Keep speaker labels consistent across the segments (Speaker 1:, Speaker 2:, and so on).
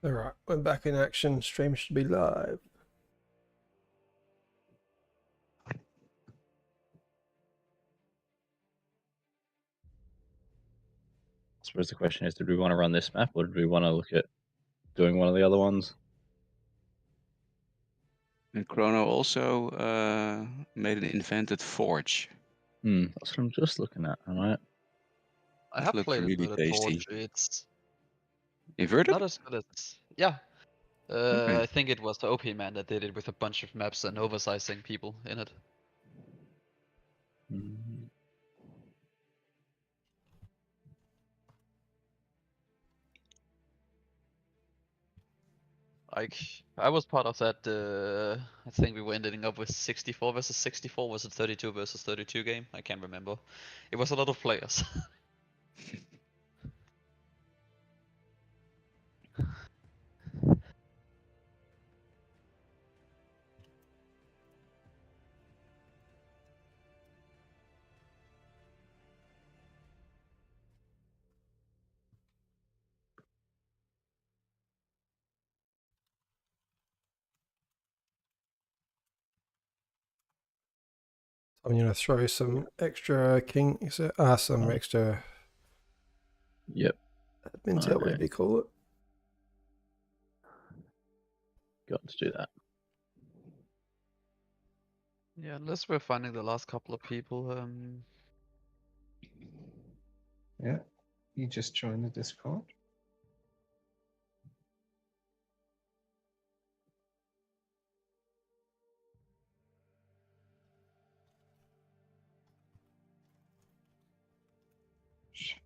Speaker 1: Alright, we're back in action. Stream should be live.
Speaker 2: I suppose the question is, did we want to run this map or did we want to look at doing one of the other ones?
Speaker 3: And Chrono also made an invented forge.
Speaker 2: That's what I'm just looking at, alright?
Speaker 4: I have
Speaker 3: Looks
Speaker 4: played
Speaker 3: really
Speaker 4: it with
Speaker 3: tasty.
Speaker 4: Forge. It's
Speaker 3: Inverted?
Speaker 4: not as good as yeah.
Speaker 3: Okay.
Speaker 4: I think it was the OP man that did it with a bunch of maps and oversizing people in it.
Speaker 2: Mm.
Speaker 4: Like I was part of that. I think we were ending up with 64 versus 64. Was it 32 versus 32 game? I can't remember. It was a lot of players.
Speaker 1: I'm going to throw some extra kings, some extra
Speaker 2: Yep.
Speaker 1: admins out, whatever you call it.
Speaker 2: Got to do that.
Speaker 4: Yeah, unless we're finding the last couple of people.
Speaker 5: Yeah, you just joined the Discord. Shit.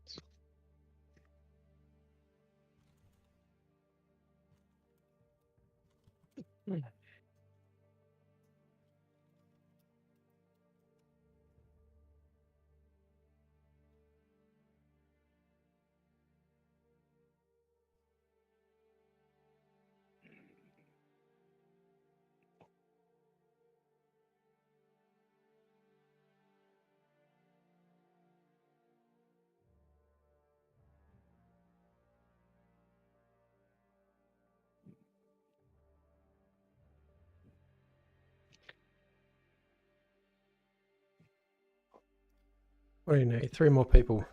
Speaker 1: What do you need? 3 more people.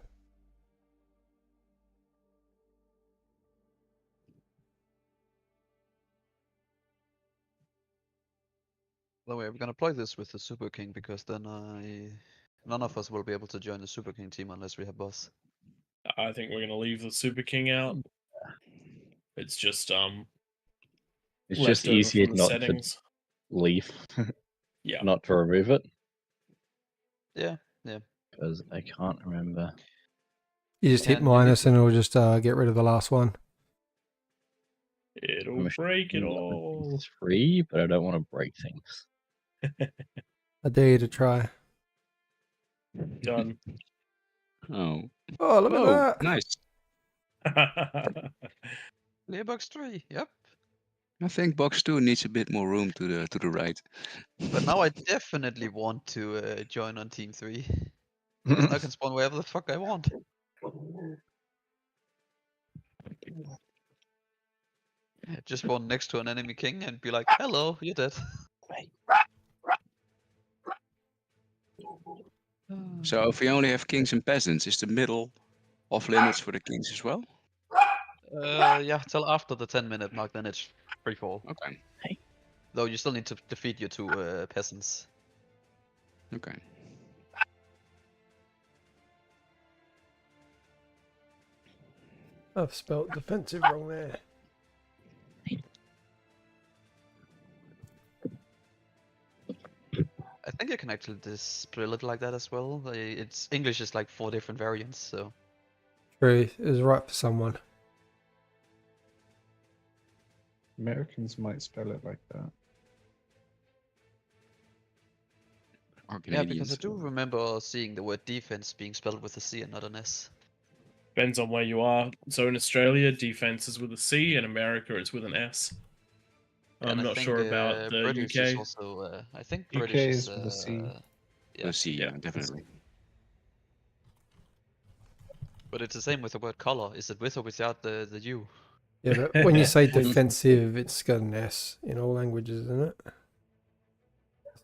Speaker 4: By the way, we're gonna play this with the Super King because then none of us will be able to join the Super King team unless we have boss.
Speaker 6: I think we're gonna leave the Super King out. It's just
Speaker 2: It's
Speaker 6: left
Speaker 2: just
Speaker 6: over
Speaker 2: easier
Speaker 6: from the
Speaker 2: not
Speaker 6: settings.
Speaker 2: to leave,
Speaker 6: Yeah.
Speaker 2: not to remove it,
Speaker 4: Yeah, yeah.
Speaker 2: because I can't remember.
Speaker 1: You just hit
Speaker 4: And you
Speaker 1: minus
Speaker 4: need
Speaker 1: and it'll just get rid of the last one.
Speaker 6: It'll
Speaker 2: I'm
Speaker 6: break it
Speaker 2: assuming
Speaker 6: all.
Speaker 2: 3, but I don't want to break things.
Speaker 1: I dare you to try.
Speaker 6: Done.
Speaker 3: Oh.
Speaker 1: Oh, look
Speaker 3: Whoa,
Speaker 1: at that!
Speaker 3: nice.
Speaker 4: Clear box 3, yep.
Speaker 3: I think box 2 needs a bit more room to the right.
Speaker 4: But now I definitely want to join on team 3. Because now I can spawn wherever the fuck I want. Just spawn next to an enemy king and be like, hello, you're dead.
Speaker 3: So if we only have kings and peasants, is the middle off limits for the kings as well?
Speaker 4: Yeah, till after the 10-minute mark, then it's free fall.
Speaker 3: Okay.
Speaker 4: Though you still need to defeat your 2 peasants.
Speaker 3: Okay.
Speaker 1: I've spelled defensive wrong there.
Speaker 4: I think you can actually spell it like that as well. It's English is like 4 different variants, so.
Speaker 1: True, it was right for someone.
Speaker 5: Americans might spell it like that.
Speaker 3: Or
Speaker 4: Yeah, because I
Speaker 3: Canadians.
Speaker 4: do remember seeing the word defense being spelled with a C and not an S.
Speaker 6: Depends on where you are. So in Australia, defense is with a C. In America, it's with an S. I'm
Speaker 4: And I
Speaker 6: not
Speaker 4: think,
Speaker 6: sure about the
Speaker 4: British
Speaker 6: UK.
Speaker 4: is also. I think
Speaker 5: UK
Speaker 4: British
Speaker 5: is with a C.
Speaker 4: Yeah.
Speaker 3: We'll see, yeah, definitely.
Speaker 4: But it's the same with the word color. Is it with or without the U?
Speaker 1: Yeah, but when you say defensive, it's got an S in all languages, isn't it?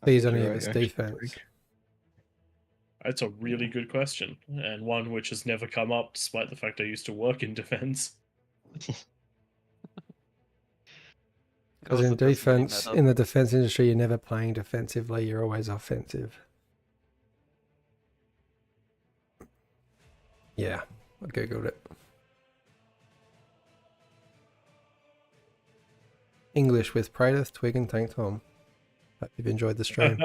Speaker 1: These only
Speaker 5: You're
Speaker 1: have its
Speaker 5: right, actually,
Speaker 1: defense.
Speaker 5: Greg.
Speaker 6: That's a really good question, and one which has never come up despite the fact I used to work in defense.
Speaker 1: Because
Speaker 4: Also
Speaker 1: in
Speaker 4: doesn't really
Speaker 1: defense,
Speaker 4: matter.
Speaker 1: in the defense industry, you're never playing defensively. You're always offensive. Yeah, I googled it. English with Praetor, Twig, and Tank Tom. Hope you've enjoyed the stream.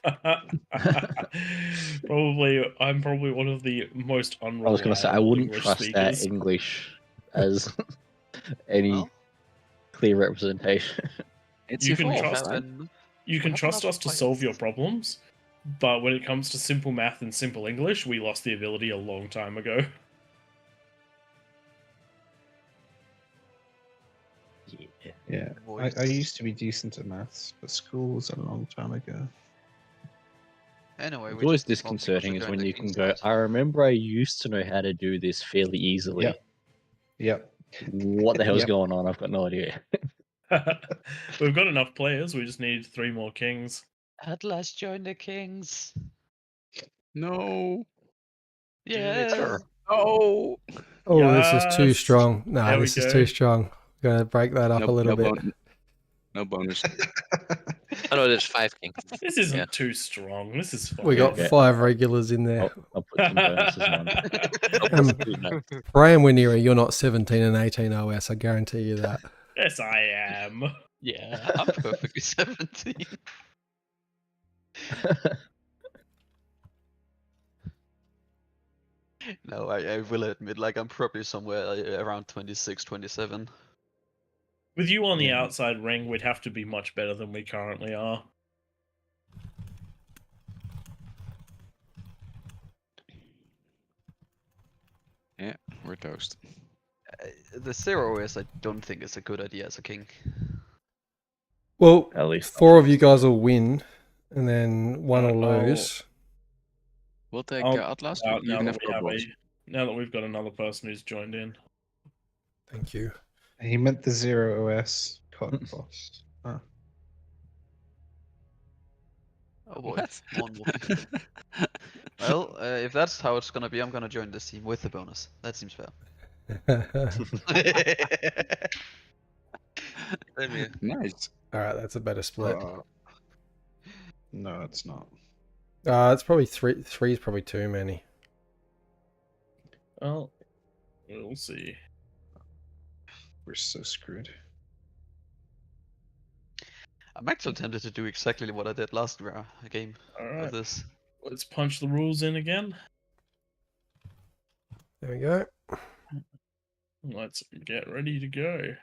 Speaker 6: I'm probably one of the most unreliable
Speaker 2: I was going to say, I wouldn't
Speaker 6: English
Speaker 2: trust
Speaker 6: speakers.
Speaker 2: that English as any
Speaker 4: Well,
Speaker 2: clear representation.
Speaker 3: It's
Speaker 6: You can
Speaker 3: evolved,
Speaker 6: trust
Speaker 3: right?
Speaker 6: You can
Speaker 4: have
Speaker 6: trust
Speaker 4: enough
Speaker 6: us to solve your
Speaker 4: players.
Speaker 6: problems, but when it comes to simple math and simple English, we lost the ability a long time ago.
Speaker 5: Yeah, I
Speaker 4: Voice.
Speaker 5: used to be decent at maths, but school was a long time ago.
Speaker 4: Anyway,
Speaker 2: What's
Speaker 4: we
Speaker 2: always
Speaker 4: just want people to
Speaker 2: disconcerting is
Speaker 4: join
Speaker 2: when
Speaker 4: the
Speaker 2: you can
Speaker 4: King's
Speaker 2: go,
Speaker 4: side.
Speaker 2: I remember I used to know how to do this fairly easily.
Speaker 5: Yep. Yep.
Speaker 2: What the hell's
Speaker 5: Yep.
Speaker 2: going on? I've got no idea.
Speaker 6: We've got enough players, we just need 3 more kings.
Speaker 4: At last, join the Kings.
Speaker 3: No.
Speaker 4: Yeah.
Speaker 3: Oh.
Speaker 1: Oh, this is too
Speaker 6: Yes.
Speaker 1: strong. No,
Speaker 6: There we
Speaker 1: this is
Speaker 6: go.
Speaker 1: too strong. Going to break that up
Speaker 3: No,
Speaker 1: a little bit.
Speaker 3: No bonus.
Speaker 7: Oh no, there's 5 kings.
Speaker 6: This isn't
Speaker 7: Yeah.
Speaker 6: too strong. This is fine.
Speaker 1: We got
Speaker 2: Okay.
Speaker 1: 5 regulars in there.
Speaker 2: I'll put some bonuses on.
Speaker 1: Brian Winery, you're not 17 and 18 OS. I guarantee you that.
Speaker 6: Yes, I am.
Speaker 4: Yeah, I'm perfectly 17. No, I will admit, like, I'm probably somewhere around 26, 27.
Speaker 6: With you on the
Speaker 2: Yeah.
Speaker 6: outside ring, we'd have to be much better than we currently are.
Speaker 3: Yeah, we're toast.
Speaker 4: The 0S, I don't think is a good idea as a king.
Speaker 1: Well,
Speaker 2: At least
Speaker 1: 4 of you guys will win, and then 1 will
Speaker 6: I'll-
Speaker 1: lose.
Speaker 3: We'll take
Speaker 6: I'll
Speaker 3: Atlas.
Speaker 6: out
Speaker 3: You
Speaker 6: now
Speaker 3: can
Speaker 6: that
Speaker 3: have
Speaker 6: we have
Speaker 3: Cobalt.
Speaker 6: now that we've got another person who's joined in.
Speaker 1: Thank you.
Speaker 5: He meant the 0 OS cod boss. Ah.
Speaker 4: Oh boy,
Speaker 3: What?
Speaker 4: one more. Well, if that's how it's gonna be, I'm gonna join this team with the bonus. That seems fair.
Speaker 7: Same here.
Speaker 3: Nice.
Speaker 1: All right, that's a better split.
Speaker 5: No, it's not.
Speaker 1: It's probably 3. 3 is probably too many.
Speaker 6: Well, we'll see.
Speaker 5: We're so screwed.
Speaker 4: I'm actually tempted to do exactly what I did last game
Speaker 6: All
Speaker 4: of
Speaker 6: right,
Speaker 4: this.
Speaker 6: let's punch the rules in again.
Speaker 1: There we go.
Speaker 6: Let's get ready to go.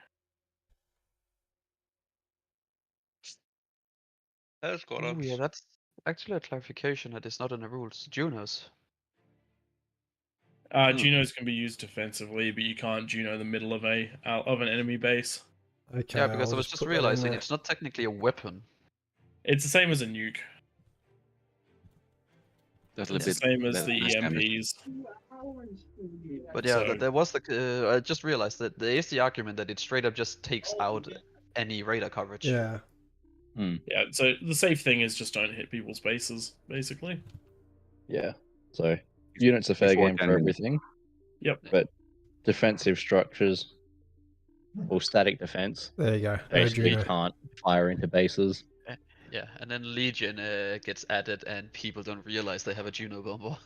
Speaker 7: That's got
Speaker 4: Oh, yeah, that's actually a clarification that is not in the rules. Junos.
Speaker 6: Junos can be used defensively, but you can't Juno the middle of an enemy base.
Speaker 1: Okay.
Speaker 4: Yeah, because
Speaker 1: I'll
Speaker 4: I was just
Speaker 1: put that in
Speaker 4: realizing
Speaker 1: there.
Speaker 4: it's not technically a weapon.
Speaker 6: It's the same as a nuke.
Speaker 3: That's a
Speaker 6: It's
Speaker 3: little
Speaker 6: the
Speaker 3: bit
Speaker 6: same as
Speaker 3: less
Speaker 6: the
Speaker 3: damage.
Speaker 6: EMPs.
Speaker 4: But yeah,
Speaker 6: So-
Speaker 4: there was the. I just realized that there is the argument that it straight up just takes out any radar coverage.
Speaker 1: Yeah.
Speaker 6: Yeah, so the safe thing is just don't hit people's bases, basically.
Speaker 2: Yeah. So units are fair
Speaker 3: Before
Speaker 2: game
Speaker 3: 10
Speaker 2: for
Speaker 3: minutes.
Speaker 2: everything.
Speaker 6: Yep.
Speaker 2: But defensive structures or static defense
Speaker 1: There you go. No
Speaker 2: basically
Speaker 1: Juno.
Speaker 2: can't fire into bases.
Speaker 4: Yeah, and then Legion gets added, and people don't realize they have a Juno bomber.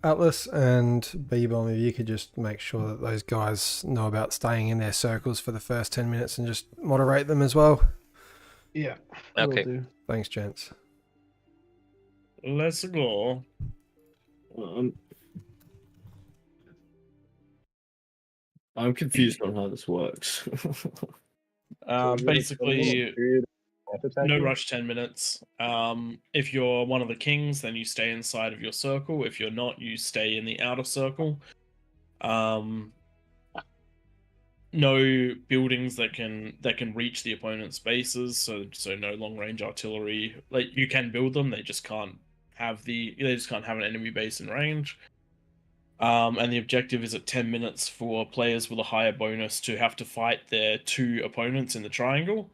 Speaker 1: Atlas and B-Bomb, if you could just make sure that those guys know about staying in their circles for the first 10 minutes and just moderate them as well.
Speaker 5: Yeah.
Speaker 7: Okay.
Speaker 5: Will do.
Speaker 1: Thanks, gents.
Speaker 6: Let's go.
Speaker 8: I'm confused on how this works.
Speaker 6: Basically, no rush 10 minutes. If you're one of the kings, then you stay inside of your circle. If you're not, you stay in the outer circle. No buildings that can reach the opponent's bases, so no long range artillery. Like, you can build them, they just can't have an enemy base in range. And the objective is at 10 minutes for players with a higher bonus to have to fight their 2 opponents in the triangle.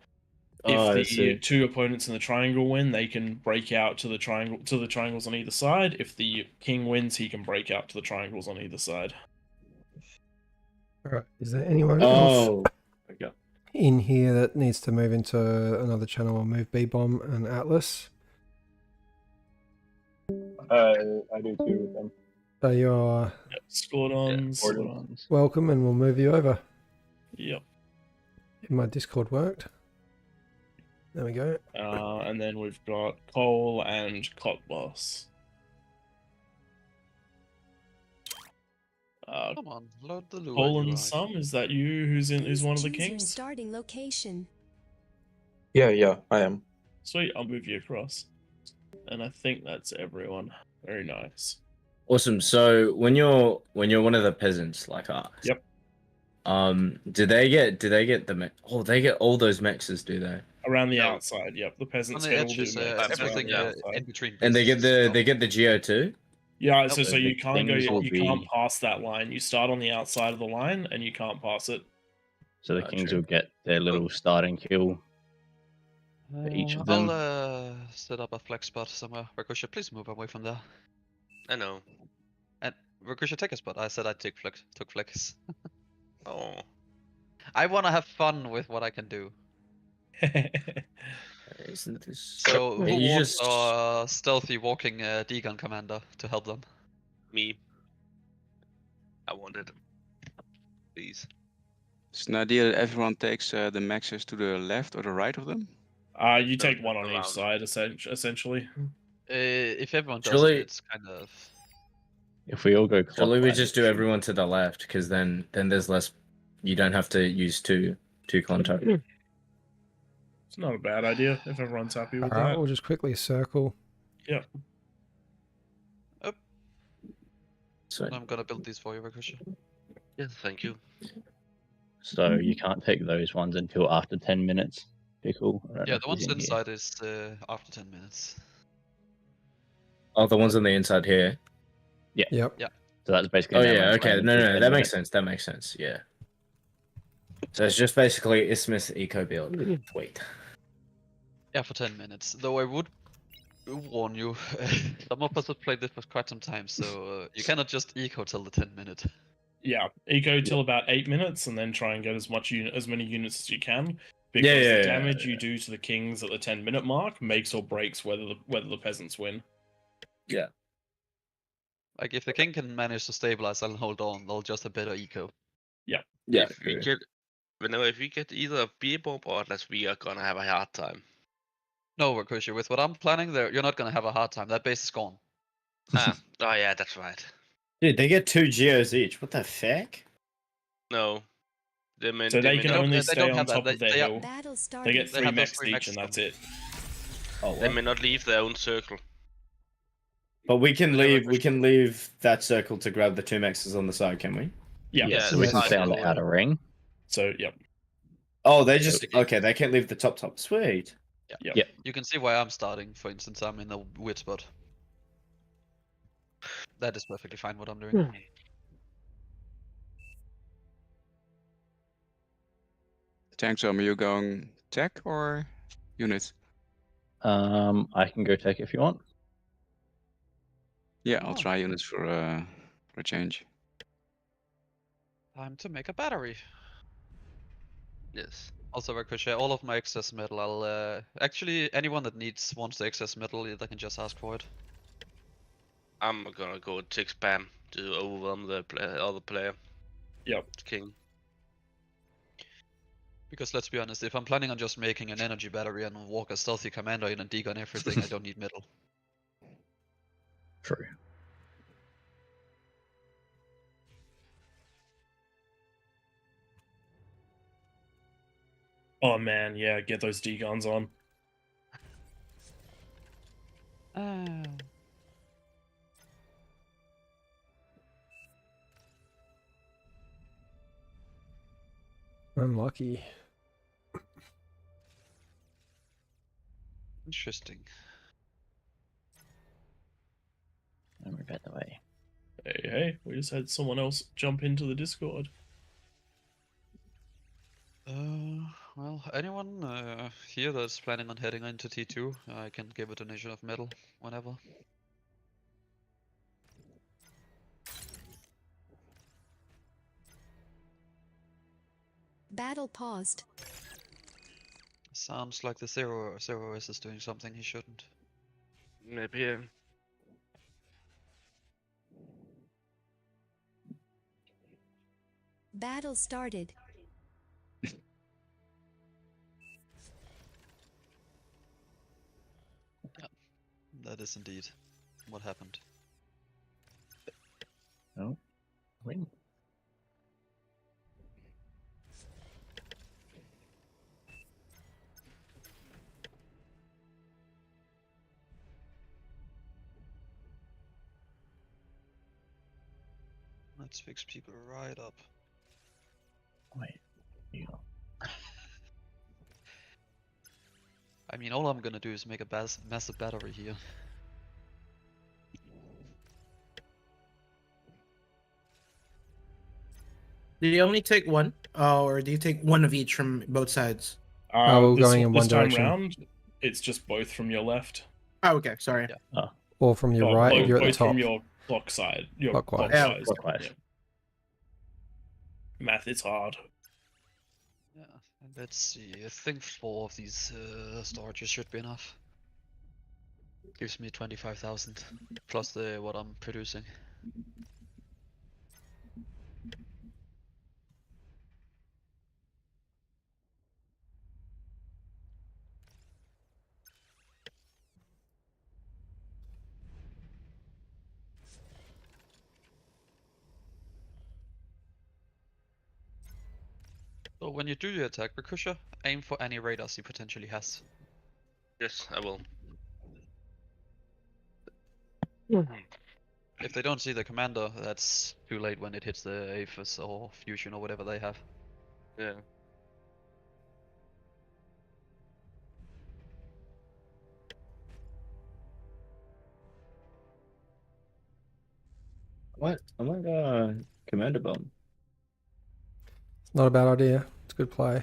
Speaker 8: Oh, I
Speaker 6: If the
Speaker 8: see.
Speaker 6: 2 opponents in the triangle win, they can break out to the triangles on either side. If the king wins, he can break out to the triangles on either side.
Speaker 1: All right. Is there anyone else
Speaker 8: Oh, okay.
Speaker 1: in here that needs to move into another channel or move B-Bomb and Atlas?
Speaker 9: I do too with them.
Speaker 1: So you're
Speaker 6: Squadrons.
Speaker 1: welcome, and we'll move you over.
Speaker 6: Yep.
Speaker 1: If my Discord worked. There we go.
Speaker 6: And then we've got Cole and Cotboss.
Speaker 4: Come on, load the lure.
Speaker 6: Cole
Speaker 4: you
Speaker 6: and
Speaker 4: are.
Speaker 6: Sum, is that you? Who's one of the
Speaker 10: Choose your
Speaker 6: kings?
Speaker 10: starting location.
Speaker 9: Yeah, I am.
Speaker 6: Sweet, I'll move you across. And I think that's everyone. Very nice.
Speaker 8: Awesome. So when you're one of the peasants like us,
Speaker 6: Yep.
Speaker 8: Do they get the mech? Oh, they get all those mexes, do they?
Speaker 6: Around the
Speaker 7: No.
Speaker 6: outside, yep. The
Speaker 4: On
Speaker 6: peasants
Speaker 4: the
Speaker 6: get all
Speaker 4: edges,
Speaker 6: the mexes around
Speaker 4: everything
Speaker 6: the outside.
Speaker 4: in between.
Speaker 8: And they get
Speaker 4: pieces.
Speaker 8: the geo too.
Speaker 6: Yeah,
Speaker 2: Nope.
Speaker 6: so
Speaker 2: The
Speaker 6: you can't go.
Speaker 2: kings will
Speaker 6: You can't
Speaker 2: be-
Speaker 6: pass that line. You start on the outside of the line, and you can't pass it.
Speaker 2: So the
Speaker 8: Oh,
Speaker 2: kings
Speaker 8: true.
Speaker 2: will get their little starting kill for each of them.
Speaker 4: I'll set up a flex spot somewhere. Ricochet, please move away from there.
Speaker 7: I know.
Speaker 4: And Ricochet, take a spot. I said I took flex.
Speaker 7: Oh.
Speaker 4: I want to have fun with what I can do.
Speaker 8: Isn't this?
Speaker 4: So
Speaker 8: Yeah,
Speaker 4: who
Speaker 8: you
Speaker 4: wants
Speaker 8: just-
Speaker 4: our stealthy walking D-gun commander to help them?
Speaker 7: Me. I want it. Please.
Speaker 3: It's an idea that everyone takes the maxes to the left or the right of them.
Speaker 6: You take one on each
Speaker 7: around.
Speaker 6: side, essentially.
Speaker 4: If everyone does
Speaker 8: Surely-
Speaker 4: it, it's kind of...
Speaker 2: If we all go
Speaker 8: Surely we
Speaker 2: clockwise,
Speaker 8: just
Speaker 2: it
Speaker 8: do
Speaker 2: should-
Speaker 8: everyone to the left, because then there's less. You don't have to use two contact.
Speaker 6: It's not a bad idea if everyone's happy
Speaker 1: All
Speaker 6: with
Speaker 1: right,
Speaker 6: that.
Speaker 1: we'll just quickly circle.
Speaker 8: So
Speaker 4: I'm gonna build these for you, Ricochet.
Speaker 7: Yes, thank you.
Speaker 2: So you can't take those ones until after 10 minutes. Pickle. I don't know
Speaker 4: Yeah,
Speaker 2: if
Speaker 4: the ones
Speaker 2: he's in here.
Speaker 4: inside is after 10 minutes.
Speaker 8: oh, the ones on the inside here.
Speaker 1: Yep.
Speaker 2: So that's basically.
Speaker 8: Oh
Speaker 2: no
Speaker 8: yeah,
Speaker 2: man's
Speaker 8: okay.
Speaker 2: land
Speaker 8: No,
Speaker 2: until
Speaker 8: no,
Speaker 2: 10
Speaker 8: that
Speaker 2: minutes.
Speaker 8: makes sense. That makes sense. Yeah. So it's just basically Isthmus eco build. Wait.
Speaker 4: Yeah, for 10 minutes. Though I would warn you, some of us have played this for quite some time, so you cannot just eco till the 10-minute.
Speaker 6: Yeah, eco till about 8 minutes, and then try and get as many units as you can. Because
Speaker 8: yeah,
Speaker 6: the damage you do to the kings at the 10-minute mark makes or breaks whether the peasants win.
Speaker 4: Like, if the king can manage to stabilize and hold on, they'll just have better eco.
Speaker 8: Yeah.
Speaker 7: If we get, if we get either a B-bomb or Atlas, we are gonna have a hard time.
Speaker 4: No, Ricochet, with what I'm planning there, you're not gonna have a hard time. That base is gone.
Speaker 7: Oh yeah, that's right.
Speaker 8: Dude, they get 2 geos each. What the fuck?
Speaker 7: No.
Speaker 6: So they can
Speaker 4: don't-
Speaker 6: only
Speaker 4: they
Speaker 6: stay
Speaker 4: don't
Speaker 6: on
Speaker 4: have that.
Speaker 6: top of their
Speaker 4: They are-
Speaker 6: hill.
Speaker 10: Battle
Speaker 6: They
Speaker 10: started.
Speaker 6: get
Speaker 4: They
Speaker 6: 3
Speaker 4: have those
Speaker 6: mechs
Speaker 4: 3
Speaker 6: each,
Speaker 4: mechs
Speaker 6: and that's
Speaker 4: on.
Speaker 6: it.
Speaker 8: Oh,
Speaker 7: They
Speaker 8: what?
Speaker 7: may not leave their own circle.
Speaker 8: But we can
Speaker 4: Whatever,
Speaker 8: leave. We
Speaker 4: Christian.
Speaker 8: can leave that circle to grab the 2 mexes on the side, can we?
Speaker 6: Yeah.
Speaker 2: Yeah,
Speaker 7: Yeah,
Speaker 2: so we can
Speaker 4: it's
Speaker 2: stay on the
Speaker 4: fine.
Speaker 2: outer ring.
Speaker 6: So yep.
Speaker 8: Oh, they just okay. They can't leave the top. Sweet.
Speaker 6: Yep.
Speaker 4: You can see why I'm starting. For instance, I'm in a weird spot. That is perfectly fine what I'm doing.
Speaker 3: Tank Zone, are you going tech or unit?
Speaker 2: I can go take it if you want.
Speaker 3: Yeah, I'll
Speaker 4: Oh.
Speaker 3: try units for a change.
Speaker 4: Time to make a battery.
Speaker 7: Yes.
Speaker 4: Also, Ricochet, all of my excess metal, I'll actually anyone that wants the excess metal, they can just ask for it.
Speaker 7: I'm gonna go tick spam to overwhelm the other player.
Speaker 6: Yep.
Speaker 7: King.
Speaker 4: Because let's be honest, if I'm planning on just making an energy battery and walk a stealthy commander in and degun everything, I don't need metal.
Speaker 2: True.
Speaker 6: Oh man, yeah, get those D-guns on.
Speaker 1: Unlucky.
Speaker 4: Interesting.
Speaker 2: And move out the way.
Speaker 6: Hey, we just had someone else jump into the Discord.
Speaker 4: Well, anyone here that's planning on heading into T2, I can give a donation of metal whenever.
Speaker 10: Battle paused.
Speaker 4: Sounds like the Zero S is doing something he shouldn't.
Speaker 7: Maybe.
Speaker 10: Battle started.
Speaker 4: That is indeed what happened.
Speaker 2: No. Win.
Speaker 4: Let's fix people right up.
Speaker 2: Wait. Yeah.
Speaker 4: I mean, all I'm gonna do is make a massive battery here.
Speaker 11: Do you only take one, or do you take one of each from both sides?
Speaker 1: we're going in one
Speaker 6: this time
Speaker 1: direction.
Speaker 6: round, it's just both from your left.
Speaker 11: Oh, okay, sorry.
Speaker 4: Yeah.
Speaker 1: Or from your right if you're at the
Speaker 6: both
Speaker 1: top.
Speaker 6: from your clock side. Your
Speaker 1: Clockwise.
Speaker 6: clockwise.
Speaker 2: Clockwise.
Speaker 6: Yeah. Math is hard.
Speaker 4: Yeah, and let's see. I think 4 of these storages should be enough. Gives me 25,000 plus the what I'm producing. So when you do your attack, Ricochet, aim for any radars he potentially has.
Speaker 7: Yes, I will.
Speaker 4: If they don't see the commander, that's too late when it hits the Aphis or Fusion or whatever they have.
Speaker 7: Yeah.
Speaker 8: What? I might Commander Bomb.
Speaker 1: It's not a bad idea. It's a good play.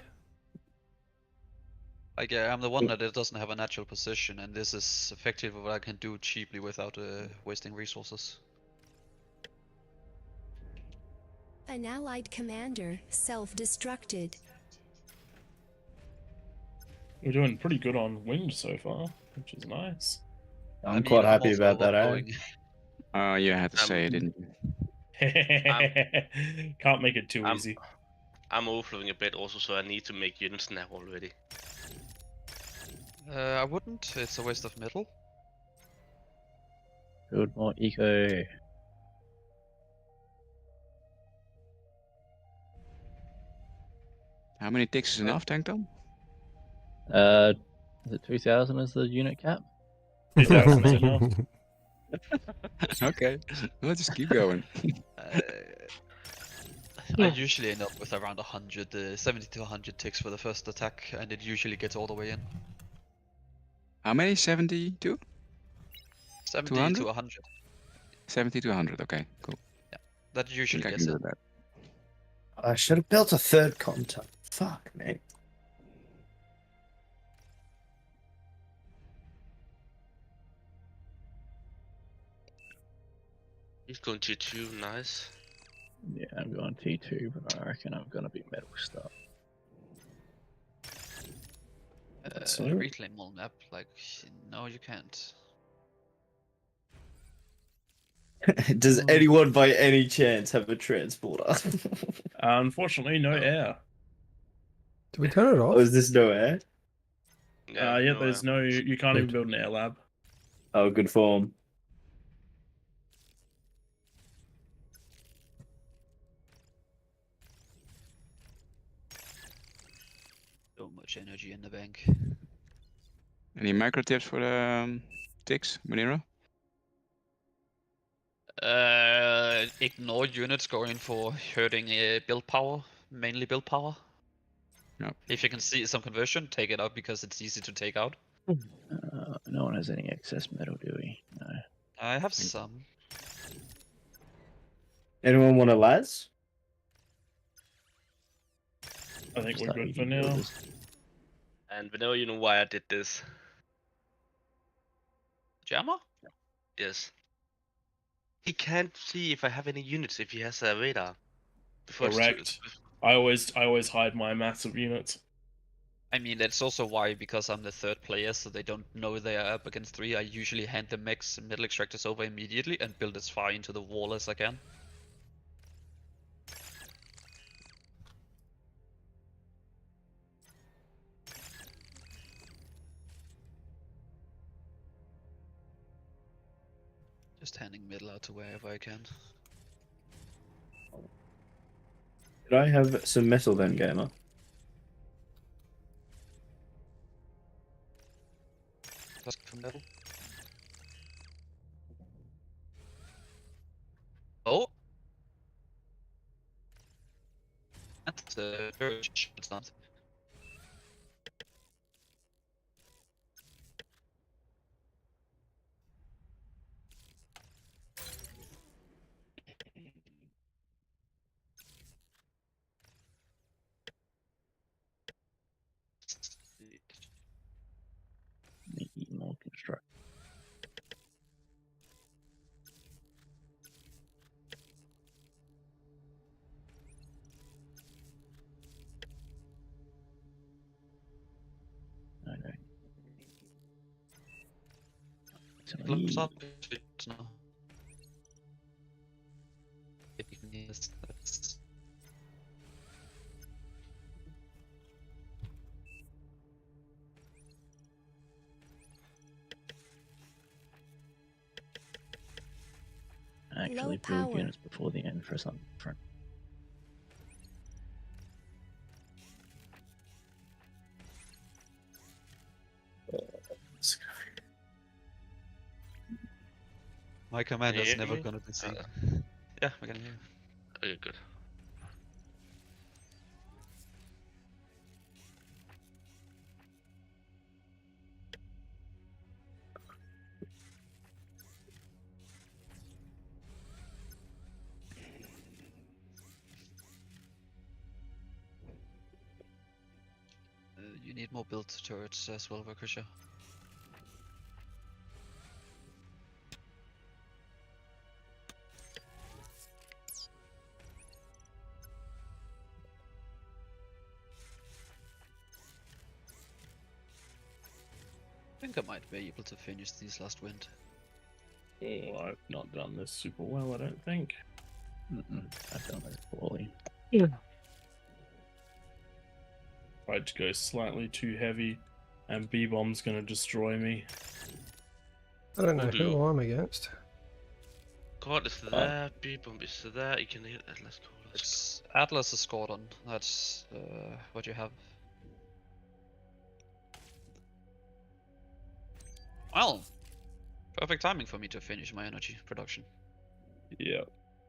Speaker 4: Like, yeah, I'm the one that it doesn't have a natural position, and this is effectively what I can do cheaply without wasting resources.
Speaker 10: An allied commander self-destructed.
Speaker 6: We're doing pretty good on wind so far, which is nice.
Speaker 8: I'm quite happy
Speaker 4: also
Speaker 8: about that, eh?
Speaker 4: overflowing.
Speaker 3: Oh, you had to say it, didn't you?
Speaker 6: Can't make it too easy.
Speaker 7: I'm overflowing a bit also, so I need to make units now already.
Speaker 4: I wouldn't. It's a waste of metal.
Speaker 2: Build more eco.
Speaker 3: How many ticks is enough, Tank Tom?
Speaker 2: Is it 2,000 as the unit cap?
Speaker 6: 2,000 is enough.
Speaker 3: Okay, let's just keep going.
Speaker 4: I usually end up with around 100, 70 to 100 ticks for the first attack, and it usually gets all the way in.
Speaker 3: How many? 72?
Speaker 4: 70
Speaker 3: 200?
Speaker 4: to 100.
Speaker 3: 70 to 100, okay, cool.
Speaker 4: That
Speaker 3: I
Speaker 4: usually
Speaker 3: think I
Speaker 4: gets
Speaker 3: can
Speaker 4: in.
Speaker 3: do that.
Speaker 8: I should have built a third contact. Fuck me.
Speaker 7: He's going T2, nice.
Speaker 2: Yeah, I'm going T2, but I reckon I'm going to be metal stuff.
Speaker 4: Reclaim all map, like, no you can't.
Speaker 8: Does anyone by any chance have a transporter?
Speaker 6: Unfortunately, no air.
Speaker 1: Did we turn it off?
Speaker 8: Oh, is this no air?
Speaker 6: Yeah, there's no. You can't even build an air lab.
Speaker 8: Oh, good form.
Speaker 4: So much energy in the bank.
Speaker 3: Any macro tips for the ticks, Munira?
Speaker 4: Ignore units going for hurting build power, mainly build power.
Speaker 3: Yep.
Speaker 4: If you can see some conversion, take it out because it's easy to take out.
Speaker 2: No one has any excess metal, do we? No.
Speaker 4: I have some.
Speaker 8: Anyone want a las?
Speaker 6: I think
Speaker 2: Just
Speaker 6: we're
Speaker 2: that
Speaker 6: good
Speaker 2: easy
Speaker 6: for now.
Speaker 2: builders.
Speaker 7: And Vanilla, you know why I did this?
Speaker 4: Jammer?
Speaker 7: Yes. He can't see if I have any units if he has a radar. Before it's
Speaker 6: Correct. I always hide my massive units.
Speaker 4: I mean, that's also why, because I'm the third player, so they don't know they are up against 3, I usually hand the mechs and metal extractors over immediately and build as far into the wall as I can. Just handing middle out to wherever I can.
Speaker 8: Did I have some metal then, gamer?
Speaker 4: Just from middle. Oh! That's a very short start.
Speaker 2: Need more construct. Okay.
Speaker 4: Looks up now. If you can use this.
Speaker 2: Actually build
Speaker 10: power.
Speaker 2: units before the end for something different.
Speaker 4: My commander's
Speaker 7: hear
Speaker 4: never
Speaker 7: me?
Speaker 4: gonna be seen. Yeah, we can hear.
Speaker 7: Okay, good.
Speaker 4: You need more build turrets as well, Vakrisha. I think I might be able to finish these last wind.
Speaker 6: Oh, I've not done this super well, I don't think.
Speaker 2: I've done it poorly.
Speaker 6: Tried to go slightly too heavy, and B-bomb's gonna destroy me.
Speaker 1: I don't know
Speaker 7: Will do.
Speaker 1: who I'm against.
Speaker 7: God is there, B-bomb is there, you can hit that, let's go.
Speaker 4: It's Atlas is scored on. That's what you have. Well, perfect timing for me to finish my energy production.
Speaker 6: Yeah.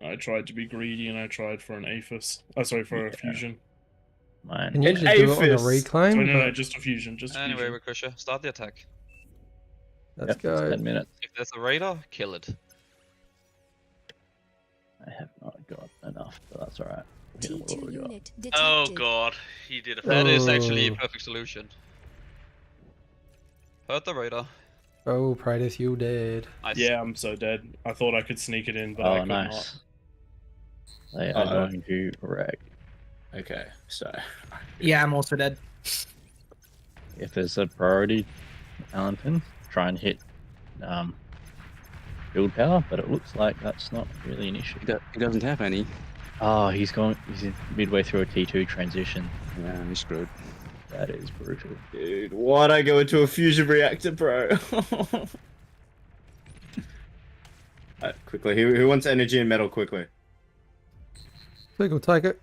Speaker 6: I tried to be greedy and I tried for an Aphis. Oh, sorry, for a fusion.
Speaker 2: Mine.
Speaker 1: Can you just do it on a reclaim?
Speaker 6: Sorry, no,
Speaker 1: But
Speaker 6: just a fusion. Just a
Speaker 4: Anyway,
Speaker 6: fusion.
Speaker 4: Vakrisha, start the attack.
Speaker 1: let's
Speaker 2: It's
Speaker 1: go.
Speaker 2: 10 minutes.
Speaker 4: If there's a radar, kill it.
Speaker 2: I have not got enough, but that's alright. We'll hit what
Speaker 10: T2
Speaker 2: we got.
Speaker 10: unit
Speaker 7: Oh
Speaker 10: detected.
Speaker 7: god, he did a
Speaker 4: That is
Speaker 1: Oh.
Speaker 4: actually a perfect solution. Hurt the radar.
Speaker 1: Oh, Praedyth, you dead.
Speaker 4: Nice.
Speaker 6: Yeah, I'm so dead. I thought I could sneak it in, but I
Speaker 2: Oh,
Speaker 6: could
Speaker 2: nice. They are
Speaker 8: Uh-oh.
Speaker 2: going to wreck.
Speaker 8: Okay, so
Speaker 11: Yeah, I'm also dead.
Speaker 2: If there's a priority, Allenton, try and hit build power, but it looks like that's not really an issue.
Speaker 3: He doesn't have any.
Speaker 2: Oh, he's midway through a T2 transition.
Speaker 3: Yeah, he's screwed.
Speaker 2: That is brutal.
Speaker 8: dude, why'd I go into a fusion reactor, bro? Alright, quickly, who wants energy and metal quickly?
Speaker 1: Twig will take it.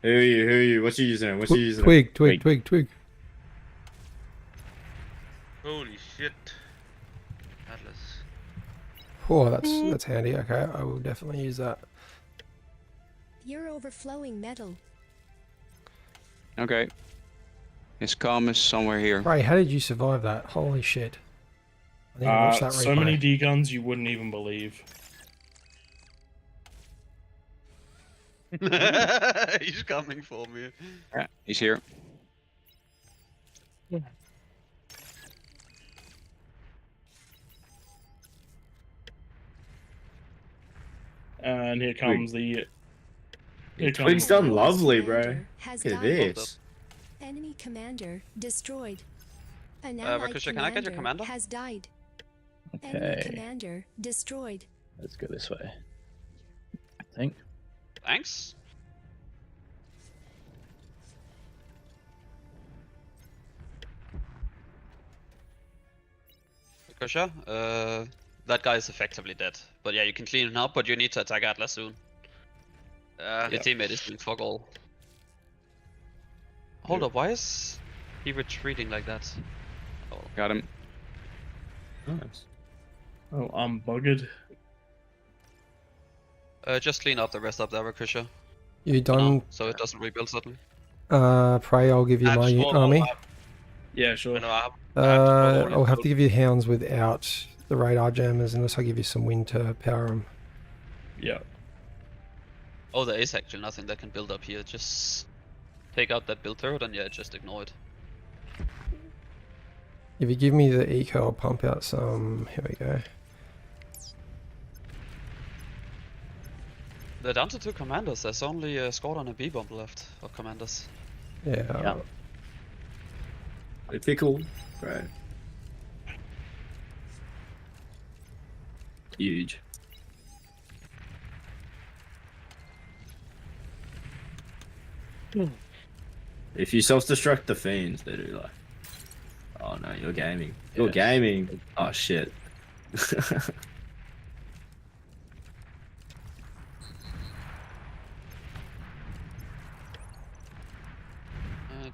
Speaker 8: Who are you? What's your username? What's your username?
Speaker 1: Twig.
Speaker 7: Holy shit. Atlas.
Speaker 1: Oh, that's handy. Okay, I will definitely use that.
Speaker 10: You're overflowing metal.
Speaker 3: Okay. His calm is somewhere here.
Speaker 1: Ray, how did you survive that? Holy shit. I need to watch that
Speaker 6: So many
Speaker 1: replay.
Speaker 6: D guns you wouldn't even believe.
Speaker 4: He's coming for me.
Speaker 3: Yeah, he's here.
Speaker 6: And here comes the. Here
Speaker 8: Twig's
Speaker 6: comes.
Speaker 8: done lovely, bro.
Speaker 10: Commander has
Speaker 8: Look at
Speaker 10: died.
Speaker 8: this.
Speaker 10: Enemy commander destroyed. An allied
Speaker 4: Ricochet, can I get your commander?
Speaker 10: has died. Enemy
Speaker 2: Okay,
Speaker 10: commander destroyed.
Speaker 2: let's go this way. I think.
Speaker 4: Thanks. Ricochet, that guy is effectively dead. But yeah, you can clean him up, but you need to attack Atlas soon. Your teammate is doing fuck all. Hold up, why is he retreating like that? Oh.
Speaker 3: Got him.
Speaker 8: Nice.
Speaker 6: Oh, I'm bugged.
Speaker 4: Just clean up the rest of the Ricochet.
Speaker 1: You
Speaker 4: for now,
Speaker 1: done?
Speaker 4: so it doesn't rebuild suddenly.
Speaker 1: Pray, I'll give you
Speaker 7: I have
Speaker 1: my
Speaker 7: small
Speaker 1: army.
Speaker 7: overlap.
Speaker 6: Yeah, sure.
Speaker 7: I know, I have
Speaker 1: I'll have to give you hounds without the radar jammers, unless I give you some wind to power them.
Speaker 6: Yeah.
Speaker 4: Oh, there is actually nothing that can build up here. Just take out that build turret and yeah, just ignore it.
Speaker 1: If you give me the eco, I'll pump out some. Here we go.
Speaker 4: They're down to 2 commanders. There's only a squad and a B-bomb left of commanders.
Speaker 1: Yeah.
Speaker 8: Pickle, right? Huge. If you self-destruct the fiends, they do like. Oh no, you're gaming. You're gaming. Oh shit.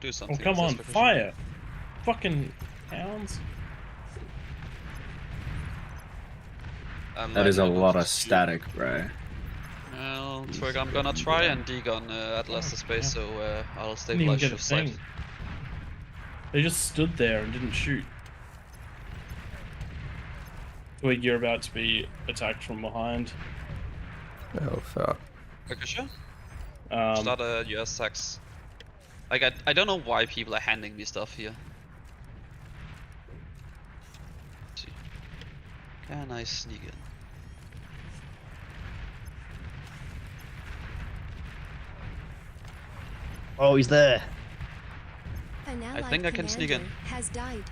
Speaker 4: Do something.
Speaker 6: Oh, come
Speaker 4: with
Speaker 6: on,
Speaker 4: this Ricochet.
Speaker 6: fire! Fucking hounds.
Speaker 8: That is a lot of static, bro.
Speaker 4: Well, Twig, I'm gonna try and degun Atlas' base, so I'll
Speaker 6: Didn't even
Speaker 4: stabilize
Speaker 6: get
Speaker 4: your
Speaker 6: a
Speaker 4: side.
Speaker 6: thing. They just stood there and didn't shoot. Twig, you're about to be attacked from behind.
Speaker 1: Oh fuck.
Speaker 4: Ricochet? Start a US tax. Like, I don't know why people are handing me stuff here. Let's see. Can I sneak in?
Speaker 2: Oh, he's there.
Speaker 10: An allied
Speaker 4: think I can sneak in.
Speaker 10: commander has died.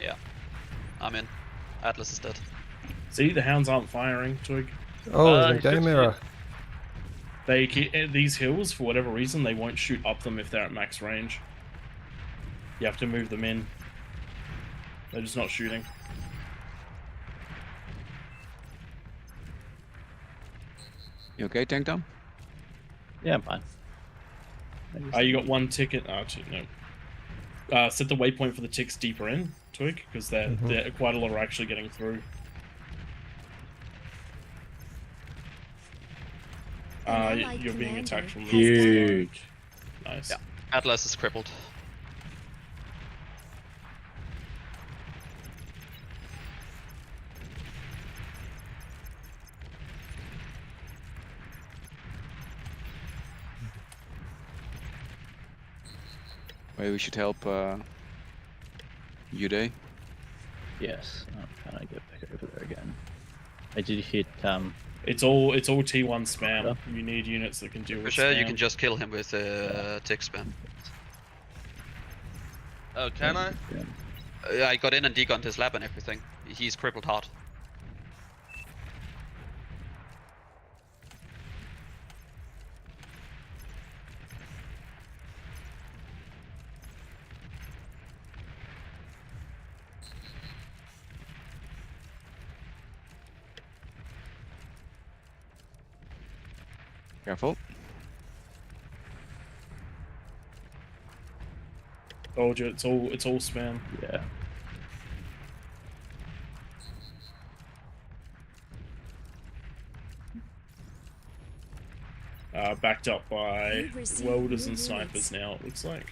Speaker 4: Yeah. I'm in. Atlas is dead.
Speaker 6: See, the hounds aren't firing, Twig.
Speaker 1: Oh,
Speaker 2: it's
Speaker 1: game
Speaker 2: good
Speaker 1: error.
Speaker 6: They these hills, for whatever reason, they won't shoot up them if they're at max range. You have to move them in. They're just not shooting.
Speaker 3: You okay, Tank Dom?
Speaker 2: Yeah, I'm fine.
Speaker 6: You got 1 ticket. Oh, actually, no. Set the waypoint for the ticks deeper in, Twig, because they're quite a lot are actually getting through.
Speaker 10: allied
Speaker 6: You're being
Speaker 10: commander
Speaker 6: attacked from
Speaker 10: has
Speaker 6: the
Speaker 8: Huge.
Speaker 6: Nice.
Speaker 4: Yeah. Atlas is crippled.
Speaker 3: Maybe we should help Uday.
Speaker 2: Yes. Oh, can I get back over there again? I did hit.
Speaker 6: It's all T1 spam.
Speaker 2: Yeah.
Speaker 6: You need units that can deal with
Speaker 4: Ricochet,
Speaker 6: spam.
Speaker 4: you can just kill him with tick spam.
Speaker 7: Oh, can I?
Speaker 4: I got in and degunned his lab and everything. He's crippled hard.
Speaker 3: Careful.
Speaker 6: Told you, it's all spam.
Speaker 2: Yeah.
Speaker 6: Backed up by
Speaker 10: You've received
Speaker 6: welders
Speaker 10: new
Speaker 6: and snipers
Speaker 10: units.
Speaker 6: now, it looks like.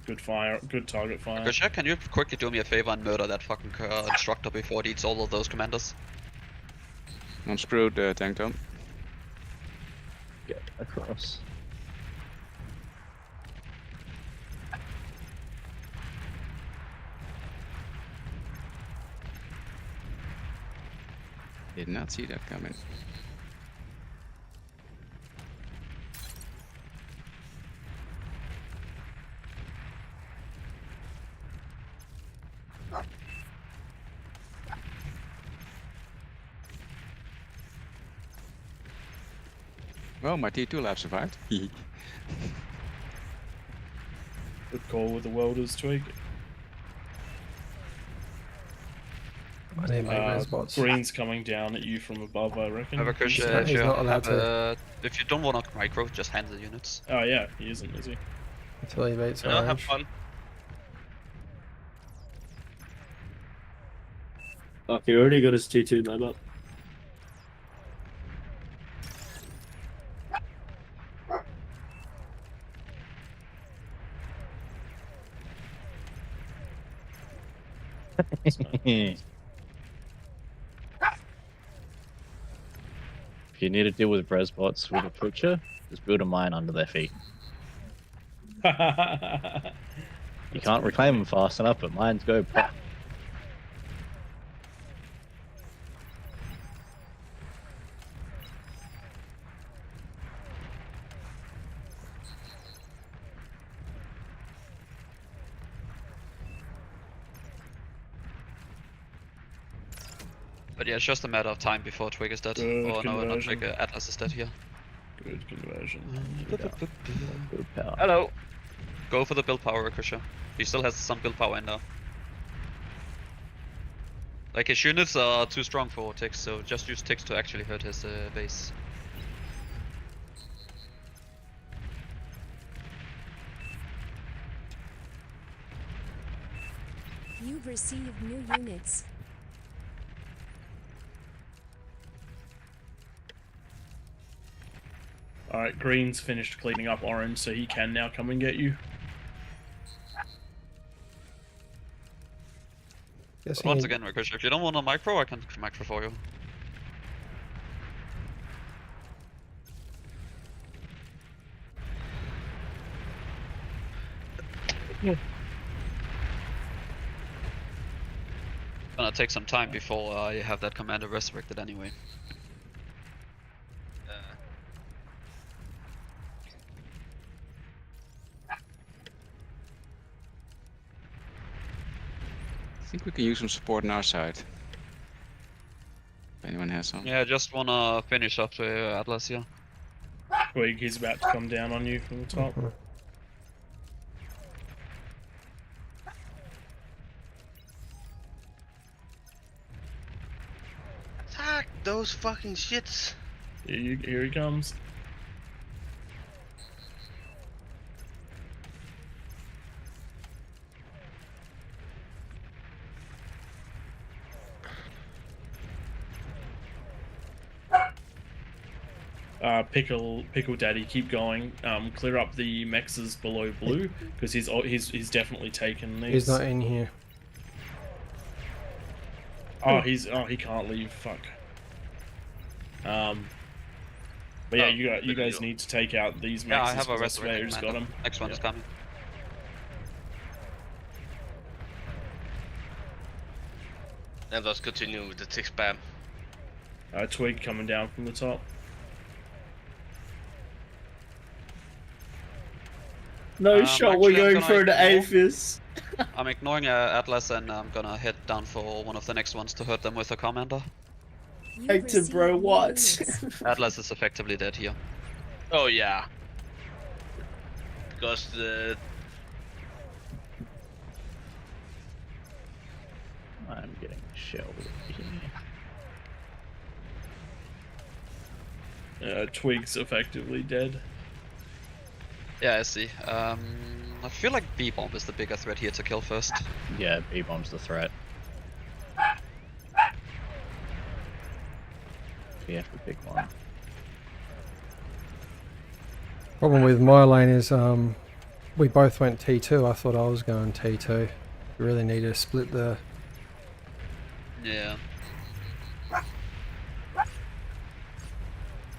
Speaker 6: Good fire, good target fire.
Speaker 4: Ricochet, can you quickly do me a favor and murder that fucking instructor before it eats all of those commanders?
Speaker 3: I'm screwed, Tank Tom.
Speaker 2: Get across.
Speaker 3: Did not see that coming. Well, my T2 lab survived.
Speaker 6: Good call with the welders, Twig.
Speaker 1: I need my res bots.
Speaker 6: Green's coming down at you from above, I reckon.
Speaker 4: Have a crush,
Speaker 1: not- he's not allowed to.
Speaker 4: if you don't want to micro, just hand the units.
Speaker 6: Oh yeah, he isn't, is he?
Speaker 1: Until he beats
Speaker 7: No, have
Speaker 1: orange.
Speaker 7: fun.
Speaker 8: Fuck, he already got his T2 lab up.
Speaker 2: If you need to deal with res bots with a picture, just build a mine under their feet. You can't reclaim them fast enough, but mines go pop.
Speaker 4: But yeah, it's just a matter of time before Twig is dead.
Speaker 6: Good
Speaker 4: Or no, not
Speaker 6: conversion.
Speaker 4: Twig, Atlas is dead here.
Speaker 6: Good conversion.
Speaker 2: Good power.
Speaker 7: Hello.
Speaker 4: Go for the build power, Krisha. He still has some build power in there. Like his units are too strong for Tix, so just use Tix to actually hurt his base.
Speaker 10: You've received new units.
Speaker 6: Alright, Green's finished cleaning up orange, so he can now come and get you.
Speaker 1: Guess
Speaker 4: Once
Speaker 1: he-
Speaker 4: again, Ricochet, if you don't want a micro, I can micro for you. Gonna take some time before I have that commander resurrected anyway.
Speaker 3: I think we can use some support on our side. If anyone has some.
Speaker 4: Yeah, I just wanna finish up the Atlas here.
Speaker 6: Twig, he's about to come down on you from the top.
Speaker 7: Attack those fucking shits.
Speaker 6: Here he comes. Pickle Daddy, keep going. Clear up the mexes below blue because he's definitely taken these.
Speaker 1: He's not in here.
Speaker 6: Oh, he can't leave. Fuck. But yeah, you guys need to take out these mexes.
Speaker 4: Yeah, I have a
Speaker 6: 'cause
Speaker 4: resurrected
Speaker 6: Slayer got
Speaker 4: commander.
Speaker 6: him.
Speaker 4: Next one is
Speaker 6: Yeah.
Speaker 4: coming.
Speaker 7: And let's continue with the tick spam.
Speaker 6: Twig coming down from the top.
Speaker 8: No
Speaker 4: Um,
Speaker 8: shot, we're
Speaker 4: actually, I'm
Speaker 8: going for an
Speaker 4: gonna ignore-
Speaker 8: Aphis.
Speaker 4: I'm ignoring Atlas and I'm gonna head down for one of the next ones to hurt them with a commander.
Speaker 10: You've
Speaker 8: Hector,
Speaker 10: received
Speaker 8: bro,
Speaker 10: new
Speaker 8: what?
Speaker 10: units.
Speaker 4: Atlas is effectively dead here.
Speaker 7: Oh yeah. Because the
Speaker 2: I'm getting shelled here.
Speaker 6: Twig's effectively dead.
Speaker 4: Yeah, I see. I feel like B-bomb is the bigger threat here to kill first.
Speaker 2: Yeah, B-bomb's the threat. You have to pick one.
Speaker 1: Problem with my lane is we both went T2. I thought I was going T2. We really need to split the...
Speaker 4: Yeah.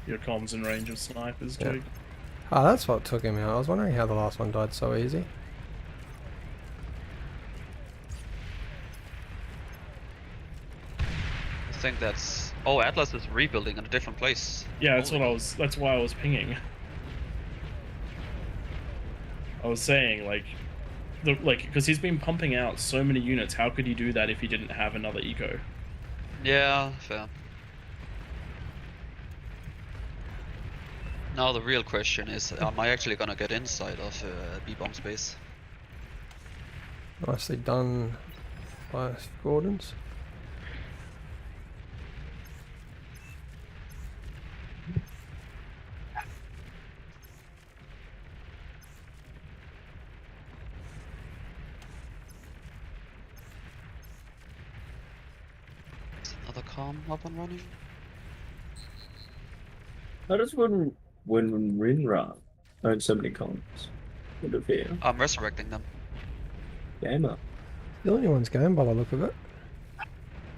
Speaker 6: Your comms in range of snipers,
Speaker 1: Yeah.
Speaker 6: Jake.
Speaker 1: Ah, that's what took him out. I was wondering how the last one died so easy.
Speaker 4: I think that's. Oh, Atlas is rebuilding in a different place.
Speaker 6: Yeah, that's
Speaker 4: Holy
Speaker 6: what I was. That's why I was pinging. I was saying like, because he's been pumping out so many units. How could he do that if he didn't have another eco?
Speaker 4: Yeah, fair. Now the real question is, am I actually gonna get inside of B-bomb space?
Speaker 1: Nicely done by Gordons.
Speaker 4: Is another calm up and running?
Speaker 8: How does when Rinra own so many comms? Would appear.
Speaker 4: I'm resurrecting them.
Speaker 8: Gamer.
Speaker 1: The only one's going by the look of it.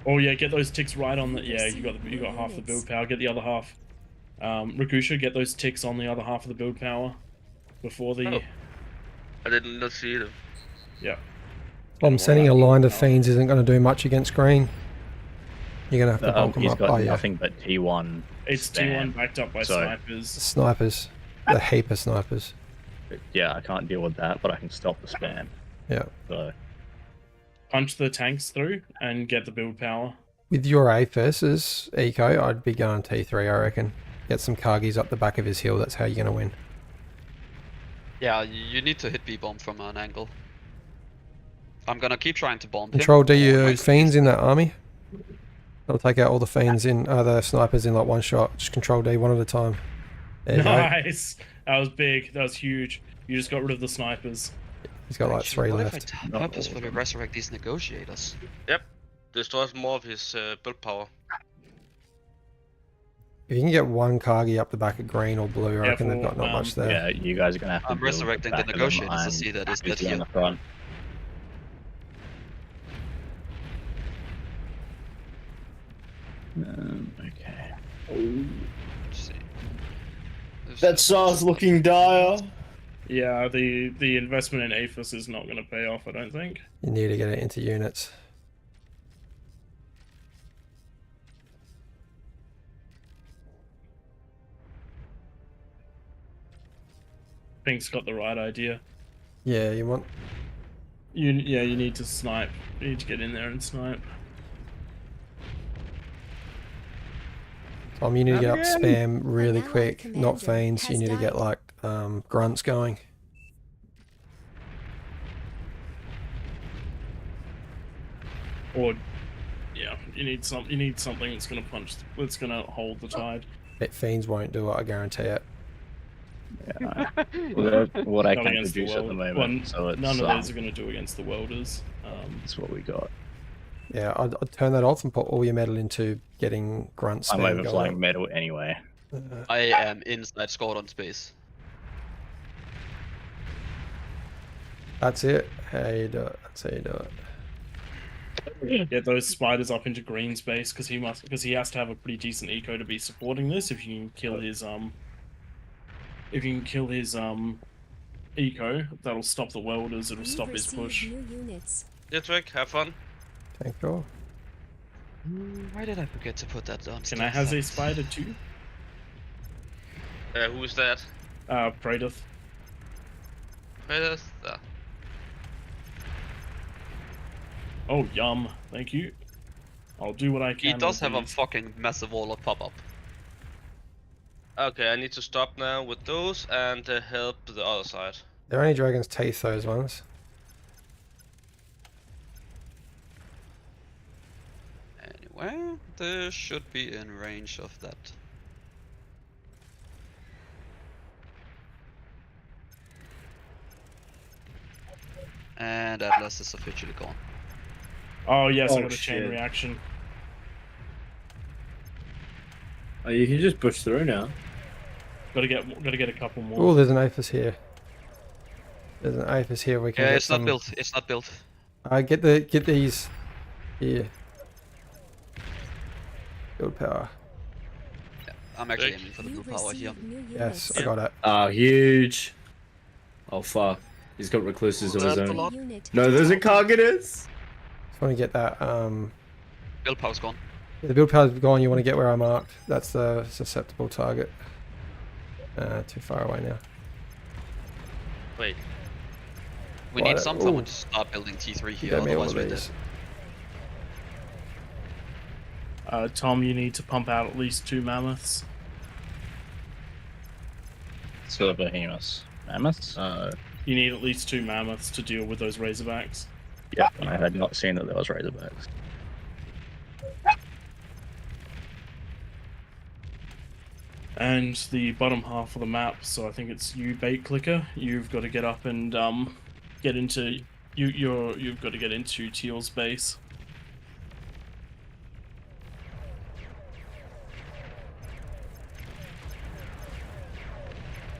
Speaker 6: Oh yeah, get those ticks right on the. Yeah, you
Speaker 10: Received
Speaker 6: got half the
Speaker 10: units.
Speaker 6: build power. Get the other half. Rakusha, get those ticks on the other half of the build power before the.
Speaker 7: Oh. I did not see them.
Speaker 6: Yeah.
Speaker 1: I'm sending a line of fiends isn't going to do much against green. You're going to have to bulk them
Speaker 2: He's
Speaker 1: up.
Speaker 2: got
Speaker 1: Oh, yeah.
Speaker 2: nothing but T1.
Speaker 6: It's
Speaker 2: spam.
Speaker 6: T1 backed up by
Speaker 2: So-
Speaker 6: snipers.
Speaker 1: Snipers. A heap of snipers.
Speaker 2: Yeah, I can't deal with that, but I can stop the spam.
Speaker 1: Yeah.
Speaker 2: So
Speaker 6: Punch the tanks through and get the build power.
Speaker 1: With your A versus Eco, I'd be going T3, I reckon. Get some Kargis up the back of his hill. That's how you're going to win.
Speaker 4: Yeah, you need to hit B-bomb from an angle. I'm gonna keep trying to bomb him.
Speaker 1: Control D
Speaker 4: or
Speaker 1: your
Speaker 4: wait.
Speaker 1: fiends in that army. I'll take out all the fiends in, the snipers in like one shot. Just Control D one at a time. There you go.
Speaker 6: Nice. That was big. That was huge. You just got rid of the snipers.
Speaker 1: He's got like
Speaker 4: Actually,
Speaker 1: 3
Speaker 4: what if
Speaker 1: left.
Speaker 4: I purposefully resurrect these negotiators?
Speaker 7: Destroys more of his build power.
Speaker 1: If you can get one Kargi up the back of green or blue, I
Speaker 6: Yeah,
Speaker 1: reckon they've
Speaker 6: for,
Speaker 1: got not much there.
Speaker 2: yeah, you guys are gonna have to.
Speaker 4: I'm
Speaker 2: deal with
Speaker 4: resurrecting the
Speaker 2: back of them
Speaker 4: negotiators to
Speaker 2: and
Speaker 4: see that is that
Speaker 2: usually on
Speaker 4: here.
Speaker 2: the front. Okay.
Speaker 4: Let's see.
Speaker 8: That SARS looking dire.
Speaker 6: Yeah, the investment in APHIS is not going to pay off, I don't think.
Speaker 1: You need to get it into units.
Speaker 6: Pink's got the right idea.
Speaker 1: Yeah, you want...
Speaker 6: You need to snipe. You need to get in there and snipe.
Speaker 1: Tom, you need to get up spam really
Speaker 10: An allied
Speaker 1: quick, not
Speaker 10: commander
Speaker 1: fiends. You
Speaker 10: has
Speaker 1: need to get
Speaker 10: died.
Speaker 1: like grunts going.
Speaker 6: Or yeah, you need something that's gonna punch, that's gonna hold the tide.
Speaker 1: Bet fiends won't do it, I guarantee it.
Speaker 2: Yeah. Well, what I
Speaker 6: Not
Speaker 2: can
Speaker 6: against the
Speaker 2: produce at the
Speaker 6: world.
Speaker 2: moment,
Speaker 6: Well,
Speaker 2: so it's
Speaker 6: none of those are gonna do against the welders.
Speaker 2: that's what we got.
Speaker 1: Yeah, I'd turn that off and put all your metal into getting grunts.
Speaker 2: I'm
Speaker 1: then going
Speaker 2: overflowing
Speaker 1: up.
Speaker 2: metal anyway.
Speaker 4: I am inside Squadron space.
Speaker 1: That's it. How you do it. That's how you do it.
Speaker 6: Get those spiders up into green space because he has to have a pretty decent eco to be supporting this. If you can kill his eco, that'll stop the welders. It'll
Speaker 10: You've
Speaker 6: stop his
Speaker 10: received
Speaker 6: push.
Speaker 10: New units.
Speaker 7: Yeah, Trick, have fun.
Speaker 1: Thank you.
Speaker 4: Why did I forget to put that on?
Speaker 6: Can I have a spider too?
Speaker 7: Who is that?
Speaker 6: Praedyth.
Speaker 7: Predators?
Speaker 6: Oh, yum. Thank you. I'll do what I can.
Speaker 4: He does
Speaker 6: with
Speaker 4: have a
Speaker 6: these.
Speaker 4: fucking massive wall of pop-up.
Speaker 7: Okay, I need to stop now with those and help the other side.
Speaker 1: They're only Dragon's Teeth, those ones.
Speaker 4: Anyway, this should be in range of that. And Atlas is officially gone.
Speaker 6: Oh yes, I
Speaker 8: Oh,
Speaker 6: got a chain
Speaker 8: shit.
Speaker 6: reaction.
Speaker 8: Oh, you can just push through now.
Speaker 6: Gotta get a couple more.
Speaker 1: Oh, there's an Aphis here. There's an Aphis here. We can
Speaker 4: Yeah,
Speaker 1: get
Speaker 4: it's
Speaker 1: some...
Speaker 4: not built. It's not built.
Speaker 1: Get these here. Build power.
Speaker 4: I'm actually
Speaker 7: Rick?
Speaker 4: aiming for the
Speaker 10: You've
Speaker 4: blue power here.
Speaker 10: received new
Speaker 1: Yes,
Speaker 10: units.
Speaker 1: I got it.
Speaker 8: Oh, huge. Oh, fuck. He's got recluses of his
Speaker 4: That's a
Speaker 8: own.
Speaker 4: lot.
Speaker 10: New unit
Speaker 8: No, there's a
Speaker 10: detected.
Speaker 8: Cargadus.
Speaker 1: Just want to get that.
Speaker 4: Build power's gone.
Speaker 1: The build power's gone. You want to get where I marked. That's the susceptible target. Too far away now.
Speaker 7: Wait.
Speaker 4: We
Speaker 1: Right,
Speaker 4: need someone
Speaker 1: ooh.
Speaker 4: to start building T3
Speaker 1: You
Speaker 4: here,
Speaker 1: gave me all
Speaker 4: otherwise
Speaker 1: of
Speaker 4: we're dead.
Speaker 1: these.
Speaker 6: Tom, you need to pump out at least 2 mammoths.
Speaker 2: Still a behemoths. Mammoths?
Speaker 6: You need at least 2 mammoths to deal with those razorbacks.
Speaker 2: Yeah, I had not seen that there was razorbacks.
Speaker 6: And the bottom half of the map, so I think it's you, bait clicker. You've got to get up and get into you've got to get into Teal's base.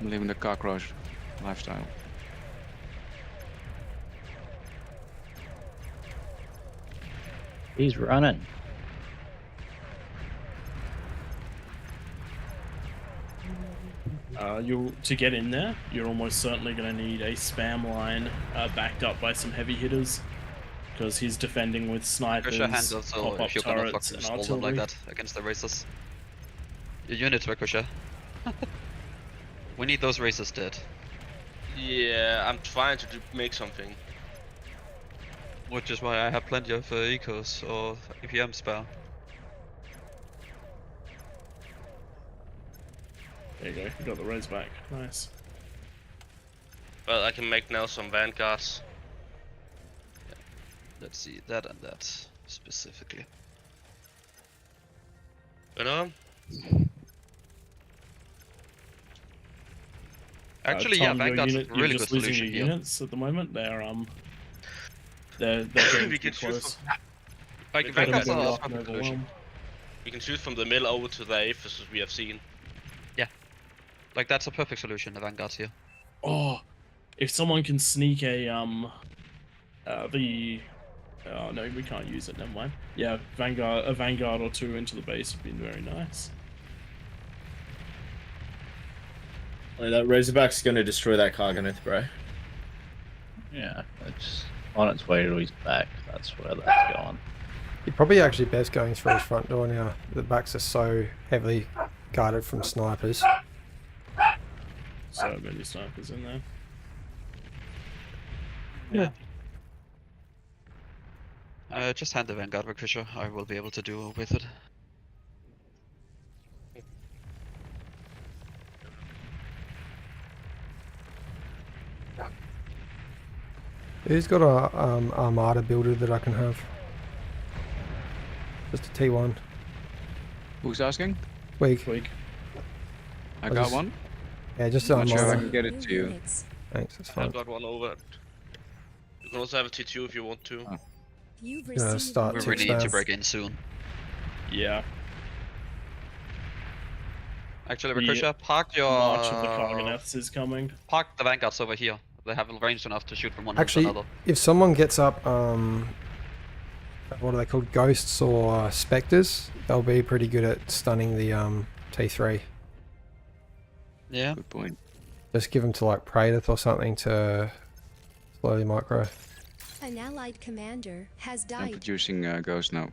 Speaker 3: I'm living the cockroach lifestyle.
Speaker 2: He's running.
Speaker 6: To get in there, you're almost certainly going to need a spam line backed up by some heavy hitters, because he's defending with snipers,
Speaker 4: Ricochet handles, so
Speaker 6: pop-up
Speaker 4: if you're gonna
Speaker 6: turrets,
Speaker 4: fucking
Speaker 6: and
Speaker 4: stall them like
Speaker 6: artillery.
Speaker 4: that against the racers. Your units, Ricochet. We need those racers dead.
Speaker 7: Yeah, I'm trying to make something.
Speaker 4: Which is why I have plenty of ecos or EPM spare.
Speaker 6: There you go. You got the raise back. Nice.
Speaker 7: Well, I can make now some vanguards.
Speaker 4: Let's see, that and that specifically.
Speaker 7: You know?
Speaker 4: Actually, yeah,
Speaker 6: Tom, your
Speaker 4: Vanguard's
Speaker 6: unit,
Speaker 4: a really
Speaker 6: you're
Speaker 4: good
Speaker 6: just losing
Speaker 4: solution
Speaker 6: your
Speaker 4: here.
Speaker 6: units at the moment. They're getting
Speaker 7: We
Speaker 6: too
Speaker 7: can choose
Speaker 6: close.
Speaker 4: Like,
Speaker 7: Let them
Speaker 4: Vanguard's
Speaker 7: go
Speaker 4: a
Speaker 7: up
Speaker 4: perfect
Speaker 6: and
Speaker 4: solution.
Speaker 6: overwhelm.
Speaker 7: We can shoot from the middle over to the Aphis, as we have seen.
Speaker 4: Like, that's a perfect solution, the Vanguard's here.
Speaker 6: Oh, if someone can sneak a oh no, we can't use it. Never mind. Yeah, a vanguard or 2 into the base would be very nice.
Speaker 8: Like, that Razorback's going to destroy that Carganeth, bro.
Speaker 2: Yeah, it's on its way to his back. That's where that's going.
Speaker 1: You're probably actually best going through his front door now. The backs are so heavily guarded from snipers.
Speaker 6: So many snipers in there.
Speaker 4: Just hand the Vanguard, Ricochet. I will be able to do with it.
Speaker 1: Who's got a armada builder that I can have? Just a T1.
Speaker 3: Who's asking?
Speaker 1: Weak.
Speaker 6: Weak.
Speaker 3: I
Speaker 1: I'll
Speaker 3: got
Speaker 1: just-
Speaker 3: one.
Speaker 1: Yeah, just
Speaker 3: Not sure if I
Speaker 1: armada.
Speaker 3: can get it
Speaker 10: New
Speaker 3: to you.
Speaker 10: units.
Speaker 1: Thanks, that's
Speaker 7: I've
Speaker 1: fine.
Speaker 7: got one over. You can also have a T2 if you want to.
Speaker 3: Oh.
Speaker 10: You've
Speaker 1: Gonna
Speaker 10: received
Speaker 1: start
Speaker 10: new
Speaker 4: We
Speaker 1: to
Speaker 4: really need to
Speaker 1: expand.
Speaker 4: break in soon.
Speaker 6: Yeah.
Speaker 4: Actually,
Speaker 6: The
Speaker 4: Ricochet, park your...
Speaker 6: March of the Carganeths is coming.
Speaker 4: Park the Vanguards over here. They have range enough to shoot from one end to
Speaker 1: Actually,
Speaker 4: another.
Speaker 1: if someone gets up, what are they called, ghosts or specters, they'll be pretty good at stunning the T3.
Speaker 4: Yeah.
Speaker 3: Good point.
Speaker 1: Just give them to like Praedyth or something to slowly micro.
Speaker 10: An allied commander has
Speaker 3: I'm
Speaker 10: died.
Speaker 3: producing ghost now.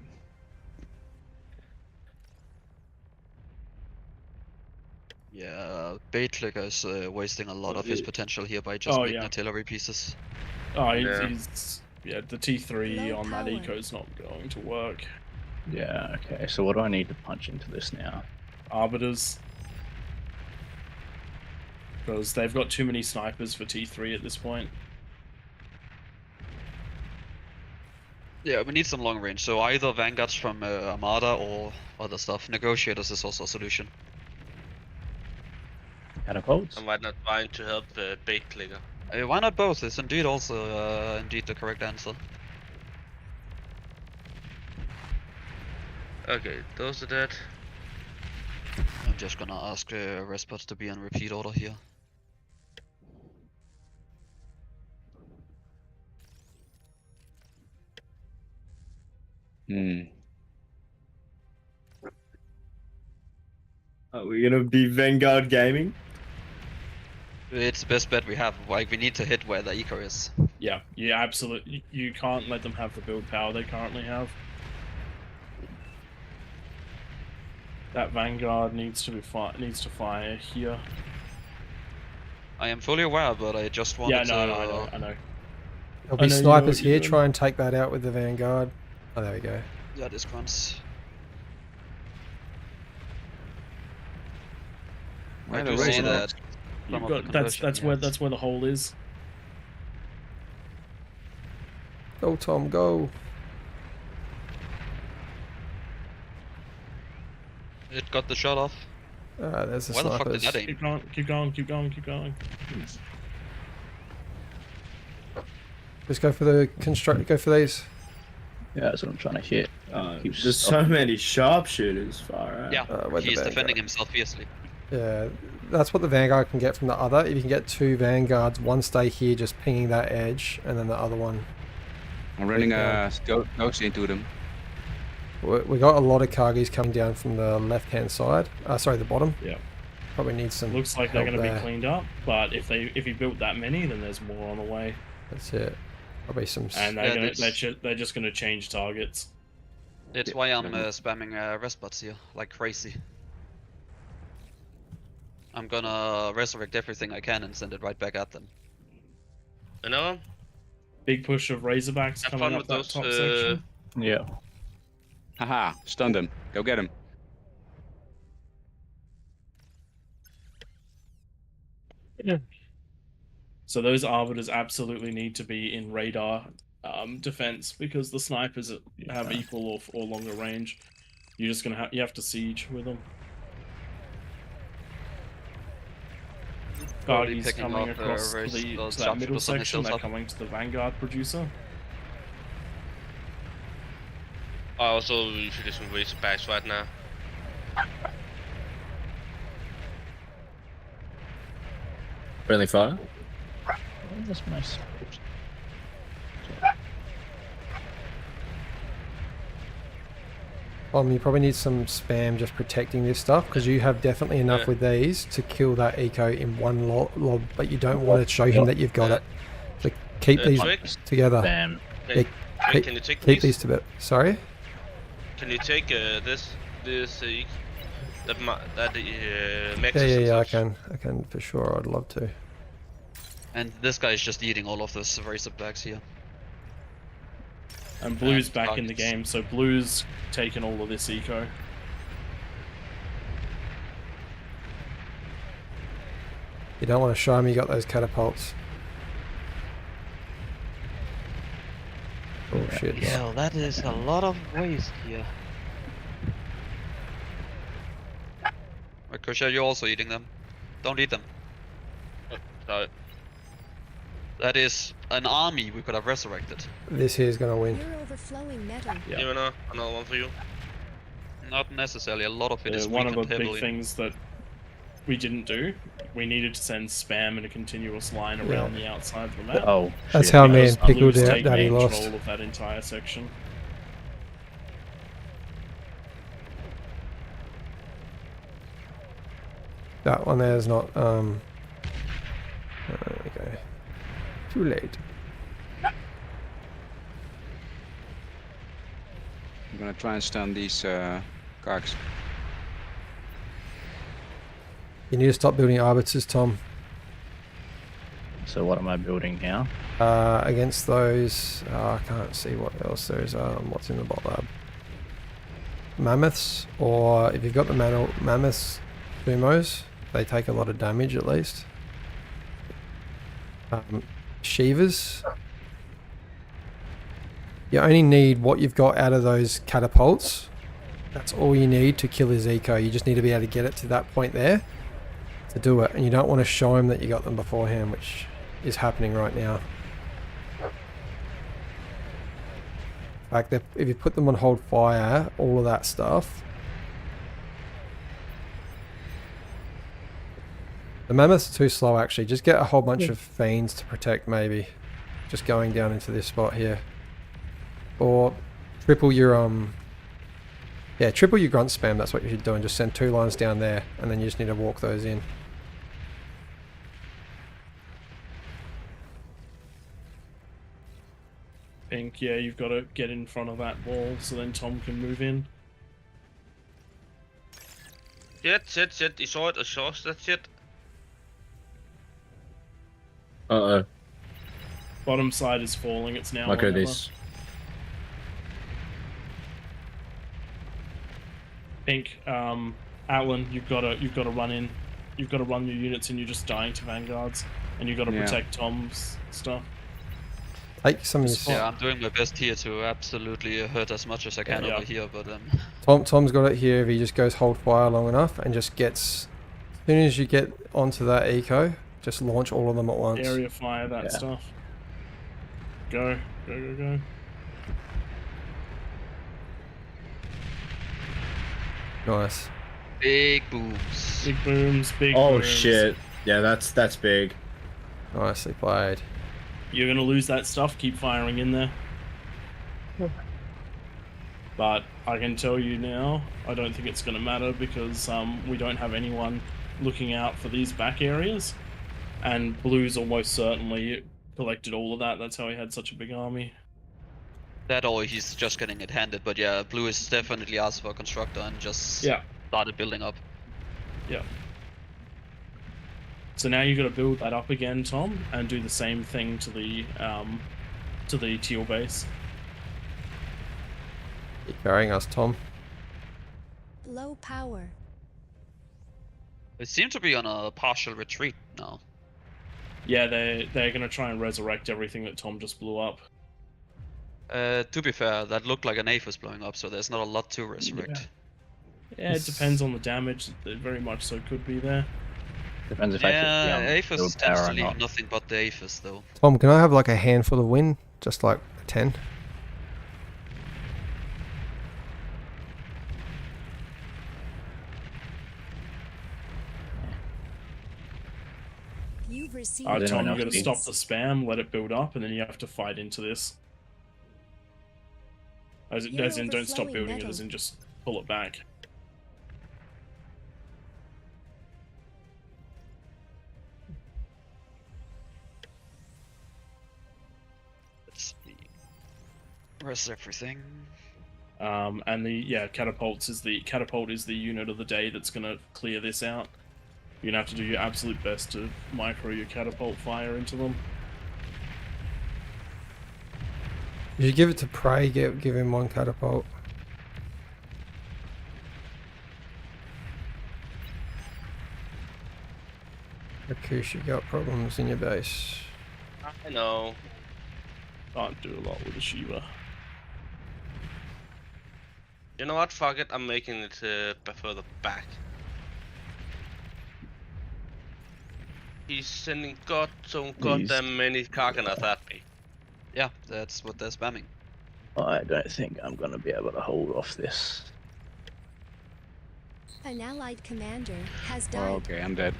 Speaker 4: Yeah, Baitlicker is wasting a lot of his potential here by just
Speaker 6: Oh,
Speaker 4: making
Speaker 6: yeah.
Speaker 4: artillery pieces.
Speaker 6: Oh,
Speaker 7: Yeah.
Speaker 6: he's the T3
Speaker 10: Low
Speaker 6: on that
Speaker 10: power.
Speaker 6: eco is not going to work.
Speaker 2: Yeah, okay. So what do I need to punch into this now?
Speaker 6: Arbiters. Because they've got too many snipers for T3 at this point.
Speaker 4: Yeah, we need some long range, so either Vanguards from Armada or other stuff. Negotiators is also a solution.
Speaker 2: Catapults?
Speaker 7: I might not trying to help the bait clicker.
Speaker 4: Why not both? Is indeed also indeed the correct answer.
Speaker 7: Okay, those are dead.
Speaker 4: I'm just gonna ask Respots to be on repeat order here.
Speaker 3: Hmm.
Speaker 8: Are we gonna be Vanguard gaming?
Speaker 4: It's the best bet we have. Like, we need to hit where the eco is.
Speaker 6: Yeah, absolutely. You can't let them have the build power they currently have. That Vanguard needs to fire here.
Speaker 4: I am fully aware, but I just wanted
Speaker 6: Yeah,
Speaker 4: to...
Speaker 6: no, I know.
Speaker 1: There'll
Speaker 6: I
Speaker 1: be
Speaker 6: know you know
Speaker 1: snipers
Speaker 6: what you're
Speaker 1: here.
Speaker 6: doing.
Speaker 1: Try and take that out with the Vanguard. Oh, there we go.
Speaker 4: Yeah, this grunts. I
Speaker 3: Where
Speaker 4: do
Speaker 3: the
Speaker 4: see
Speaker 3: razor
Speaker 4: that.
Speaker 3: dogs?
Speaker 4: Some of the
Speaker 6: That's
Speaker 4: conversion
Speaker 6: that's where the hole is.
Speaker 1: Go, Tom, go.
Speaker 4: It got the shot off.
Speaker 1: There's the
Speaker 4: Why the fuck
Speaker 1: snipers.
Speaker 4: did that aim?
Speaker 6: Keep going, keep going, keep going, keep going.
Speaker 1: Just go for the construct. Go for these.
Speaker 2: Yeah, that's what I'm trying to hit. Keeps
Speaker 8: There's so many sharpshooters far out.
Speaker 4: Yeah,
Speaker 1: where'd the
Speaker 4: he's
Speaker 1: Vanguard?
Speaker 4: defending himself fiercely.
Speaker 1: Yeah, that's what the Vanguard can get from the other. If you can get 2 Vanguards, one stay here just pinging that edge, and then the other one.
Speaker 3: I'm running a ghost into them.
Speaker 1: We got a lot of Kargis coming down from the left-hand side. Sorry, the bottom.
Speaker 6: Yeah.
Speaker 1: Probably need some.
Speaker 6: Looks like they're
Speaker 1: help
Speaker 6: going to
Speaker 1: there.
Speaker 6: be cleaned up, but if he built that many, then there's more on the way.
Speaker 1: That's it. Probably some.
Speaker 6: And
Speaker 4: Yeah,
Speaker 6: they're just going to change targets.
Speaker 4: It's why I'm spamming respots here, like crazy. I'm gonna resurrect everything I can and send it right back at them.
Speaker 7: You know?
Speaker 6: Big push of Razorbacks
Speaker 7: Have
Speaker 6: coming
Speaker 7: fun
Speaker 6: up
Speaker 7: with
Speaker 6: that
Speaker 7: those,
Speaker 6: top section.
Speaker 2: Yeah.
Speaker 3: Haha, stunned him. Go get him.
Speaker 6: So those arbiters absolutely need to be in radar defense because the snipers have equal or longer range. You're just gonna you have to siege with them.
Speaker 4: Already
Speaker 6: Kargi's
Speaker 4: picking
Speaker 6: coming
Speaker 4: up,
Speaker 6: across
Speaker 4: those
Speaker 6: to that
Speaker 4: sharpshooters on
Speaker 6: middle
Speaker 4: the
Speaker 6: section. They're
Speaker 4: hilltop.
Speaker 6: coming to the Vanguard producer.
Speaker 7: Also, we should do some Razorbacks right now.
Speaker 8: Friendly fire.
Speaker 2: That's nice.
Speaker 1: You probably need some spam just protecting this stuff because you have definitely enough with these to kill that eco in one lob, but you don't want to show him that you've got it. So keep these
Speaker 7: Twix?
Speaker 1: together.
Speaker 2: Bam.
Speaker 1: Yeah,
Speaker 7: Wait, can you take
Speaker 1: keep
Speaker 7: these?
Speaker 1: these to bit. Sorry.
Speaker 7: Can you take this that Max
Speaker 1: Yeah. I can for sure. I'd love to.
Speaker 4: And this guy is just eating all of this Razorbacks here.
Speaker 6: And Blue's back in the
Speaker 4: targets.
Speaker 6: game, so Blue's taken all of this eco.
Speaker 1: You don't want to show him you got those catapults. Oh shit.
Speaker 4: Yeah, that is a lot of waste here. Ricochet, you're also eating them. Don't eat them.
Speaker 7: Sorry.
Speaker 4: That is an army we could have resurrected.
Speaker 1: This here is gonna win.
Speaker 10: You're overflowing metal.
Speaker 6: Yeah.
Speaker 7: You know, another one for you.
Speaker 4: Not necessarily. A lot of it is
Speaker 6: One of the
Speaker 4: weakened
Speaker 6: big
Speaker 4: heavily.
Speaker 6: things that we didn't do, we needed to send spam in a continuous line around the outside of the map.
Speaker 2: Oh,
Speaker 1: That's
Speaker 2: shit.
Speaker 1: how me
Speaker 6: Because
Speaker 1: and Pickle
Speaker 6: Blues take
Speaker 1: Daddy
Speaker 6: main
Speaker 1: lost.
Speaker 6: control of that entire section.
Speaker 1: That one there is not. Okay. Too late.
Speaker 3: I'm gonna try and stun these Kargs.
Speaker 1: You need to stop building arbiters, Tom.
Speaker 2: So what am I building now?
Speaker 1: Against those, I can't see what else there is. What's in the bot lab? Mammoths, or if you've got the mammoths, sumos, they take a lot of damage at least. Shivas. You only need what you've got out of those catapults. That's all you need to kill his eco. You just need to be able to get it to that point there to do it, and you don't want to show him that you got them beforehand, which is happening right now. In fact, if you put them on hold fire, all of that stuff. The mammoths are too slow actually. Just get a whole bunch of fiends to protect maybe. Just going down into this spot here. Or triple your Yeah, triple your grunt spam, that's what you should do, and just send 2 lines down there, and then you just need to walk those in.
Speaker 6: Pink, yeah, you've got to get in front of that wall so then Tom can move in.
Speaker 7: Shit. I saw that shit.
Speaker 8: Uh-oh.
Speaker 6: Bottom side is falling, it's now
Speaker 8: Like
Speaker 6: or never.
Speaker 8: this.
Speaker 6: Pink, Alan, you've got to run in. You've got to run your units in, you're just dying to vanguards. And you've got to
Speaker 3: Yeah.
Speaker 6: protect Tom's stuff.
Speaker 1: Take some of your...
Speaker 4: Yeah, I'm doing my best here to absolutely hurt as much as I can
Speaker 6: Yeah.
Speaker 4: over here, but
Speaker 1: Tom's got it here if he just goes hold fire long enough and just gets... As soon as you get onto that eco, just launch all of them at once.
Speaker 6: Area fire, that stuff. Go.
Speaker 1: Nice.
Speaker 4: big booms.
Speaker 6: Big booms, big
Speaker 8: Oh
Speaker 6: booms.
Speaker 8: shit. Yeah, that's big.
Speaker 1: Nicely played.
Speaker 6: You're gonna lose that stuff, keep firing in there. But I can tell you now, I don't think it's gonna matter because we don't have anyone looking out for these back areas. And Blue's almost certainly collected all of that, that's how he had such a big army.
Speaker 4: That or he's just getting it handed, but yeah, Blue is definitely asked for a constructor and just
Speaker 6: Yeah.
Speaker 4: started building up.
Speaker 6: Yeah. So now you got to build that up again, Tom, and do the same thing to the teal base.
Speaker 1: Keep carrying us, Tom.
Speaker 10: Low power.
Speaker 4: They seem to be on a partial retreat now.
Speaker 6: Yeah, they're gonna try and resurrect everything that Tom just blew up.
Speaker 4: To be fair, that looked like an Aphis blowing up, so there's not a lot to resurrect.
Speaker 6: Yeah, it depends on the damage. It very much so could be there.
Speaker 2: Depends if
Speaker 4: Yeah,
Speaker 2: actually
Speaker 4: Aphis
Speaker 2: build
Speaker 4: tends
Speaker 2: power
Speaker 4: to
Speaker 2: or
Speaker 4: leave
Speaker 2: not.
Speaker 4: nothing but the Aphis, though.
Speaker 1: Tom, can I have like a handful of win? Just like 10?
Speaker 10: You've received.
Speaker 6: Alright, Tom, you
Speaker 2: else
Speaker 6: gotta
Speaker 2: needs-
Speaker 6: stop the spam, let it build up, and then you have to fight into this. As
Speaker 10: You're
Speaker 6: in, don't stop
Speaker 10: overflowing
Speaker 6: building it,
Speaker 10: metal.
Speaker 6: as in just pull it back.
Speaker 4: Let's see. Where's everything?
Speaker 6: And the catapult is the unit of the day that's gonna clear this out. You're gonna have to do your absolute best to micro your catapult fire into them.
Speaker 1: You should give it to Prey, give him 1 catapult. Akush, you got problems in your base.
Speaker 7: I know.
Speaker 6: Can't do a lot with a Shiva.
Speaker 7: You know what? Fuck it. I'm making it further back. He's sending so goddamn many Karkanas at me.
Speaker 4: Yeah, that's what they're spamming.
Speaker 2: I don't think I'm gonna be able to hold off this.
Speaker 10: An allied commander has died.
Speaker 3: Oh, okay, I'm dead.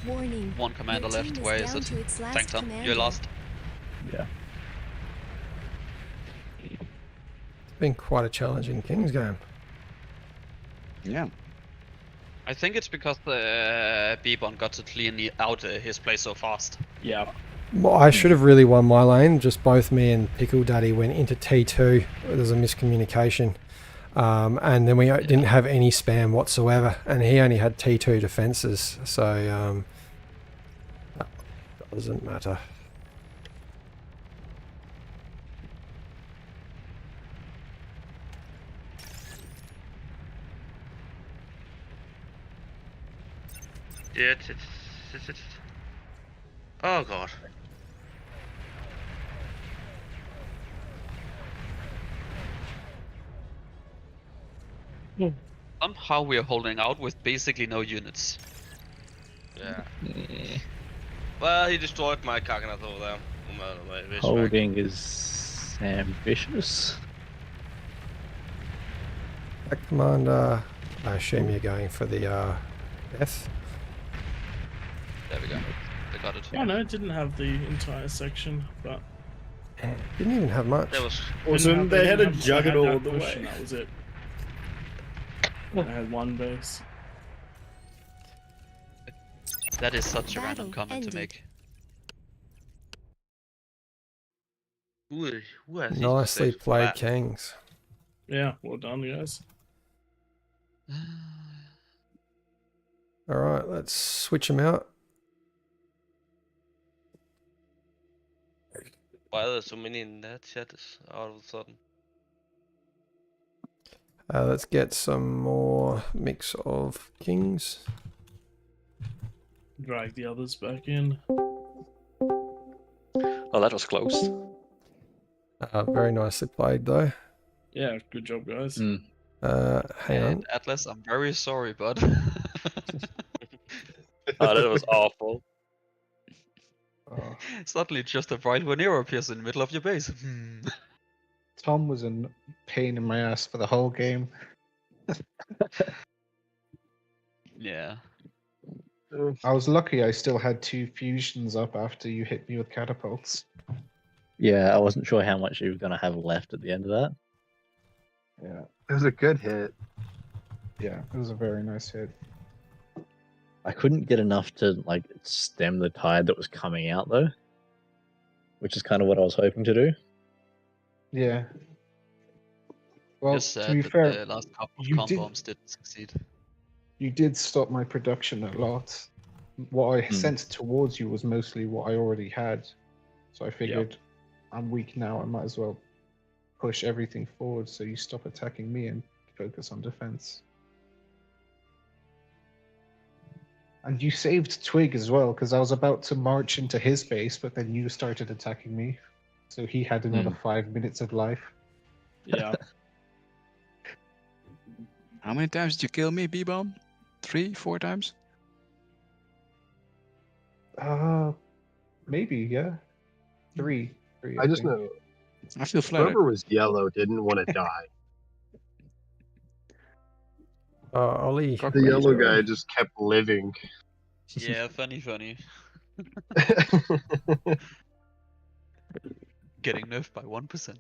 Speaker 10: Warning.
Speaker 4: One commander
Speaker 10: Your team
Speaker 4: left.
Speaker 10: is
Speaker 4: Where is
Speaker 10: down
Speaker 4: it?
Speaker 10: to its last
Speaker 4: Thanks, Tom.
Speaker 10: commander.
Speaker 4: You're lost.
Speaker 2: Yeah.
Speaker 1: It's been quite a challenging Kings game.
Speaker 3: Yeah.
Speaker 4: I think it's because the Bebon got to clean out his place so fast.
Speaker 6: Yeah.
Speaker 1: Well, I should have really won my lane. Just both me and Pickle Daddy went into T2. There's a miscommunication. And then we didn't have any spam whatsoever. And he only had T2 defenses. So, that doesn't matter.
Speaker 7: Yeah, Oh god.
Speaker 4: Somehow we are holding out with basically no units.
Speaker 7: Yeah. Well, he destroyed my Karkanas over there. My Wishback.
Speaker 2: Holding is ambitious.
Speaker 1: That commander, I assume you're going for the death.
Speaker 4: There we go. They got it.
Speaker 6: Oh no, it didn't have the entire section, but
Speaker 1: Didn't even have much.
Speaker 7: There was
Speaker 8: Awesome, they had a juggernaut all the
Speaker 6: push,
Speaker 8: way.
Speaker 6: and that was it. I had one base.
Speaker 4: That is such a
Speaker 10: Battle
Speaker 4: random comment
Speaker 10: ended.
Speaker 4: to make.
Speaker 7: Who has these
Speaker 1: Nicely
Speaker 7: mistakes?
Speaker 1: played,
Speaker 7: Wow.
Speaker 1: Kings.
Speaker 6: Yeah, well done, guys.
Speaker 1: All right, let's switch them out.
Speaker 7: Why are there so many in that chat all of a sudden?
Speaker 1: Let's get some more mix of Kings.
Speaker 6: Drag the others back in.
Speaker 3: Oh, that was close.
Speaker 1: Very nicely played, though.
Speaker 6: Yeah, good job, guys.
Speaker 1: Hang on.
Speaker 4: And Atlas, I'm very sorry, bud.
Speaker 7: Oh, that was awful.
Speaker 5: Oh,
Speaker 4: Suddenly just a bright Vanero appears in the middle of your base.
Speaker 5: Tom was a pain in my ass for the whole game.
Speaker 4: Yeah.
Speaker 5: I was lucky I still had 2 fusions up after you hit me with catapults.
Speaker 2: Yeah, I wasn't sure how much you were going to have left at the end of that.
Speaker 5: Yeah,
Speaker 9: It was a good hit.
Speaker 5: yeah, it was a very nice hit.
Speaker 2: I couldn't get enough to like stem the tide that was coming out though, which is kind of what I was hoping to do.
Speaker 5: Yeah. Well,
Speaker 4: Just
Speaker 5: to
Speaker 4: sad
Speaker 5: be
Speaker 4: that
Speaker 5: fair,
Speaker 4: the last couple of
Speaker 5: you
Speaker 4: com
Speaker 5: did-
Speaker 4: bombs didn't succeed.
Speaker 5: you did stop my production a lot. What I sent towards you was mostly what I already had. So I figured I'm weak now, I might as well push everything forward so you stop attacking me and focus on defense. And you saved Twig as well, because I was about to march into his base, but then you started attacking me. So he had another 5 minutes of life.
Speaker 6: Yeah.
Speaker 3: How many times did you kill me, B-bomb? 3, 4 times?
Speaker 5: Maybe, yeah. 3.
Speaker 9: I just
Speaker 5: think.
Speaker 9: know
Speaker 3: I feel flattered.
Speaker 9: whoever was yellow didn't want to die.
Speaker 1: Ollie.
Speaker 3: Cock
Speaker 9: The
Speaker 3: back,
Speaker 9: yellow
Speaker 3: Joey.
Speaker 9: guy just kept living.
Speaker 4: Yeah, funny. Getting nerfed by 1%.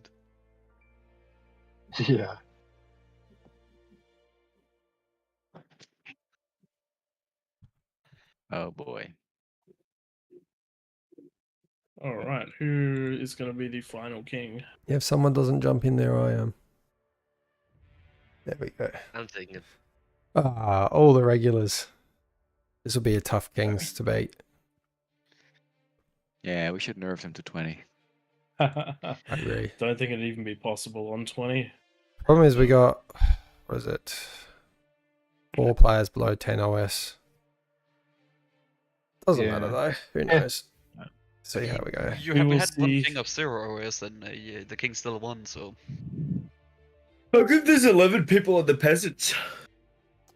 Speaker 9: Yeah.
Speaker 3: Oh boy.
Speaker 6: All right, who is going to be the final king?
Speaker 1: If someone doesn't jump in there, I am. There we go.
Speaker 7: I'm taking it.
Speaker 1: All the regulars. This will be a tough Kings to beat.
Speaker 3: Yeah, we should nerf them to 20.
Speaker 1: I agree.
Speaker 6: Don't think it'd even be possible on 20.
Speaker 1: Problem is we got, what is it? 4 players below 10 OS. Doesn't matter though. Who knows? See how we go.
Speaker 4: You
Speaker 6: We
Speaker 4: have
Speaker 6: will
Speaker 4: had one
Speaker 6: see.
Speaker 4: king of 0 OS and the king still won, so...
Speaker 8: How come there's 11 people on the peasants?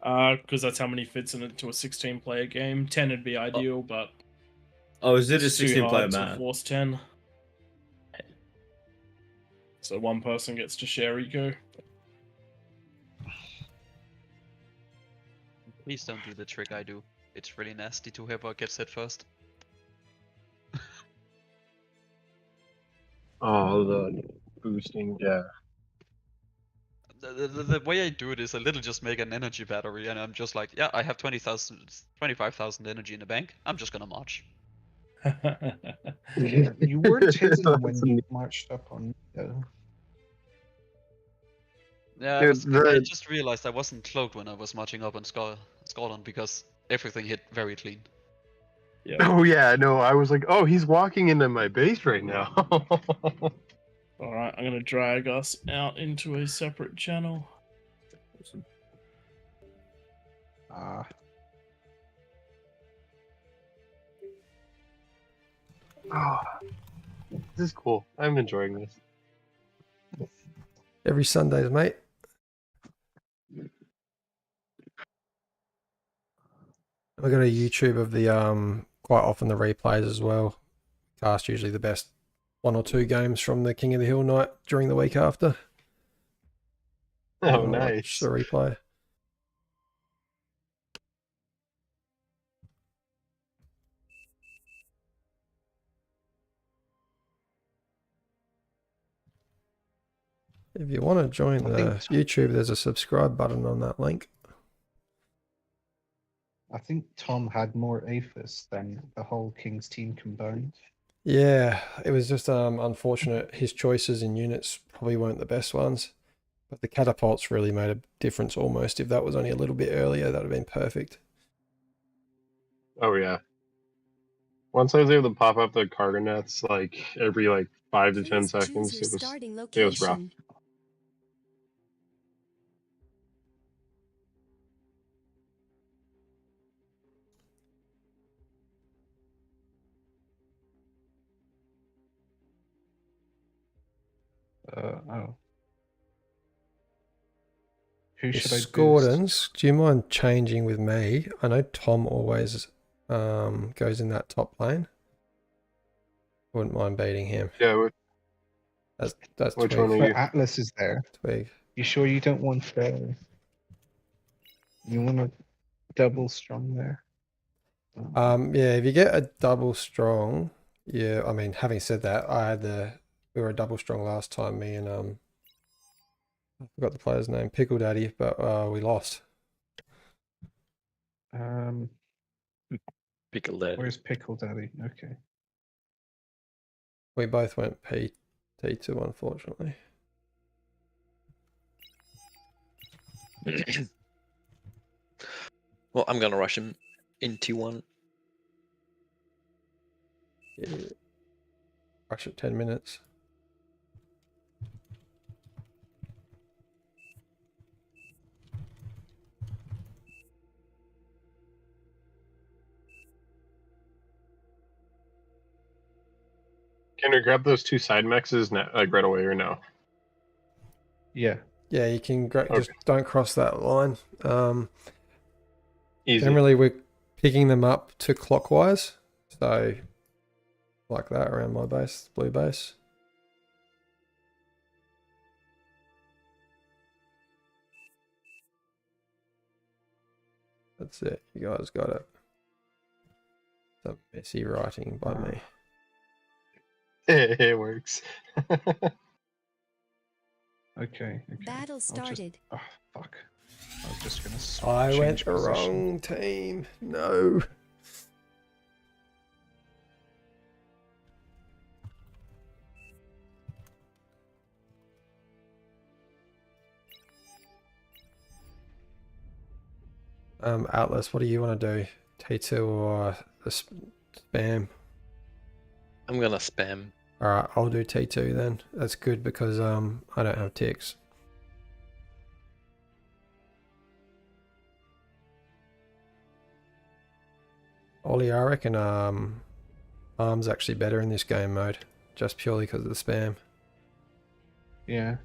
Speaker 6: Because that's how many fits into a 16-player game. 10 would be ideal, but
Speaker 8: Oh, is it a
Speaker 6: it's too
Speaker 8: 16-player
Speaker 6: hard to
Speaker 8: map?
Speaker 6: force 10. So one person gets to share eco.
Speaker 4: Please don't do the trick I do. It's really nasty to whoever gets hit first.
Speaker 9: Oh, the boosting, yeah.
Speaker 4: The way I do it is a little just make an energy battery and I'm just like, yeah, I have 25,000 energy in the bank. I'm just gonna march.
Speaker 5: You weren't hidden when you marched up on me, though.
Speaker 4: Yeah, I just realized I wasn't cloaked when I was marching up on Scotland because everything hit very clean.
Speaker 6: Yeah.
Speaker 9: Oh yeah, no, I was like, oh, he's walking into my base right now.
Speaker 6: All right, I'm gonna drag us out into a separate channel.
Speaker 9: Oh, this is cool. I'm enjoying this.
Speaker 1: Every Sundays, mate. I got a YouTube of the quite often the replays as well. Cast usually the best 1 or 2 games from the King of the Hill night during the week after.
Speaker 9: Oh,
Speaker 1: Watch
Speaker 9: nice.
Speaker 1: the replay. If you want to join the YouTube, there's a subscribe button on that link.
Speaker 5: I think Tom had more APHIS than the whole Kings team combined.
Speaker 1: Yeah, it was just unfortunate. His choices in units probably weren't the best ones, but the catapults really made a difference almost. If that was only a little bit earlier, that would have been perfect.
Speaker 9: Oh yeah. Once I was able to pop up the cargo nets like every like 5 to 10
Speaker 10: Please choose
Speaker 9: seconds,
Speaker 10: your
Speaker 9: it was
Speaker 10: starting
Speaker 9: rough.
Speaker 10: location.
Speaker 5: Oh. Who
Speaker 1: Miss
Speaker 5: should I boost?
Speaker 1: Scordons, do you mind changing with me? I know Tom always goes in that top lane. Wouldn't mind beating him.
Speaker 9: Yeah,
Speaker 1: That's
Speaker 9: which
Speaker 1: Twig.
Speaker 9: one are
Speaker 5: But
Speaker 9: you?
Speaker 5: Atlas is there.
Speaker 1: Twig.
Speaker 5: You sure you don't want you want a double strong there?
Speaker 1: Yeah, if you get a double strong, yeah, I mean, having said that, we were a double strong last time, me and I forgot the player's name, Pickle Daddy, but we lost.
Speaker 2: Pickle Daddy.
Speaker 5: Where's Pickle Daddy? Okay.
Speaker 1: We both went T2, unfortunately.
Speaker 2: Well, I'm gonna rush him in T1.
Speaker 1: Yeah. Rush at 10 minutes.
Speaker 9: Can we grab those 2 side mexes like right away or no?
Speaker 5: Yeah.
Speaker 1: Yeah, you can
Speaker 9: Okay.
Speaker 1: just don't cross that line.
Speaker 9: Easy.
Speaker 1: Generally, we're picking them up to clockwise, so like that around my base, blue base. That's it. You guys got it. Some messy writing by me.
Speaker 9: It works.
Speaker 5: Okay.
Speaker 10: Battle started.
Speaker 5: Oh fuck. I was just gonna
Speaker 1: I went
Speaker 5: change
Speaker 1: the
Speaker 5: position.
Speaker 1: wrong team. No. Atlas, what do you want to do? T2 or the spam?
Speaker 2: I'm gonna spam.
Speaker 1: Alright, I'll do T2 then. That's good because I don't have ticks. Ollie, I reckon Arm's actually better in this game mode, just purely because of the spam.
Speaker 5: Yeah.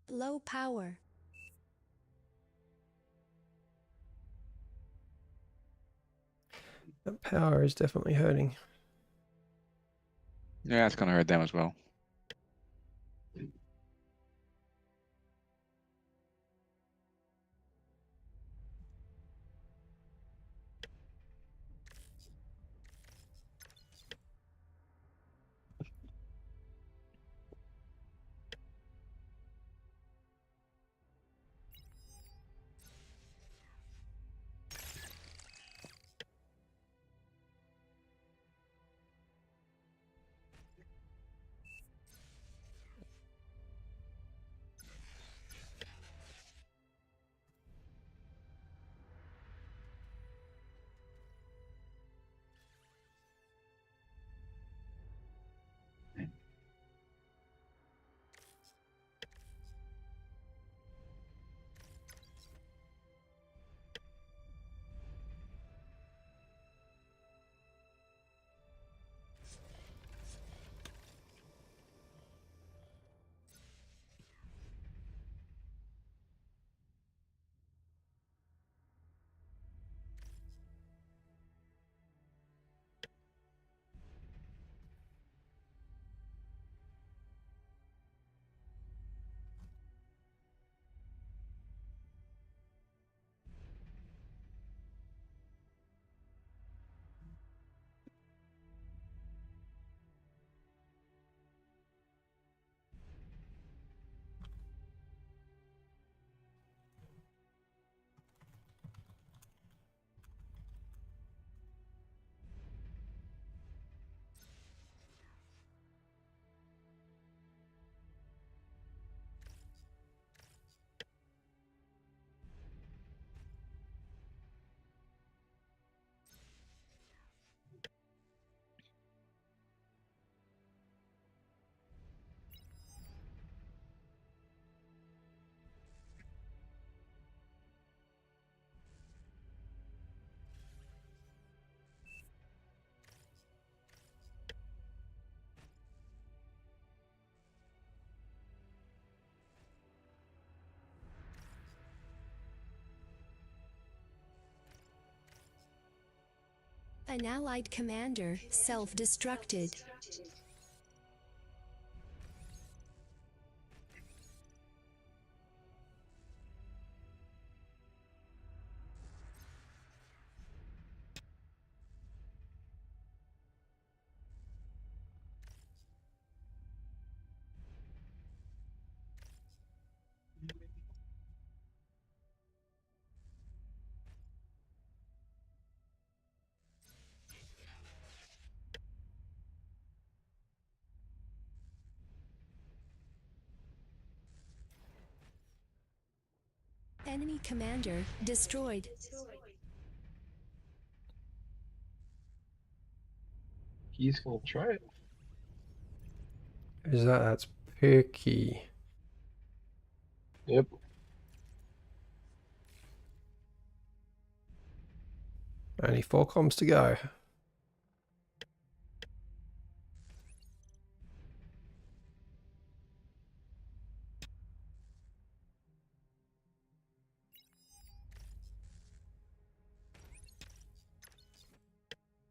Speaker 10: Low power.
Speaker 1: That power is definitely hurting.
Speaker 3: Yeah, it's gonna hurt them as well.
Speaker 10: An allied commander self-destructed. Enemy commander destroyed.
Speaker 9: He's gonna try it.
Speaker 1: Who's that? That's Perky.
Speaker 9: Yep.
Speaker 1: Only 4 comms to go.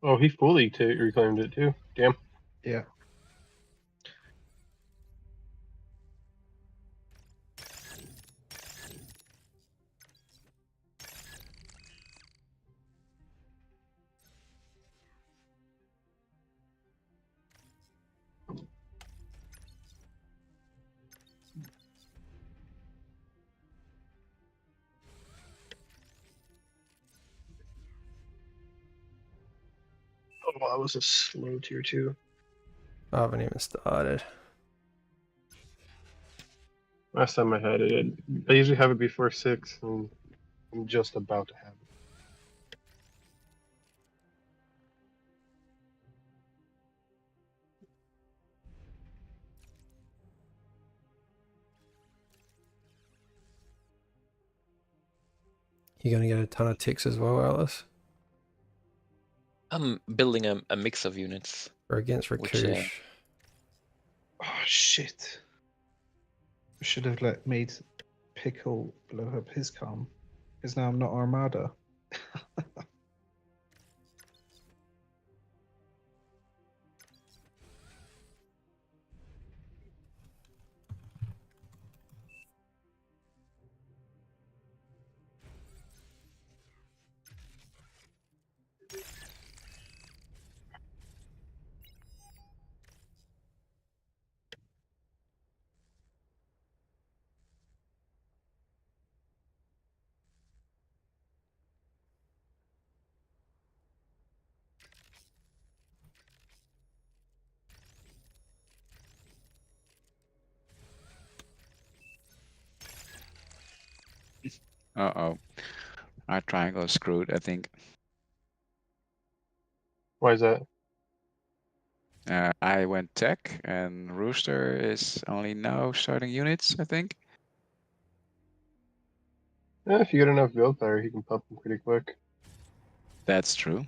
Speaker 9: Oh, he fully reclaimed it too. Damn.
Speaker 5: Yeah. Oh, that was a slow tier 2.
Speaker 1: I haven't even started.
Speaker 9: Last time I had it, I usually have it before 6, and I'm just about to have it.
Speaker 1: You're going to get a ton of ticks as well, Alice?
Speaker 12: I'm building a mix of units.
Speaker 1: Or against
Speaker 12: Which,
Speaker 1: Rakush?
Speaker 5: Oh shit! I should have made Pickle blow up his calm, because now I'm not Armada.
Speaker 3: Uh-oh. Our triangle is screwed, I think.
Speaker 9: Why is that?
Speaker 3: I went tech, and Rooster is only now starting units, I think.
Speaker 9: Yeah, if you get enough build power, he can pop them pretty quick.
Speaker 3: That's true.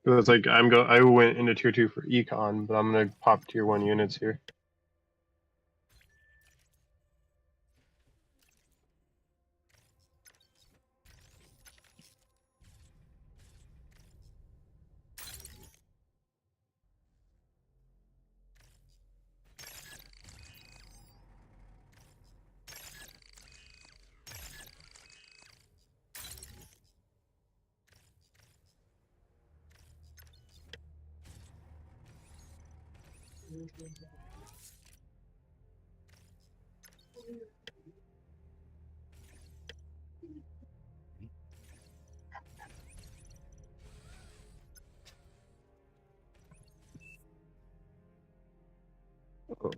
Speaker 9: So it's like I went into tier 2 for econ, but I'm gonna pop tier 1 units here.
Speaker 5: Oh.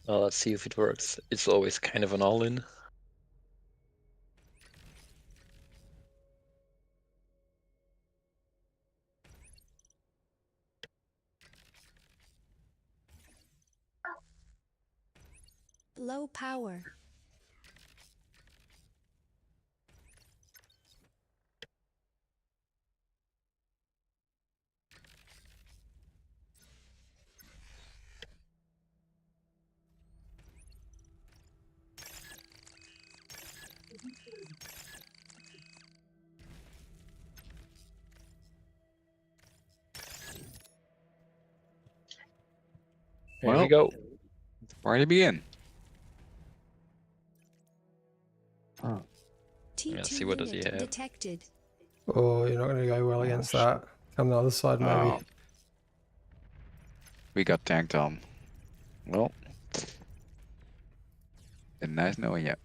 Speaker 12: Well, let's see if it works. It's always kind of an all-in.
Speaker 10: Low power.
Speaker 12: Here
Speaker 3: Well,
Speaker 12: we go.
Speaker 3: where to begin?
Speaker 10: T2
Speaker 12: Let's see what does he
Speaker 10: unit
Speaker 12: have.
Speaker 10: detected.
Speaker 1: Oh, you're not going to go well against that. Come the other side, maybe.
Speaker 3: Oh. We got tanked on. Well, been nice knowing you.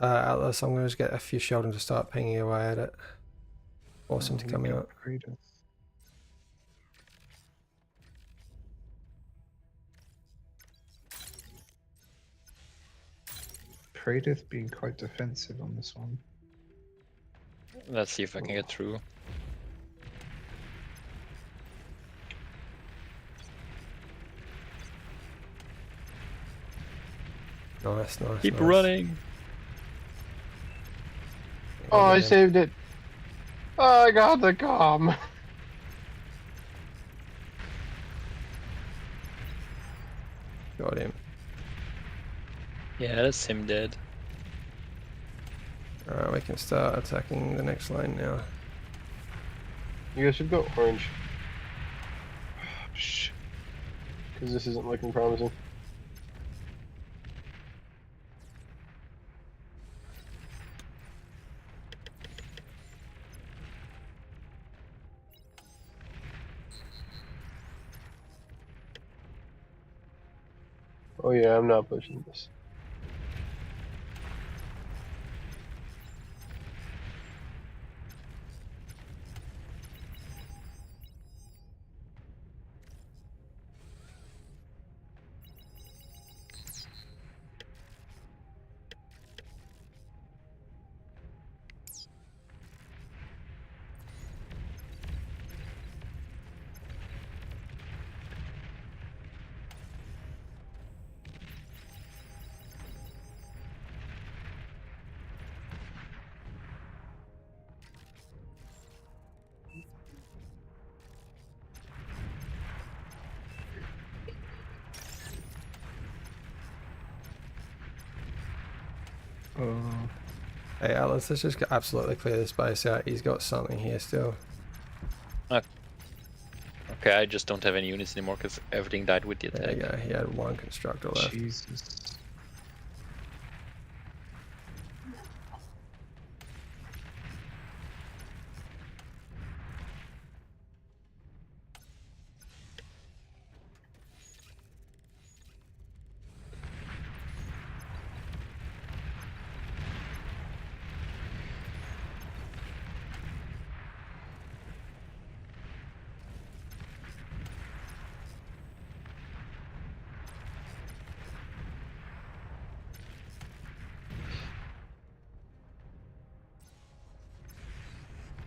Speaker 1: Atlas, I'm going to just get a few Sheldon to start pinging away at it. Force him to come out.
Speaker 5: Praedyth being quite defensive on this one.
Speaker 12: Let's see if I can get through.
Speaker 1: Nice, nice.
Speaker 12: Keep
Speaker 1: nice.
Speaker 12: running.
Speaker 9: Oh, I saved it. Oh, I got the comm.
Speaker 1: Got him.
Speaker 12: Yeah, that's him dead.
Speaker 1: Alright, we can start attacking the next lane now.
Speaker 9: You guys should go orange. Shh. Because this isn't looking promising. Oh yeah, I'm not pushing this.
Speaker 1: Hey Atlas, let's just absolutely clear this base out. He's got something here still.
Speaker 12: Okay, I just don't have any units anymore because everything died with the attack.
Speaker 1: There you go, he had one constructor left.
Speaker 5: Jesus.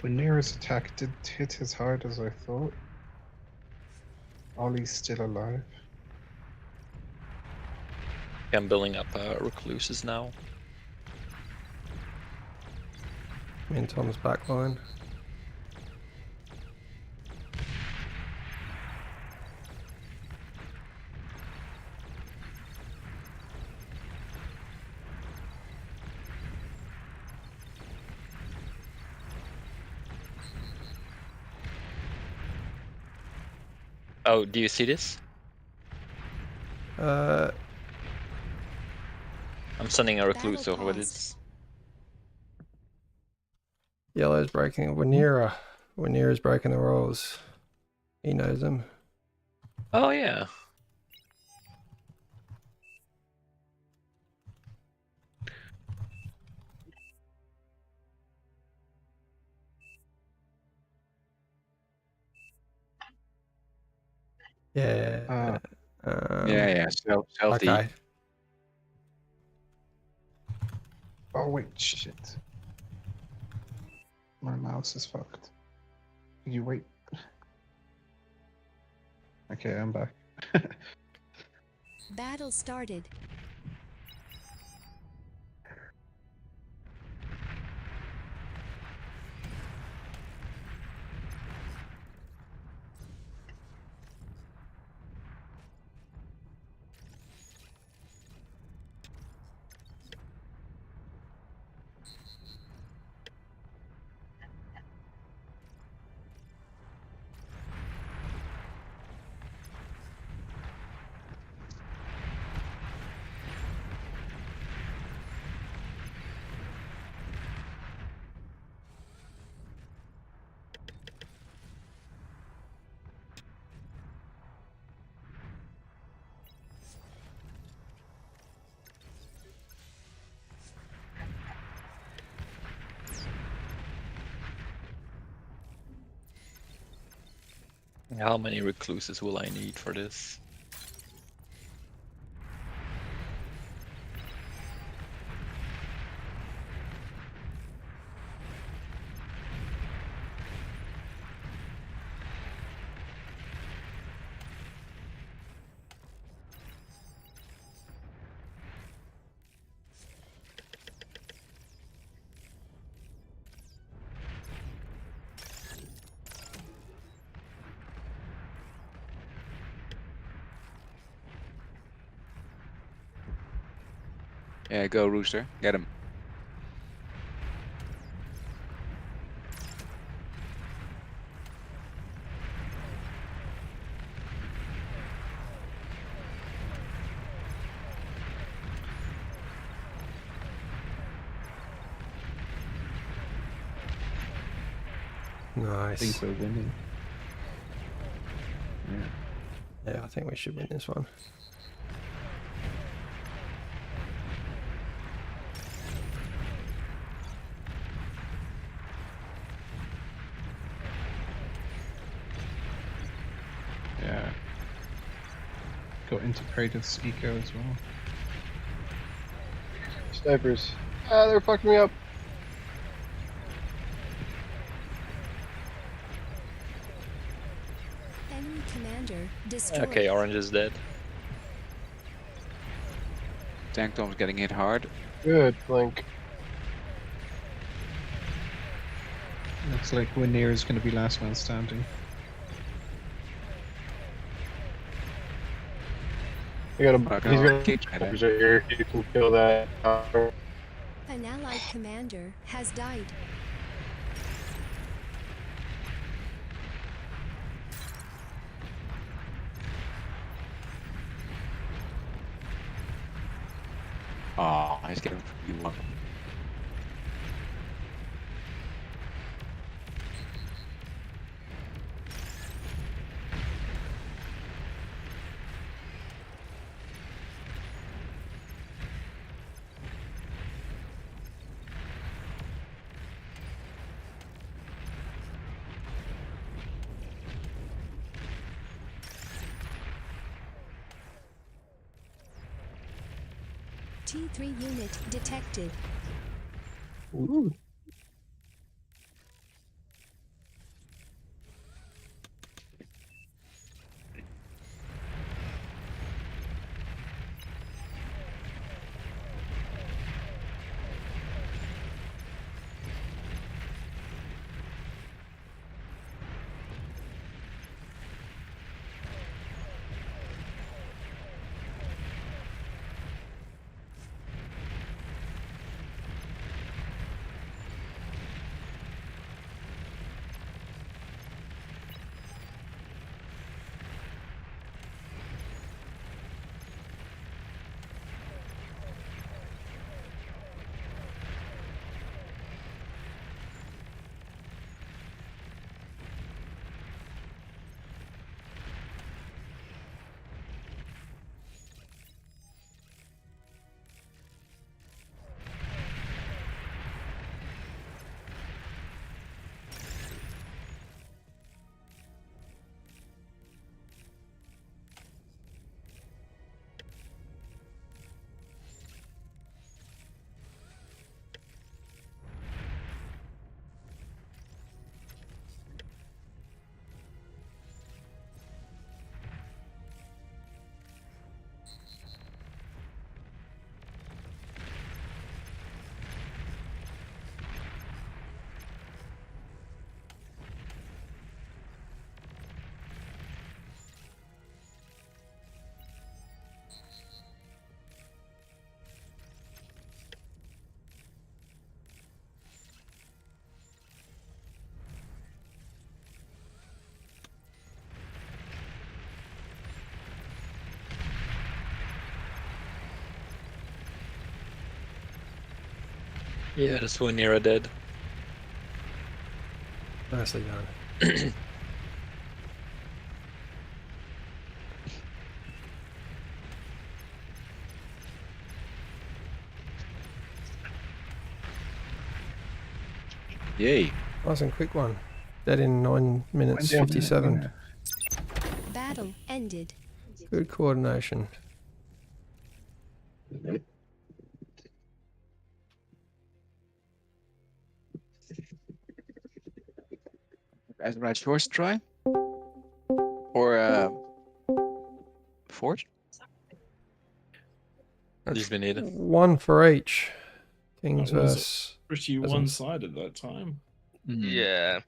Speaker 5: Rhaenyra's attack didn't hit as hard as I thought. Ollie's still alive.
Speaker 12: I'm building up recluses now.
Speaker 1: Me and Tom's backline.
Speaker 12: Oh, do you see this?
Speaker 1: Uh,
Speaker 12: I'm sending a recluse
Speaker 10: Battle
Speaker 12: over with
Speaker 10: paused.
Speaker 12: it.
Speaker 1: Yellow's breaking. Rhaenyra's breaking the rules. He knows them.
Speaker 12: Oh yeah.
Speaker 1: Yeah.
Speaker 3: Yeah. Self-D.
Speaker 1: Okay.
Speaker 5: Oh wait, shit. My mouse is fucked. You wait. Okay, I'm back.
Speaker 10: Battle started.
Speaker 12: How many recluses will I need for this?
Speaker 3: Yeah, go Rooster. Get him.
Speaker 5: I
Speaker 1: Nice.
Speaker 5: think we're winning.
Speaker 1: Yeah, I think we should win this one.
Speaker 5: Yeah. Got integrated eco as well.
Speaker 9: Snipers. Ah, they're fucking me up.
Speaker 10: Enemy commander destroyed.
Speaker 12: Okay, orange is dead.
Speaker 3: Tank Tom's getting hit hard.
Speaker 9: Good flank.
Speaker 5: Looks like Winnear is going to be last man standing.
Speaker 9: I got a.
Speaker 3: Fucking
Speaker 9: He's gonna
Speaker 3: kick
Speaker 9: snipers right here. You can kill that.
Speaker 10: An allied commander has died.
Speaker 3: Oh, he's getting you one.
Speaker 10: T3 unit detected.
Speaker 9: Ooh.
Speaker 12: Yeah, that's Winnear dead.
Speaker 1: Nicely done.
Speaker 3: Yay.
Speaker 1: Nice and quick one. Dead in 9 minutes
Speaker 5: Winnear,
Speaker 1: 57.
Speaker 5: Winnear.
Speaker 10: battle ended.
Speaker 1: Good coordination.
Speaker 3: Guys, right first try? Or Forge?
Speaker 12: These we need.
Speaker 1: One for each. Kings
Speaker 6: That was
Speaker 1: versus
Speaker 6: pretty
Speaker 1: peasants.
Speaker 6: one-sided that time.
Speaker 7: Yeah.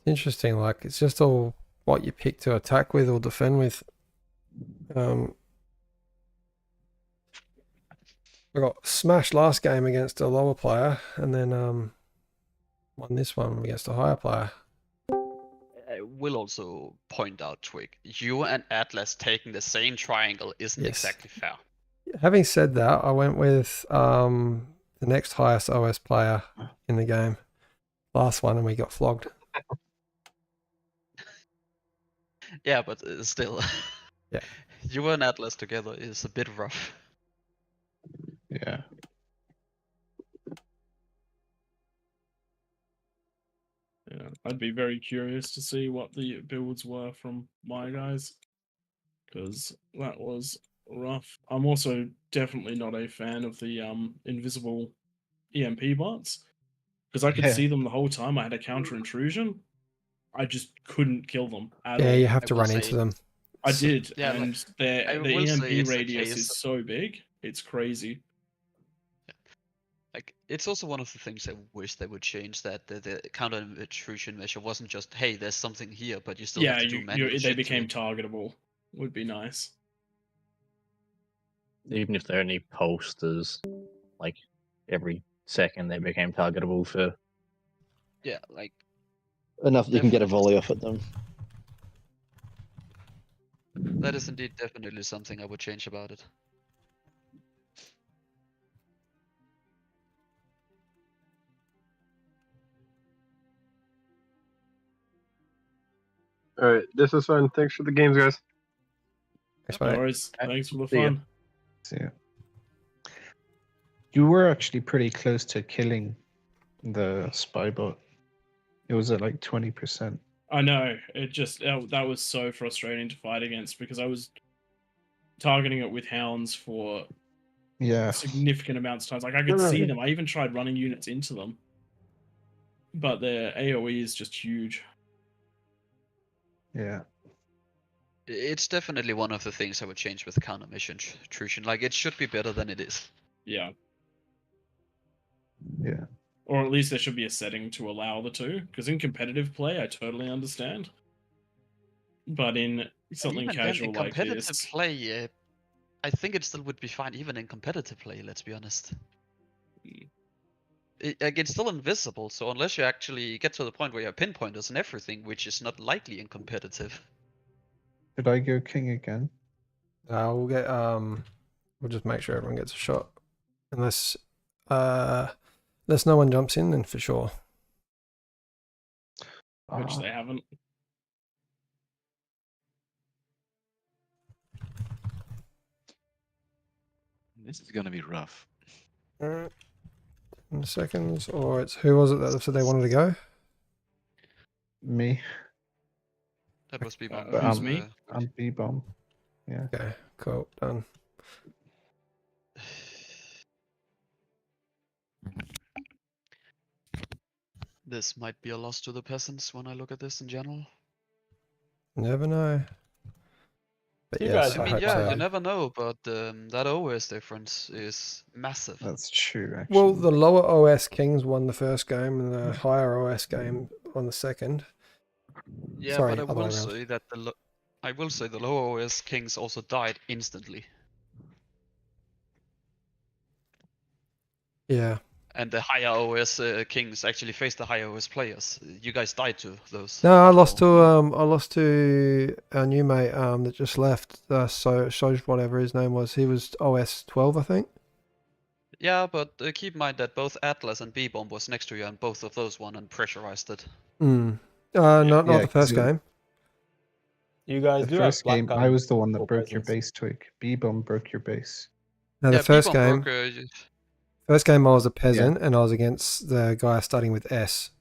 Speaker 1: Interesting, like it's just all what you pick to attack with or defend with. I got smashed last game against a lower player, and then won this one against a higher player.
Speaker 4: I will also point out, Twig, you and Atlas taking the same triangle isn't
Speaker 1: Yes.
Speaker 4: exactly fair.
Speaker 1: Having said that, I went with the next highest OS player in the game, last one, and we got flogged.
Speaker 4: Yeah, but still.
Speaker 1: Yeah.
Speaker 4: You and Atlas together is a bit rough.
Speaker 5: Yeah.
Speaker 6: Yeah, I'd be very curious to see what the builds were from my guys, because that was rough. I'm also definitely not a fan of the invisible EMP bots, because I could
Speaker 5: Yeah.
Speaker 6: see them the whole time. I had a counter intrusion. I just couldn't kill them at all.
Speaker 1: Yeah, you have to
Speaker 4: will
Speaker 1: run into
Speaker 4: say-
Speaker 1: them.
Speaker 6: I did,
Speaker 4: Yeah,
Speaker 6: and
Speaker 4: I
Speaker 6: the
Speaker 4: will say
Speaker 6: EMP
Speaker 4: it's a
Speaker 6: radius
Speaker 4: case-
Speaker 6: is so big, it's crazy.
Speaker 4: Like, it's also one of the things I wish they would change, that the counter intrusion measure wasn't just, hey, there's something here, but you still
Speaker 6: Yeah,
Speaker 4: have to do manual
Speaker 6: they
Speaker 4: shit to
Speaker 6: became
Speaker 4: it.
Speaker 6: targetable. Would be nice.
Speaker 2: Even if they only posters, like every second, they became targetable for
Speaker 4: Yeah, like,
Speaker 2: enough. You can get a volley off at them.
Speaker 4: that is indeed definitely something I would change about it.
Speaker 9: All right, this is fun. Thanks for the games, guys.
Speaker 1: Thanks,
Speaker 6: No
Speaker 1: mate.
Speaker 6: worries. Thanks for the
Speaker 2: See ya.
Speaker 6: fun.
Speaker 5: So, yeah. You were actually pretty close to killing the spy bot. It was at like 20%.
Speaker 6: I know. It just that was so frustrating to fight against, because I was targeting it with hounds for
Speaker 5: Yeah.
Speaker 6: significant amounts of times. Like, I could see them. I even tried running units into them, but their AOE is just huge.
Speaker 5: Yeah.
Speaker 4: It's definitely one of the things I would change with counter mission intrusion. Like, it should be better than it is.
Speaker 6: Yeah.
Speaker 5: Yeah.
Speaker 6: Or at least there should be a setting to allow the two, because in competitive play, I totally understand. But in something
Speaker 4: Even then,
Speaker 6: casual
Speaker 4: in
Speaker 6: like
Speaker 4: competitive
Speaker 6: this,
Speaker 4: play, I think it still would be fine, even in competitive play, let's be honest. Like, it's still invisible, so unless you actually get to the point where you have pinpointers and everything, which is not likely in competitive.
Speaker 5: Did I go king again?
Speaker 1: We'll get we'll just make sure everyone gets a shot, unless no one jumps in, then for sure.
Speaker 6: which they haven't.
Speaker 3: This is gonna be rough.
Speaker 1: Alright. 10 seconds, or it's who was it that said they wanted to go?
Speaker 5: Me.
Speaker 4: That must be my
Speaker 5: But
Speaker 6: Who's
Speaker 5: I'm,
Speaker 6: me?
Speaker 5: I'm B-bomb. Yeah.
Speaker 1: Okay, cool, done.
Speaker 4: This might be a loss to the peasants when I look at this in general.
Speaker 1: Never know. But
Speaker 12: You
Speaker 1: yes,
Speaker 12: guys-
Speaker 1: I
Speaker 4: I mean,
Speaker 1: hope
Speaker 4: yeah,
Speaker 1: so.
Speaker 4: you never know, but that OS difference is massive.
Speaker 5: That's true, actually.
Speaker 1: Well, the lower OS Kings won the first game, and the higher OS game won the second.
Speaker 4: Yeah,
Speaker 1: Sorry,
Speaker 4: but I
Speaker 1: other way
Speaker 4: will
Speaker 1: around.
Speaker 4: say that I will say the lower OS Kings also died instantly,
Speaker 1: Yeah.
Speaker 4: and the higher OS Kings actually faced the higher OS players. You guys died to those.
Speaker 1: No, I
Speaker 4: after
Speaker 1: lost
Speaker 4: all.
Speaker 1: to our new mate that just left. So whatever his name was, he was OS 12, I think.
Speaker 4: Yeah, but keep in mind that both Atlas and B-Bomb was next to you, and both of those won and pressurized it.
Speaker 1: Not
Speaker 5: Yeah,
Speaker 1: the first
Speaker 5: 'cause
Speaker 1: game.
Speaker 12: You guys
Speaker 5: The
Speaker 12: do have
Speaker 5: first game,
Speaker 12: black
Speaker 5: I was the one that
Speaker 12: for
Speaker 5: broke your
Speaker 12: presence.
Speaker 5: base, Twig. B-bomb broke your base.
Speaker 1: No, the
Speaker 4: Yeah,
Speaker 1: first
Speaker 4: B-Bomb
Speaker 1: game.
Speaker 4: broke,
Speaker 1: First game, I was a peasant, and I was against the guy starting with S.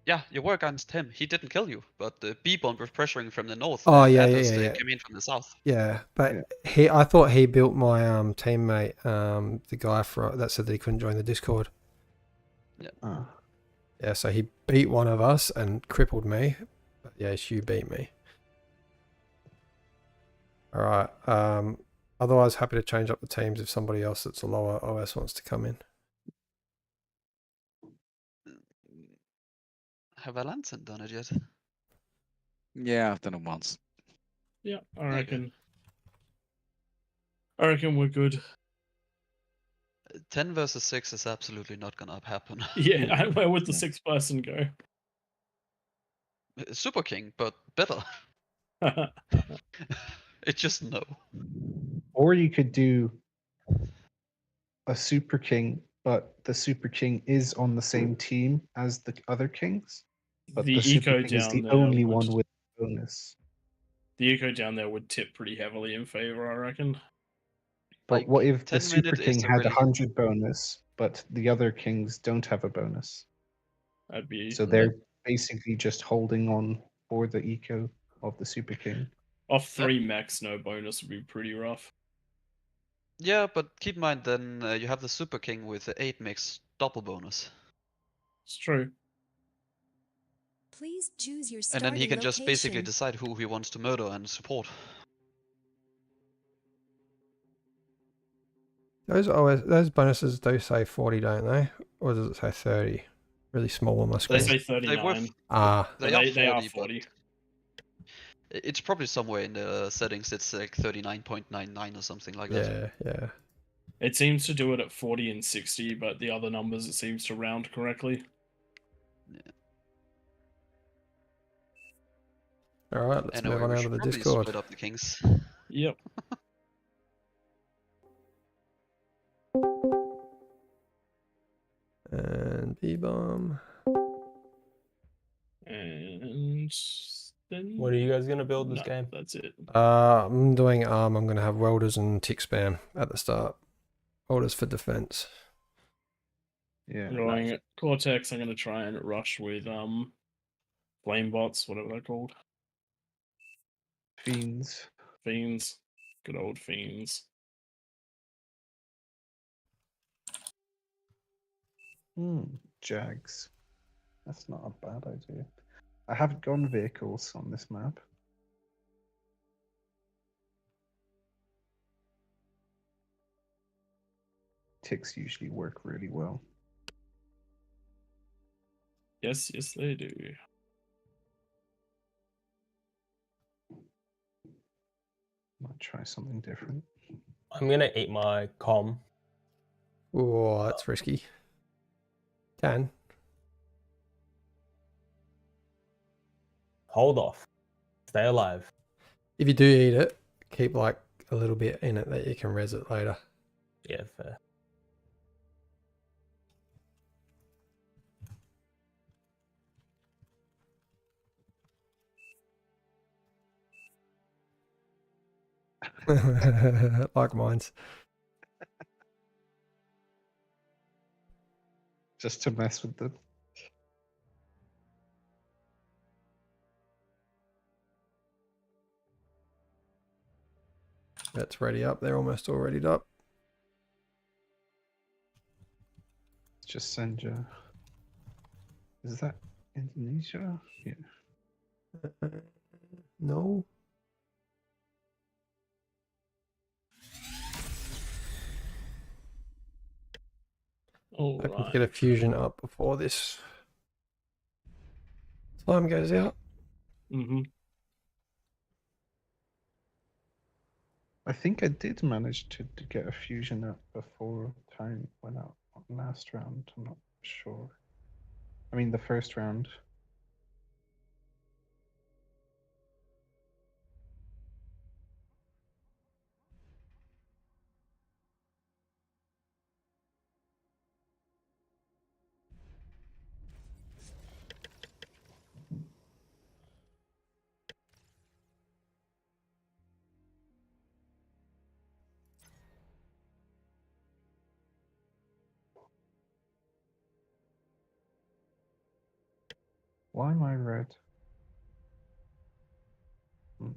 Speaker 4: Yeah, you were against him. He didn't kill you, but the B-bomb was pressuring from the north.
Speaker 1: Oh
Speaker 4: and
Speaker 1: yeah,
Speaker 4: Atlas
Speaker 1: yeah.
Speaker 4: came in from the south.
Speaker 1: Yeah, but
Speaker 5: Yeah.
Speaker 1: I thought he built my teammate, the guy that said that he couldn't join the Discord.
Speaker 5: Ah.
Speaker 1: Yeah, so he beat one of us and crippled me. But yeah, you beat me. All right. Otherwise, happy to change up the teams if somebody else that's a lower OS wants to come in.
Speaker 4: Have Alanson done it yet?
Speaker 3: Yeah, I've done it once.
Speaker 6: Yeah, I
Speaker 4: Okay.
Speaker 6: reckon. I reckon we're good.
Speaker 4: 10 versus 6 is absolutely not gonna happen.
Speaker 6: Yeah, where would the 6th person go?
Speaker 4: Super King, but better. It's just no.
Speaker 5: Or you could do a Super King, but the Super King is on the same team as the other kings. But
Speaker 6: The
Speaker 5: the Super
Speaker 6: eco
Speaker 5: King is
Speaker 6: down
Speaker 5: the
Speaker 6: there
Speaker 5: only
Speaker 6: would-
Speaker 5: one with bonus.
Speaker 6: The eco down there would tip pretty heavily in favor, I reckon.
Speaker 5: But
Speaker 4: Like,
Speaker 5: what if the
Speaker 4: 10
Speaker 5: Super
Speaker 4: minute
Speaker 5: King
Speaker 4: is a
Speaker 5: had
Speaker 4: really
Speaker 5: 100 bonus, but the other kings don't have a bonus?
Speaker 6: That'd be
Speaker 5: So they're basically just holding on for the eco of the Super King.
Speaker 6: off 3 max, no bonus would be pretty rough.
Speaker 4: Yeah, but keep in mind then you have the Super King with the 8 mix double bonus.
Speaker 6: It's true.
Speaker 10: Please choose your
Speaker 4: And
Speaker 10: starting
Speaker 4: then he can just basically
Speaker 10: location.
Speaker 4: decide who he wants to murder and support.
Speaker 1: Those bonuses do say 40, don't they? Or does it say 30? Really small on my
Speaker 6: They
Speaker 1: screen.
Speaker 6: say 39.
Speaker 4: They are 40. It's probably somewhere in the settings. It's like 39.99 or something like that.
Speaker 1: Yeah.
Speaker 6: It seems to do it at 40 and 60, but the other numbers it seems to round correctly.
Speaker 4: Yeah.
Speaker 1: All right, let's
Speaker 4: Anyway,
Speaker 1: move on
Speaker 4: we
Speaker 1: out
Speaker 4: should
Speaker 1: of the
Speaker 4: probably
Speaker 1: Discord.
Speaker 4: split up the kings.
Speaker 6: Yep.
Speaker 1: And B-bomb.
Speaker 6: And then...
Speaker 13: What are you guys gonna build this
Speaker 6: No,
Speaker 13: game?
Speaker 6: that's it.
Speaker 1: I'm doing I'm gonna have welders and tick spam at the start. Welders for defense.
Speaker 5: Yeah.
Speaker 6: Going Cortex, I'm gonna try and rush with flame bots, whatever they're called.
Speaker 5: Fiends.
Speaker 6: Fiends. Good old fiends.
Speaker 5: Jags. That's not a bad idea. I haven't gone vehicles on this map. Ticks usually work really well.
Speaker 6: Yes, they do.
Speaker 5: Might try something different.
Speaker 13: I'm gonna eat my com.
Speaker 1: Oh, that's risky. Can.
Speaker 13: Hold off. Stay alive.
Speaker 1: If you do eat it, keep like a little bit in it that you can res it later.
Speaker 13: Yeah, fair.
Speaker 1: Like mine's.
Speaker 5: Just to mess with them.
Speaker 1: That's ready up. They're almost all readied up.
Speaker 5: Just send you. Is that Indonesia? Yeah.
Speaker 1: No.
Speaker 6: All
Speaker 1: I can
Speaker 6: right.
Speaker 1: get a fusion up before this time goes out.
Speaker 5: I think I did manage to get a fusion up before time went out last round. I'm not sure. I mean, the first round. Why am I red? Hmm.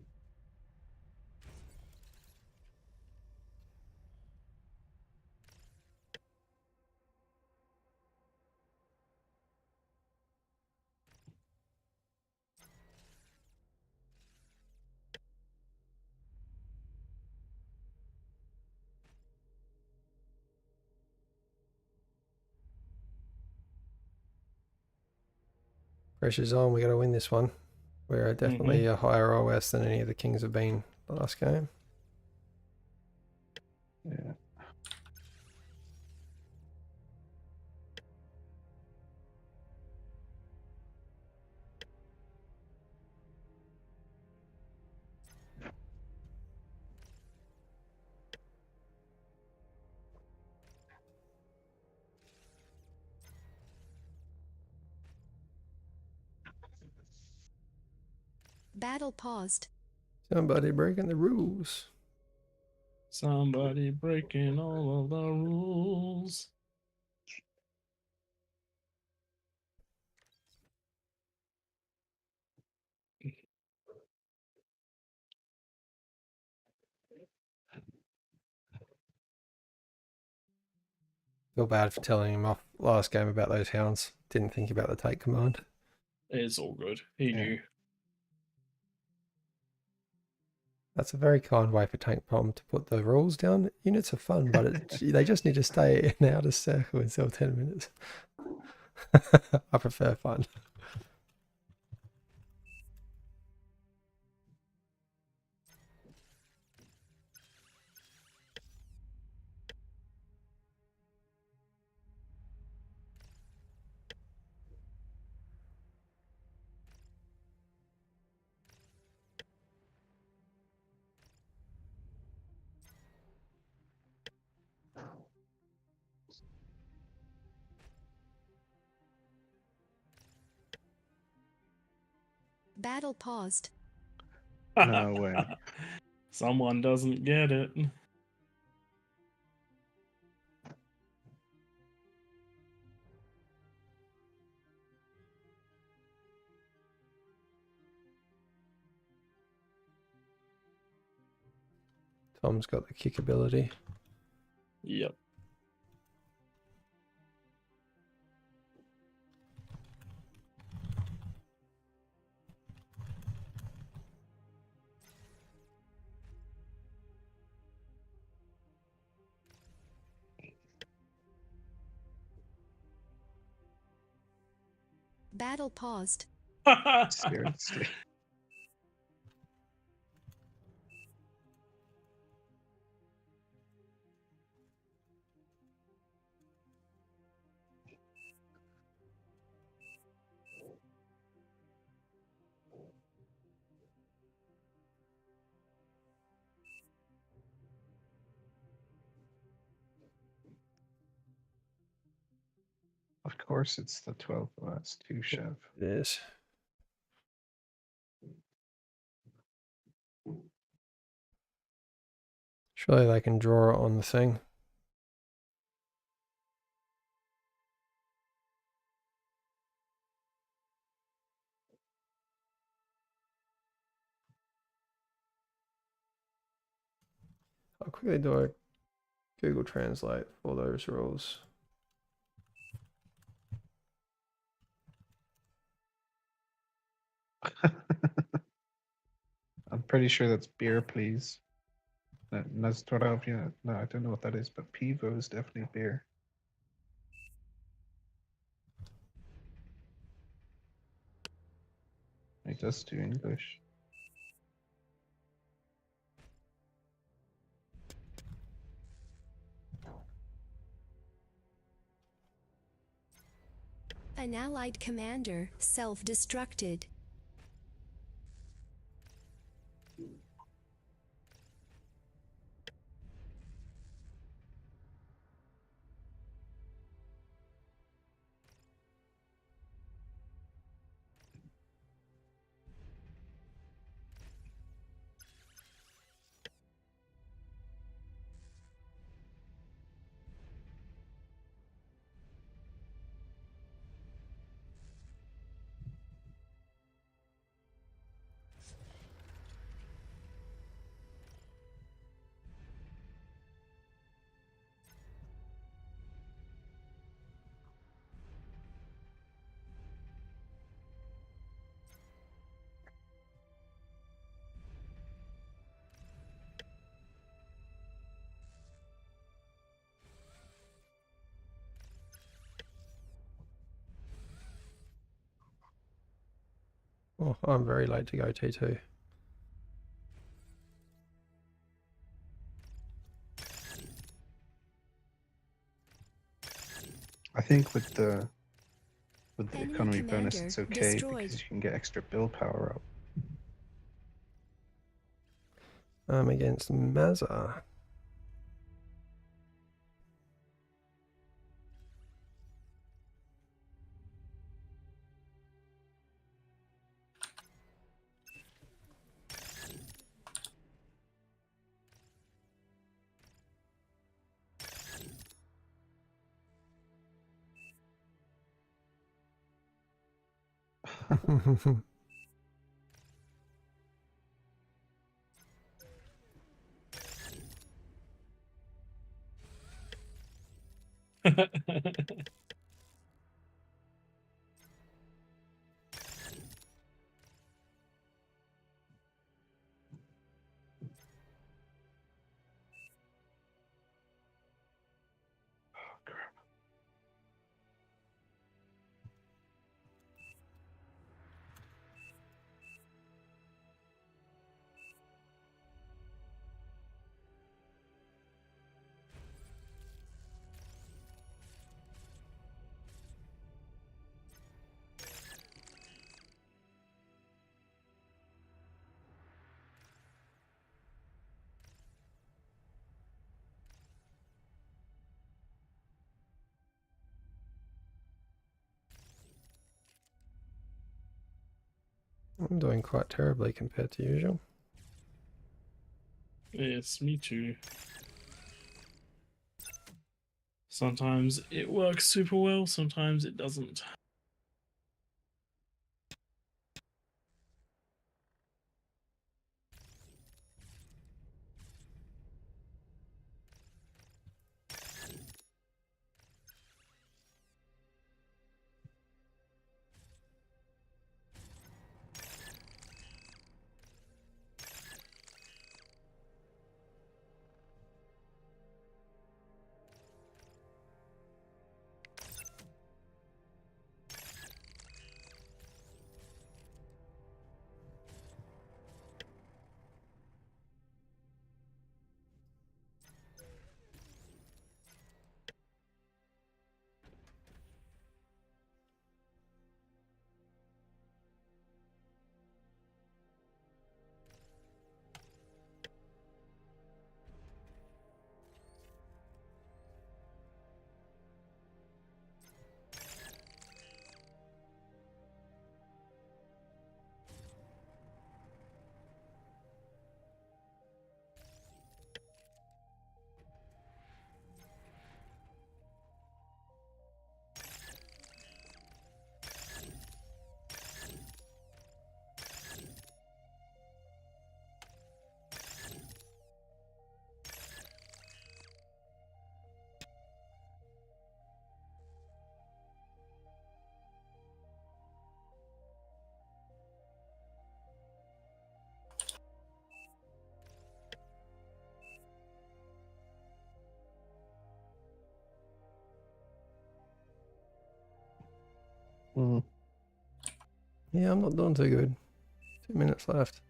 Speaker 1: Pressure's on. We got to win this one. We're definitely a higher OS than any of the kings have been last game.
Speaker 5: Yeah.
Speaker 10: Battle paused.
Speaker 1: Somebody breaking the rules.
Speaker 6: Somebody breaking all of the rules.
Speaker 1: Feel bad for telling him off last game about those hounds. Didn't think about the take command.
Speaker 6: It's all good. He knew.
Speaker 1: That's a very kind way for Tank Pom to put the rules down. Units are fun, but they just need to stay in the outer circle until 10 minutes. I prefer fun.
Speaker 10: Battle paused.
Speaker 5: No way.
Speaker 6: Someone doesn't get it.
Speaker 1: Tom's got the kick ability.
Speaker 6: Yep.
Speaker 10: Battle paused.
Speaker 5: Seriously. Of course, it's the 12th last two, Chef.
Speaker 1: It is. Surely they can draw it on the thing. I'll quickly do a Google Translate for those rules.
Speaker 5: I'm pretty sure that's beer, please. Yeah. No, I don't know what that is, but Pivo is definitely beer. It does do English.
Speaker 10: An allied commander self-destructed.
Speaker 1: Oh, I'm very late to go T2.
Speaker 5: I think with the
Speaker 10: Enemy
Speaker 5: economy bonus,
Speaker 10: commander
Speaker 5: it's okay
Speaker 10: destroyed.
Speaker 5: because you can get extra build power up.
Speaker 1: Against Mazza. I'm doing quite terribly compared to usual.
Speaker 6: Yes, me too. Sometimes it works super well, sometimes it doesn't.
Speaker 1: Yeah, I'm not doing too good. 2 minutes left.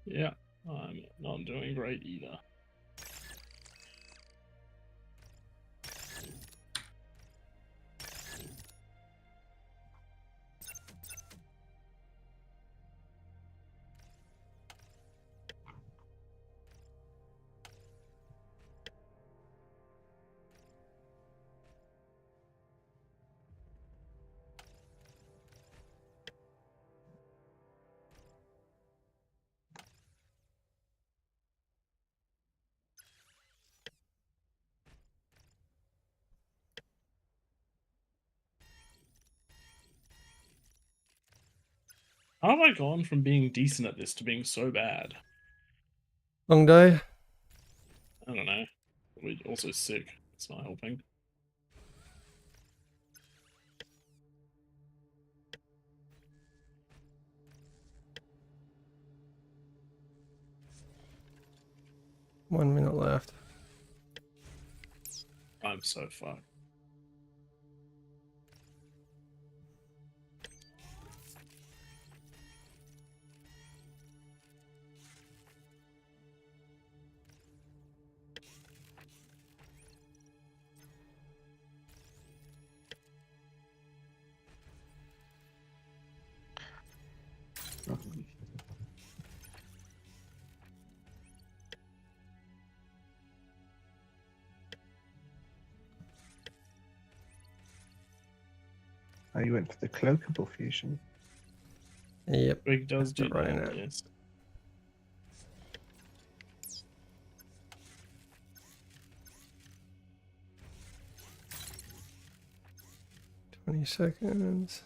Speaker 6: Yeah, I'm not doing great either. How have I gone from being decent at this to being so bad?
Speaker 1: Long day.
Speaker 6: I don't know. We're also sick. It's not helping.
Speaker 1: One minute left.
Speaker 6: I'm so fucked.
Speaker 5: Oh, you went for the cloakable fusion.
Speaker 1: Yep.
Speaker 6: Brig does do
Speaker 1: Right
Speaker 6: that,
Speaker 1: now.
Speaker 6: yes.
Speaker 1: Twenty seconds.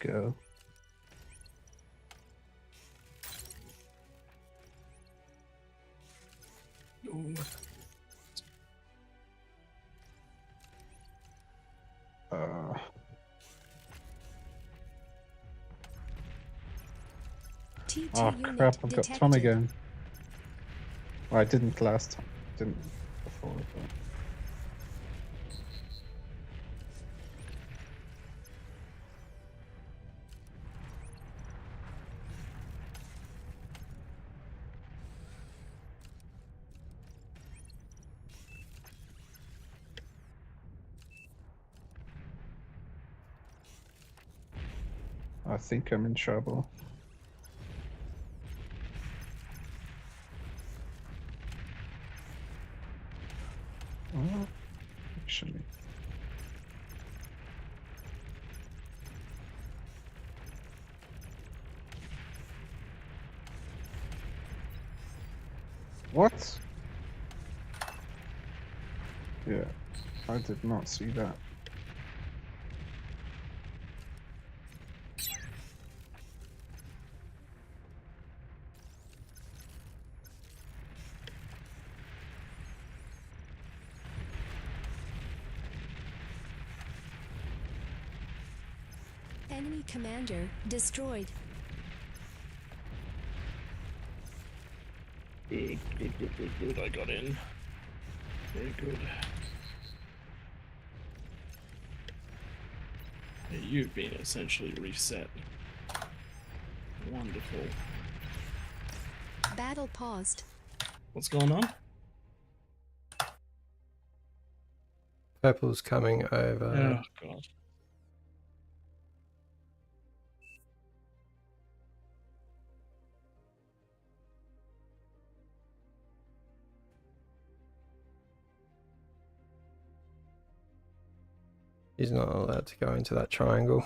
Speaker 5: Go.
Speaker 6: Ooh.
Speaker 10: T2
Speaker 5: Oh
Speaker 10: unit
Speaker 5: crap! I've got Tom
Speaker 10: detected.
Speaker 5: again. Well, I didn't last time. Didn't before. But... I think I'm in trouble. Oh, actually. What? Yeah, I did not see that.
Speaker 10: Enemy commander destroyed.
Speaker 6: Good. I got in. Very good. Yeah, you've been essentially reset. Wonderful.
Speaker 10: Battle paused.
Speaker 6: What's going on?
Speaker 1: Purple's coming over.
Speaker 6: Oh god.
Speaker 1: He's not allowed to go into that triangle.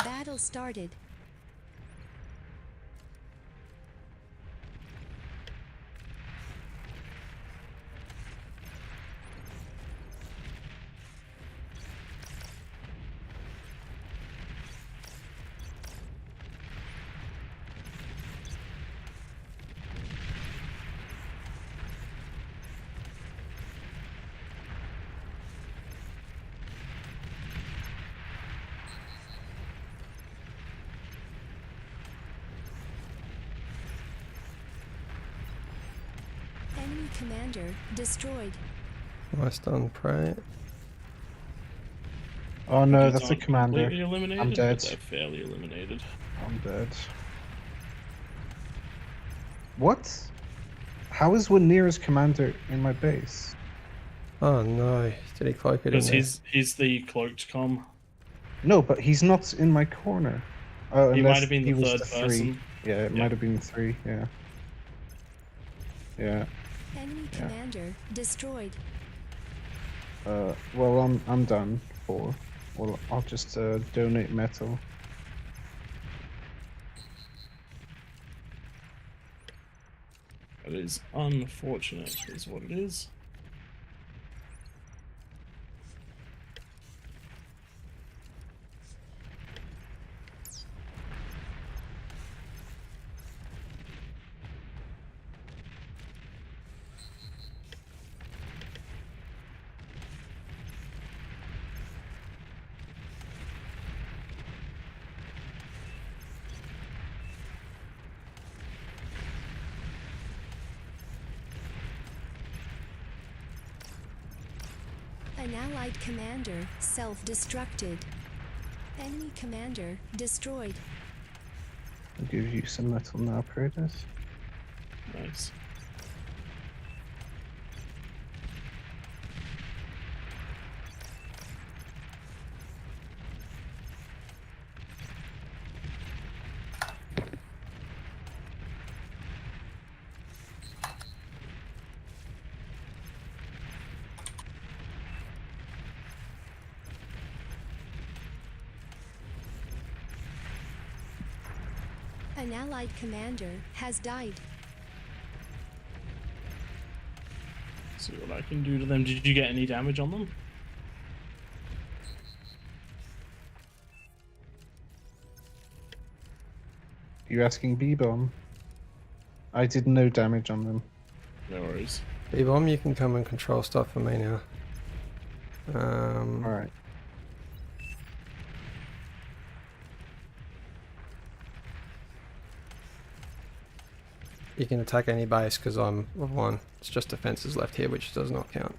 Speaker 10: Battle started. Enemy commander destroyed.
Speaker 1: Nice done, Prey.
Speaker 5: Oh no,
Speaker 6: Because
Speaker 5: that's a
Speaker 6: aren't
Speaker 5: commander.
Speaker 6: completely eliminated,
Speaker 5: I'm
Speaker 6: but
Speaker 5: dead.
Speaker 6: they're fairly eliminated.
Speaker 5: I'm dead. What? How is Wanira's commander in my base?
Speaker 1: Oh no, did he cloak it in
Speaker 6: Because
Speaker 1: there?
Speaker 6: he's the cloaked com.
Speaker 5: No, but he's not in my corner. Oh,
Speaker 6: He
Speaker 5: unless
Speaker 6: might have been
Speaker 5: he
Speaker 6: the
Speaker 5: was
Speaker 6: third
Speaker 5: the three.
Speaker 6: person.
Speaker 5: Yeah, it
Speaker 6: Yeah.
Speaker 5: might have been 3. Yeah. Yeah.
Speaker 10: Enemy
Speaker 5: Yeah.
Speaker 10: commander destroyed.
Speaker 5: Well, I'm done for. Well, I'll just donate metal.
Speaker 6: That is unfortunate, is what it is.
Speaker 10: An allied commander self-destructed. Enemy commander destroyed.
Speaker 5: I'll give you some metal now, Kratos.
Speaker 6: Nice.
Speaker 10: An allied commander has died.
Speaker 6: See what I can do to them. Did you get any damage on them?
Speaker 5: You asking B-Bomb? I did no damage on them.
Speaker 6: No worries.
Speaker 1: B-Bomb, you can come and control stuff for me now.
Speaker 5: Alright.
Speaker 1: You can attack any base because I'm of one. It's just defenses left here, which does not count.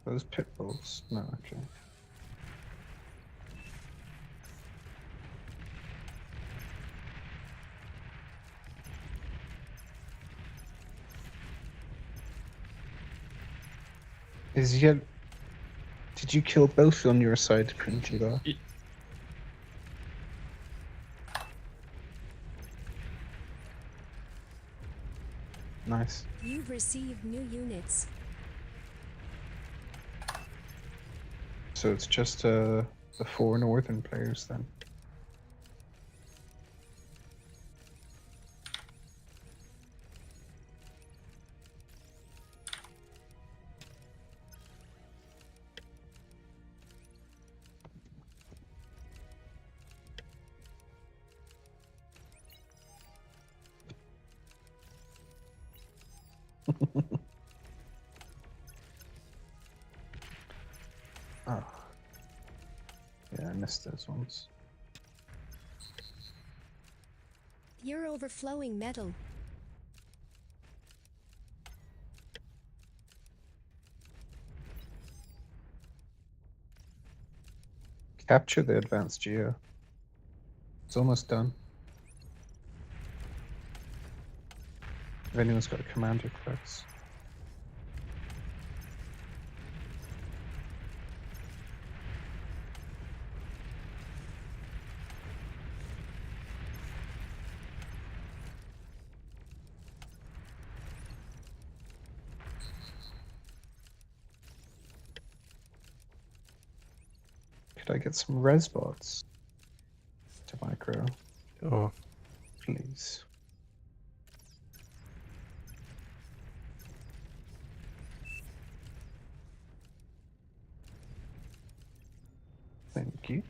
Speaker 5: Those pit bulls? No, okay. Is yet? Did you kill both on your side, Princhila? Nice.
Speaker 10: You've received new units.
Speaker 5: So it's just the 4 northern players then. Oh. Yeah, I missed those ones.
Speaker 10: You're overflowing metal.
Speaker 5: Capture the advanced geo. It's almost done. If anyone's got a commander clicks. Could I get some res bots to micro?
Speaker 1: Oh,
Speaker 5: Please. Thank you.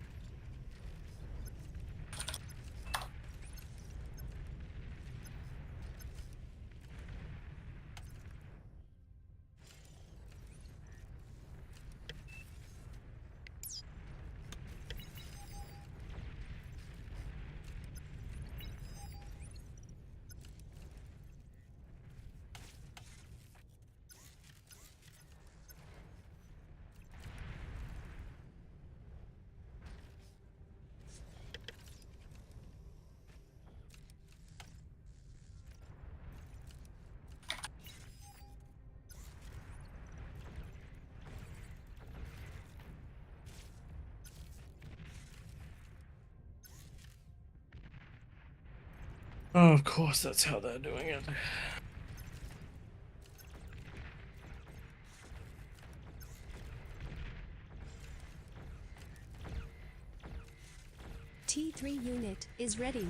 Speaker 6: Oh, of course, that's how they're doing it.
Speaker 10: T3 unit is ready.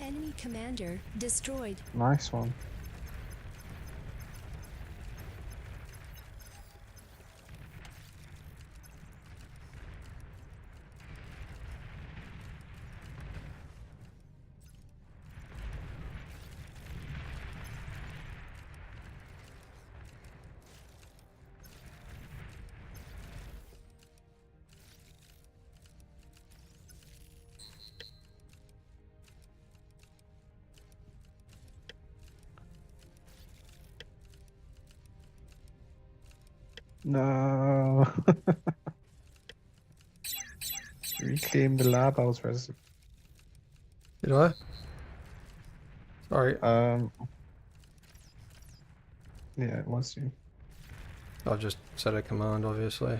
Speaker 10: Enemy commander destroyed.
Speaker 5: Nice one. No. Reclaim the lab. I was resident.
Speaker 1: Did I? Sorry,
Speaker 5: Yeah, it was you.
Speaker 1: I've just set a command, obviously.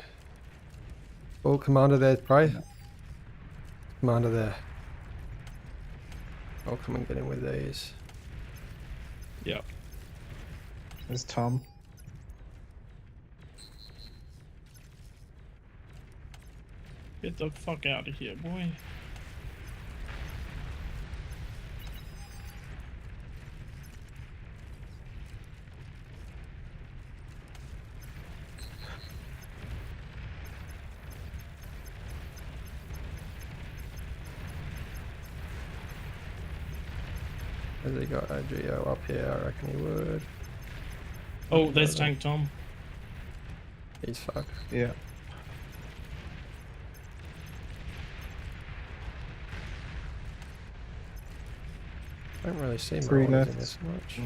Speaker 1: Oh, commander there, pray.
Speaker 5: Yeah.
Speaker 1: Commander there. I'll come and get in with these.
Speaker 6: Yeah.
Speaker 5: There's Tom.
Speaker 6: Get the fuck out of here, boy.
Speaker 1: Has he got a Geo up here? I reckon he would.
Speaker 6: Oh, there's Tank Tom.
Speaker 1: He's fucked.
Speaker 5: Yeah.
Speaker 1: I don't really see
Speaker 5: 3
Speaker 1: Marauders in
Speaker 5: left.
Speaker 1: this much.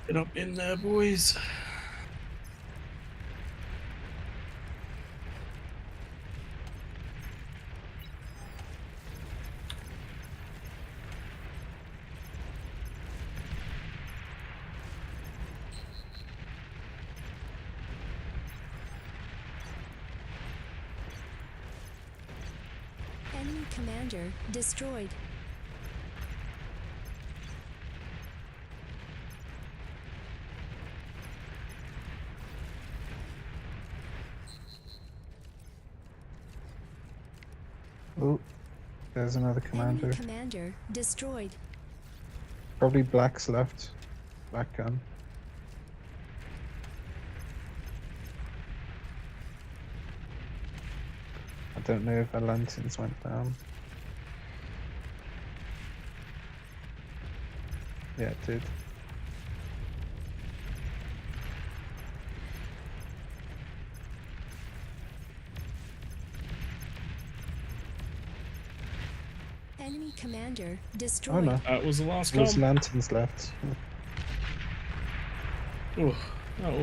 Speaker 6: Get up in there, boys.
Speaker 10: Enemy commander destroyed.
Speaker 5: Oh, there's another commander.
Speaker 10: Enemy commander destroyed.
Speaker 5: Probably Black's left. Black gun. I don't know if our lanterns went down. Yeah, it did.
Speaker 10: Enemy commander
Speaker 5: Oh
Speaker 10: destroyed.
Speaker 5: no,
Speaker 6: That was the last
Speaker 5: there's
Speaker 6: com.
Speaker 5: lanterns left.
Speaker 6: Oh, that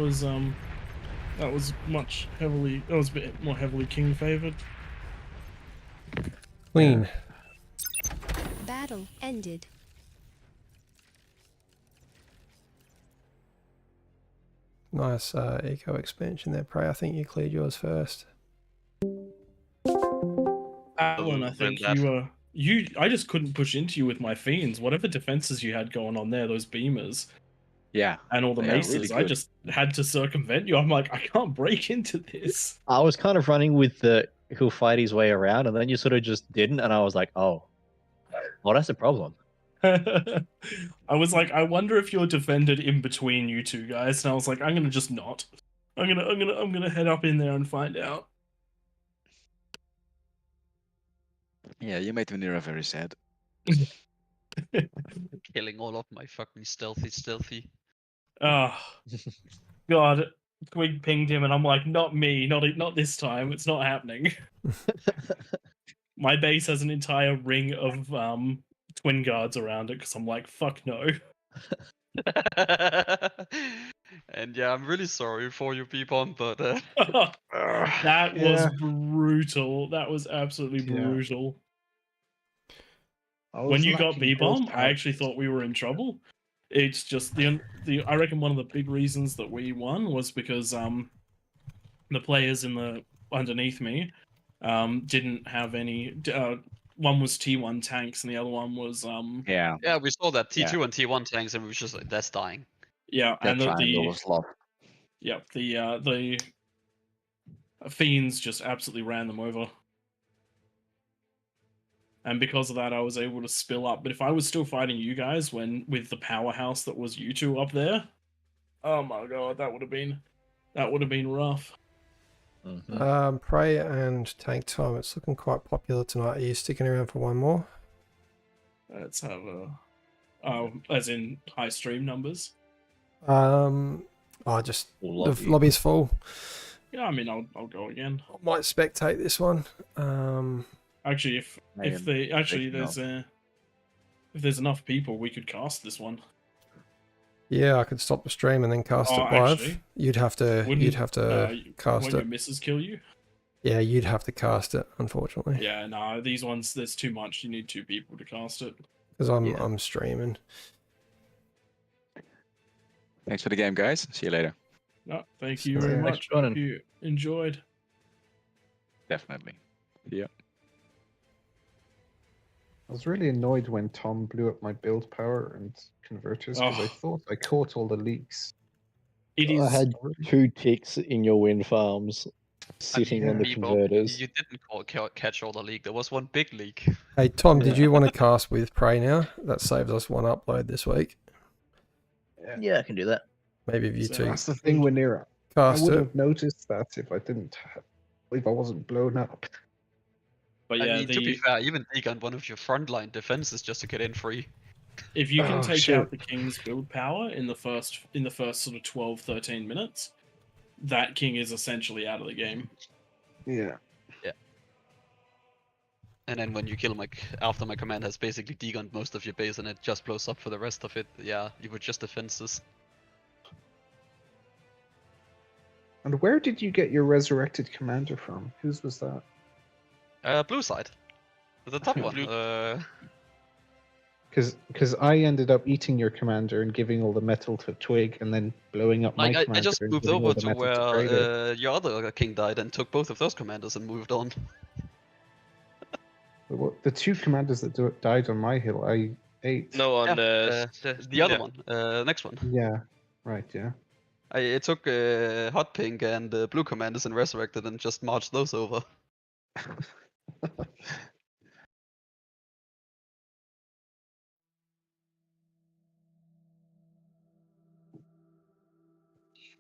Speaker 6: was much heavily. That was a bit more heavily king favored.
Speaker 1: Clean.
Speaker 10: Battle ended.
Speaker 1: Nice eco expansion there, Prey. I think you cleared yours first.
Speaker 6: Alan, I think I just couldn't push into you with my fiends. Whatever defenses you had going on there, those beamers.
Speaker 2: Yeah.
Speaker 6: And all the
Speaker 2: They are
Speaker 6: maces,
Speaker 2: really
Speaker 6: I
Speaker 2: good.
Speaker 6: just had to circumvent you. I'm like, I can't break into this.
Speaker 2: I was kind of running with the he'll fight his way around, and then you sort of just didn't, and I was like, oh, well, that's a problem.
Speaker 6: I was like, I wonder if you're defended in between you two guys, and I was like, I'm gonna just not. I'm gonna head up in there and find out.
Speaker 3: Yeah, you made Vanilla very sad.
Speaker 4: Killing all of my fucking stealthy.
Speaker 6: Oh, God. Twig pinged him, and I'm like, not me, not this time. It's not happening. My base has an entire ring of twin guards around it because I'm like, fuck no.
Speaker 4: And yeah, I'm really sorry for you, Beepon, but
Speaker 6: That was brutal. That was absolutely
Speaker 5: Yeah.
Speaker 6: brutal.
Speaker 5: I was
Speaker 6: When you got
Speaker 5: lacking
Speaker 6: B-bomb,
Speaker 5: build
Speaker 6: I actually thought we were in trouble. It's just the I reckon one of the big reasons that we won was because the players in the underneath me didn't have any. One was T1 tanks and the other one was
Speaker 2: Yeah.
Speaker 4: yeah, we saw that T2 and T1 tanks, and we were just like, that's dying.
Speaker 6: yeah,
Speaker 2: That
Speaker 6: and
Speaker 2: triangle was lost.
Speaker 6: yeah, the Fiends just absolutely ran them over. And because of that, I was able to spill up. But if I was still fighting you guys with the powerhouse that was you two up there, oh my god, that would have been rough.
Speaker 1: Prey and Tank Time. It's looking quite popular tonight. Are you sticking around for one more?
Speaker 6: Let's have a, as in high stream numbers.
Speaker 1: Just the lobby's full.
Speaker 6: Yeah, I mean, I'll go again.
Speaker 1: I might spectate this one.
Speaker 6: Actually, if there's enough people, we could cast this one.
Speaker 1: Yeah, I could stop the stream and then cast it live.
Speaker 6: Actually,
Speaker 1: you'd have to cast
Speaker 6: won't
Speaker 1: it.
Speaker 6: your missus kill you?
Speaker 1: Yeah, you'd have to cast it, unfortunately.
Speaker 6: Yeah, no, these ones, there's too much. You need 2 people to cast it.
Speaker 1: Because I'm streaming.
Speaker 3: Thanks for the game, guys. See you later.
Speaker 6: No, thank you very much. Hope you enjoyed.
Speaker 3: Definitely. Yeah.
Speaker 5: I was really annoyed when Tom blew up my build power and converters because I thought I caught all the leaks.
Speaker 2: I had 2 ticks in your wind farms sitting on the converters.
Speaker 4: You didn't catch all the leak. There was one big leak.
Speaker 1: Hey, Tom, did you want to cast with Prey now? That saves us 1 upload this week.
Speaker 2: Yeah, I can do that.
Speaker 1: Maybe if you two
Speaker 5: That's the thing, Wanira.
Speaker 1: cast
Speaker 5: I would
Speaker 1: it.
Speaker 5: have noticed that if I wasn't blown up.
Speaker 6: But
Speaker 4: I
Speaker 6: yeah,
Speaker 4: mean, to be fair, even degunned one of your frontline defenses just to get in free.
Speaker 6: If you can take out the king's build power in the first sort of 12-13 minutes, that king is essentially out of the game.
Speaker 5: Yeah.
Speaker 4: Yeah. And then when you kill after my command has basically degunned most of your base and it just blows up for the rest of it, yeah, you would just defenses.
Speaker 5: And where did you get your resurrected commander from? Whose was that?
Speaker 4: Blue side. The top one.
Speaker 5: Because I ended up eating your commander and giving all the metal to Twig and then blowing up my commander.
Speaker 4: I just
Speaker 5: and
Speaker 4: moved
Speaker 5: giving all
Speaker 4: over
Speaker 5: the
Speaker 4: to
Speaker 5: metal
Speaker 4: where
Speaker 5: Grado.
Speaker 4: your other king died and took both of those commanders and moved on.
Speaker 5: The 2 commanders that died on my hill, I ate.
Speaker 7: No, on
Speaker 4: the other one, next one.
Speaker 5: Yeah, right, yeah.
Speaker 4: I took hot pink and blue commanders and resurrected and just marched those over.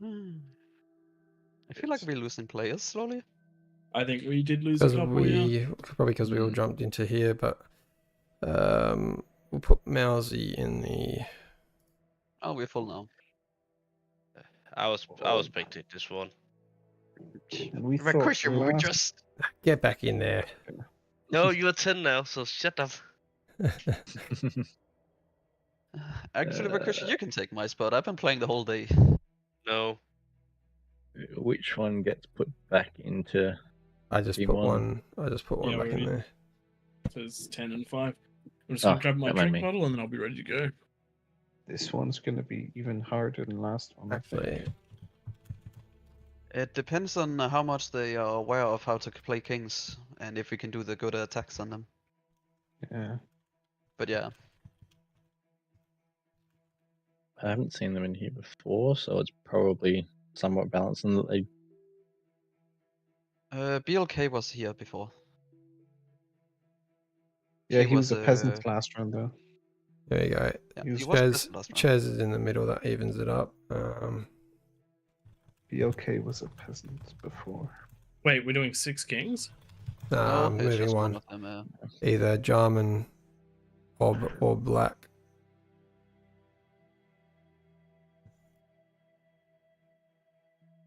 Speaker 4: I feel like we're losing players slowly.
Speaker 6: I think we did lose a couple, yeah.
Speaker 1: Probably because we all jumped into here, but we'll put Mousy in the...
Speaker 4: Oh, we're full now.
Speaker 7: I was spectating this one.
Speaker 4: Christian, we were just...
Speaker 1: Get back in there.
Speaker 7: No, you're 10 now, so shut up.
Speaker 4: Actually, Christian, you can take my spot. I've been playing the whole day.
Speaker 7: No.
Speaker 2: Which one gets put back into...
Speaker 1: I just put one back in there.
Speaker 6: So it's 10 and 5. I'm just going to grab my drink bottle and then I'll be ready to go.
Speaker 5: This one's going to be even harder than last one, I think.
Speaker 4: It depends on how much they are aware of how to play kings and if we can do the good attacks on them.
Speaker 5: Yeah.
Speaker 4: But yeah.
Speaker 2: I haven't seen them in here before, so it's probably somewhat balanced in that they...
Speaker 4: BLK was here before.
Speaker 5: Yeah, he was a peasant last round, though.
Speaker 1: There you go.
Speaker 4: Yeah,
Speaker 1: Chaz is in the middle, that evens it up.
Speaker 5: BLK was a peasant before.
Speaker 6: Wait, we're doing 6 kings?
Speaker 1: Nah, I'm moving one. Either Jarman, Bob, or Black.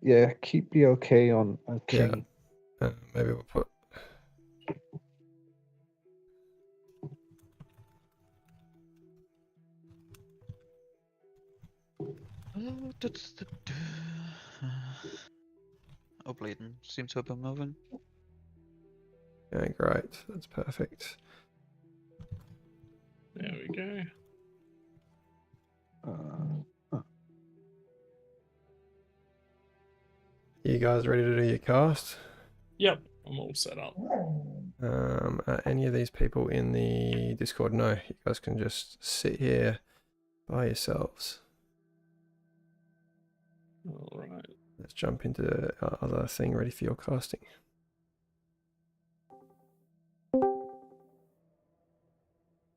Speaker 5: Yeah, keep BLK on a king.
Speaker 1: Yeah. Maybe we'll put...
Speaker 4: Oh, bleeding. Seems to have been moving.
Speaker 1: Yeah, great. That's perfect.
Speaker 6: There we go.
Speaker 1: You guys ready to do your cast?
Speaker 6: Yep, I'm all set up.
Speaker 1: Are any of these people in the Discord? No, you guys can just sit here by yourselves.
Speaker 6: All right.
Speaker 1: Let's jump into the other thing ready for your casting.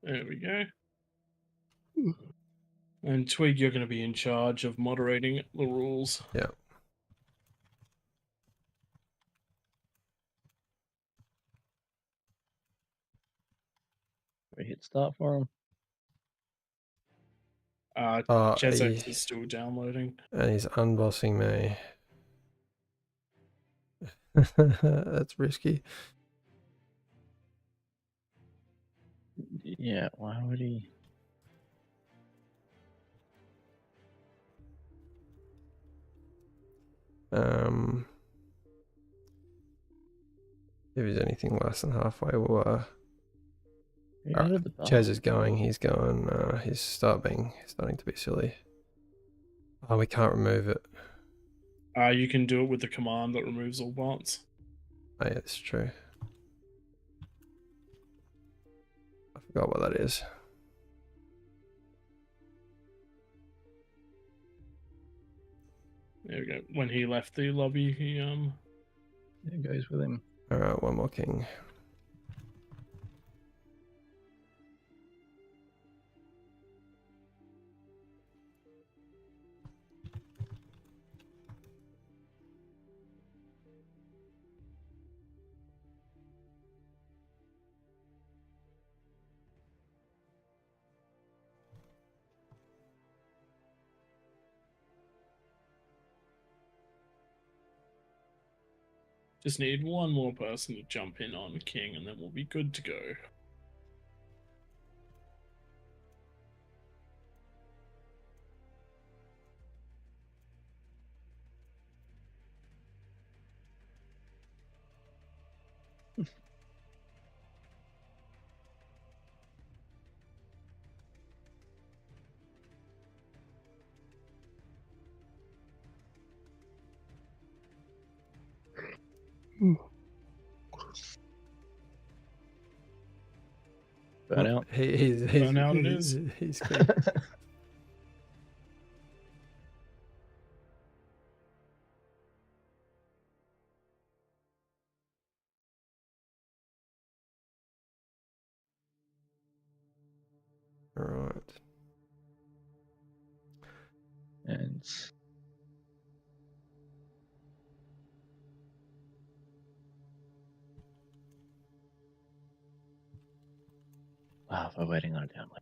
Speaker 6: There we go. And Twig, you're going to be in charge of moderating the rules.
Speaker 1: Yeah.
Speaker 2: We hit start for him.
Speaker 6: Chesex is still downloading.
Speaker 1: And he's unbossing me. That's risky.
Speaker 2: Yeah, why would he?
Speaker 1: If he's anything less than halfway, we'll
Speaker 2: He
Speaker 1: alright,
Speaker 2: added the bar.
Speaker 1: Chaz is going, he's going, he's starting to be silly. Oh, we can't remove it.
Speaker 6: You can do it with the command that removes all bots.
Speaker 1: Oh yeah, that's true. I forgot what that is.
Speaker 6: There we go. When he left the lobby, he
Speaker 2: It goes with him.
Speaker 1: Alright, one more king.
Speaker 6: just need one more person to jump in on King, and then we'll be good to go.
Speaker 2: Burn out.
Speaker 1: He's
Speaker 6: Burn out it is.
Speaker 1: He's king. Alright.
Speaker 2: And wow, we're waiting on a download.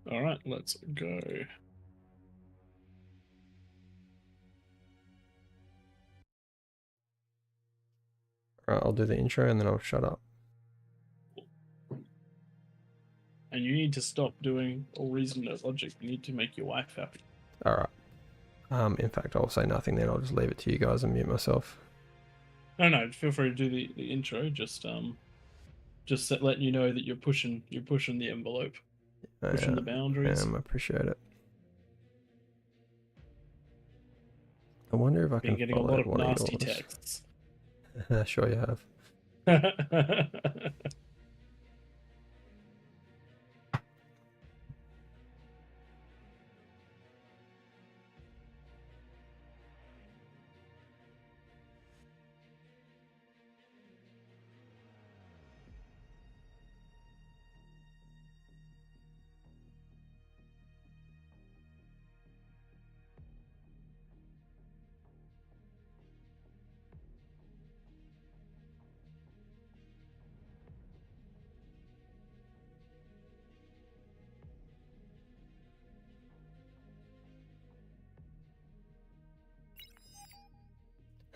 Speaker 6: All right, let's go.
Speaker 1: Alright, I'll do the intro and then I'll shut up.
Speaker 6: And you need to stop doing all reason, no logic. You need to make your wife happy.
Speaker 1: Alright. In fact, I'll say nothing then. I'll just leave it to you guys and mute myself.
Speaker 6: No, feel free to do the intro. Just letting you know that you're pushing the envelope, pushing the boundaries.
Speaker 1: I appreciate it. I wonder if I can
Speaker 6: Been getting a
Speaker 1: follow
Speaker 6: lot of
Speaker 1: one
Speaker 6: nasty
Speaker 1: yours.
Speaker 6: texts.
Speaker 1: Sure you have.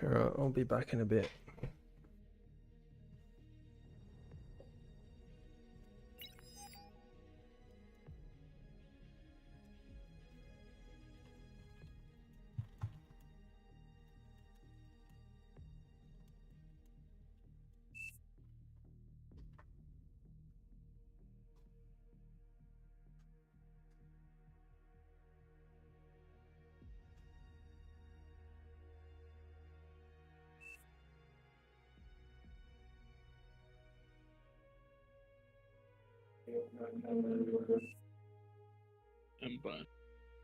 Speaker 1: Alright, I'll be back in a bit.
Speaker 6: And Brian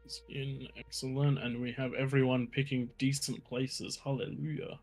Speaker 6: is in, excellent, and we have everyone picking decent places. Hallelujah.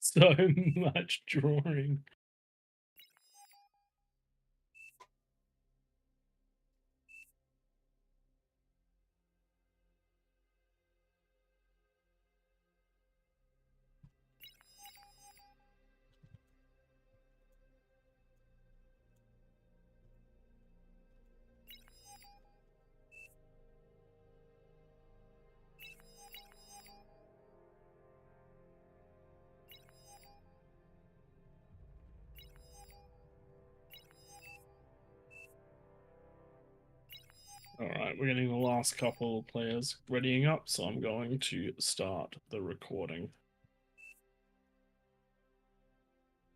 Speaker 6: So much drawing. Alright, we're getting the last couple of players readying up, so I'm going to start the recording.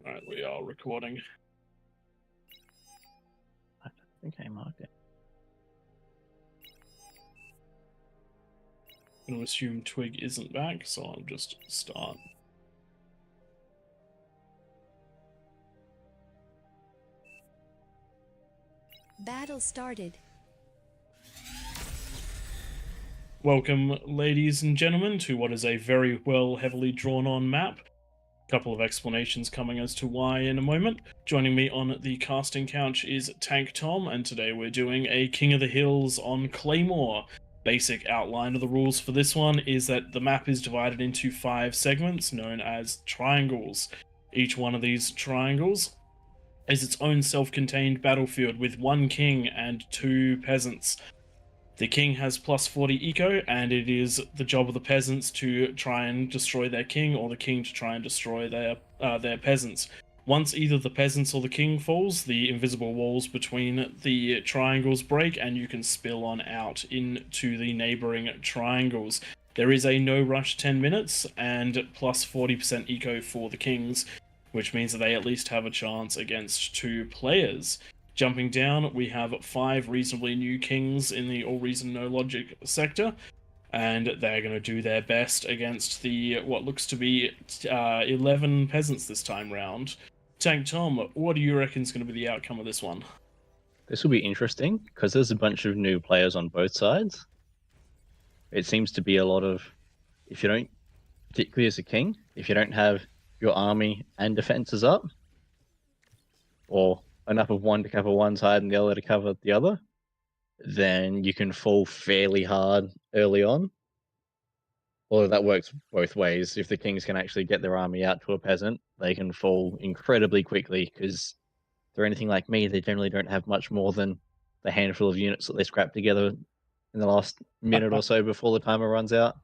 Speaker 6: Alright, we are recording.
Speaker 2: I think I marked it.
Speaker 6: I'm going to assume Twig isn't back, so I'll just start.
Speaker 10: Battle started.
Speaker 6: Welcome, ladies and gentlemen, to what is a very well heavily drawn on map. Couple of explanations coming as to why in a moment. Joining me on the casting couch is Tank Tom, and today we're doing a King of the Hills on Claymore. Basic outline of the rules for this one is that the map is divided into 5 segments known as triangles. Each one of these triangles is its own self-contained battlefield with 1 king and 2 peasants. The king has plus 40 eco, and it is the job of the peasants to try and destroy their king, or the king to try and destroy their peasants. Once either the peasants or the king falls, the invisible walls between the triangles break, and you can spill on out into the neighboring triangles. There is a no rush 10 minutes, and plus 40% eco for the kings, which means that they at least have a chance against 2 players. Jumping down, we have 5 reasonably new kings in the AllReasonNoLogic sector, and they're going to do their best against the what looks to be 11 peasants this time round. Tank Tom, what do you reckon is going to be the outcome of this one?
Speaker 2: This will be interesting because there's a bunch of new players on both sides. It seems to be a lot of, if you don't, particularly as a king, if you don't have your army and defenses up, or enough of one to cover one side and the other to cover the other, then you can fall fairly hard early on. Although that works both ways. If the kings can actually get their army out to a peasant, they can fall incredibly quickly, because if they're anything like me, they generally don't have much more than the handful of units that they scrap together in the last minute or so before the timer runs out.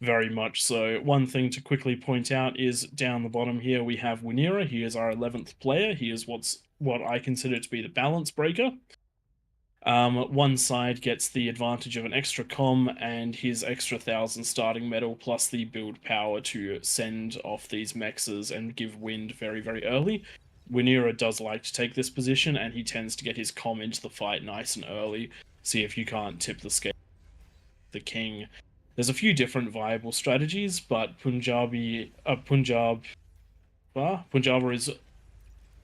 Speaker 6: Very much so. One thing to quickly point out is down the bottom here we have Winera. He is our 11th player. He is what I consider to be the balance breaker. One side gets the advantage of an extra comm and his extra 1,000 starting metal, plus the build power to send off these mexes and give wind very, very early. Winera does like to take this position, and he tends to get his comm into the fight nice and early. See if you can't tip the scale the king. There's a few different viable strategies, but Punjaba is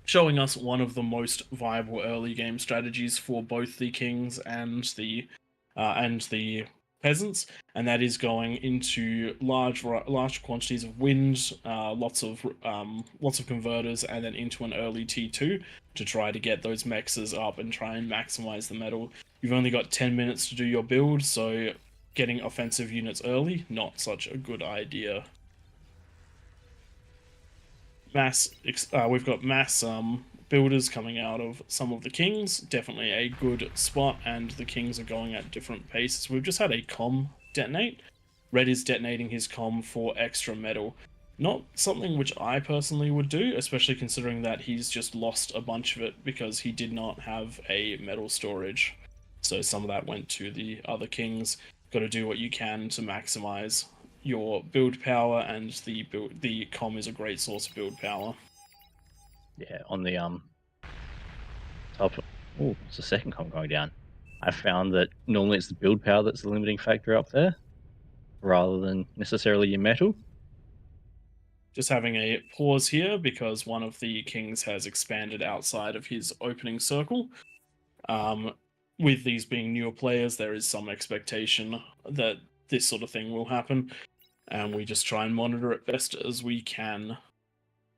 Speaker 6: showing us one of the most viable early game strategies for both the kings and the peasants, and that is going into large quantities of wind, lots of converters, and then into an early T2 to try to get those mexes up and try and maximize the metal. You've only got 10 minutes to do your build, so getting offensive units early, not such a good idea. We've got mass builders coming out of some of the kings, definitely a good spot, and the kings are going at different paces. We've just had a comm detonate. Red is detonating his comm for extra metal. Not something which I personally would do, especially considering that he's just lost a bunch of it because he did not have a metal storage. So some of that went to the other kings. Got to do what you can to maximize your build power, and the comm is a great source of build power.
Speaker 2: Yeah, on the top. Oh, it's the second comm going down. I found that normally it's the build power that's the limiting factor up there, rather than necessarily your metal.
Speaker 6: Just having a pause here because one of the kings has expanded outside of his opening circle. With these being newer players, there is some expectation that this sort of thing will happen, and we just try and monitor it best as we can.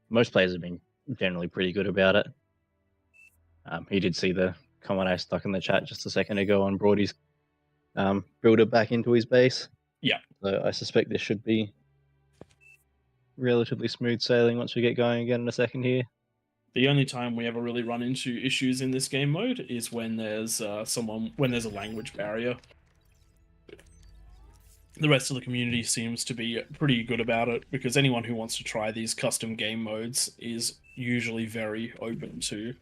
Speaker 2: Most players have been generally pretty good about it. He did see the comment I stuck in the chat just a second ago on Broady's builder back into his base.
Speaker 6: Yeah.
Speaker 2: So I suspect this should be relatively smooth sailing once we get going again in a second here.
Speaker 6: The only time we ever really run into issues in this game mode is when there's a language barrier. The rest of the community seems to be pretty good about it, because anyone who wants to try these custom game modes is usually very open to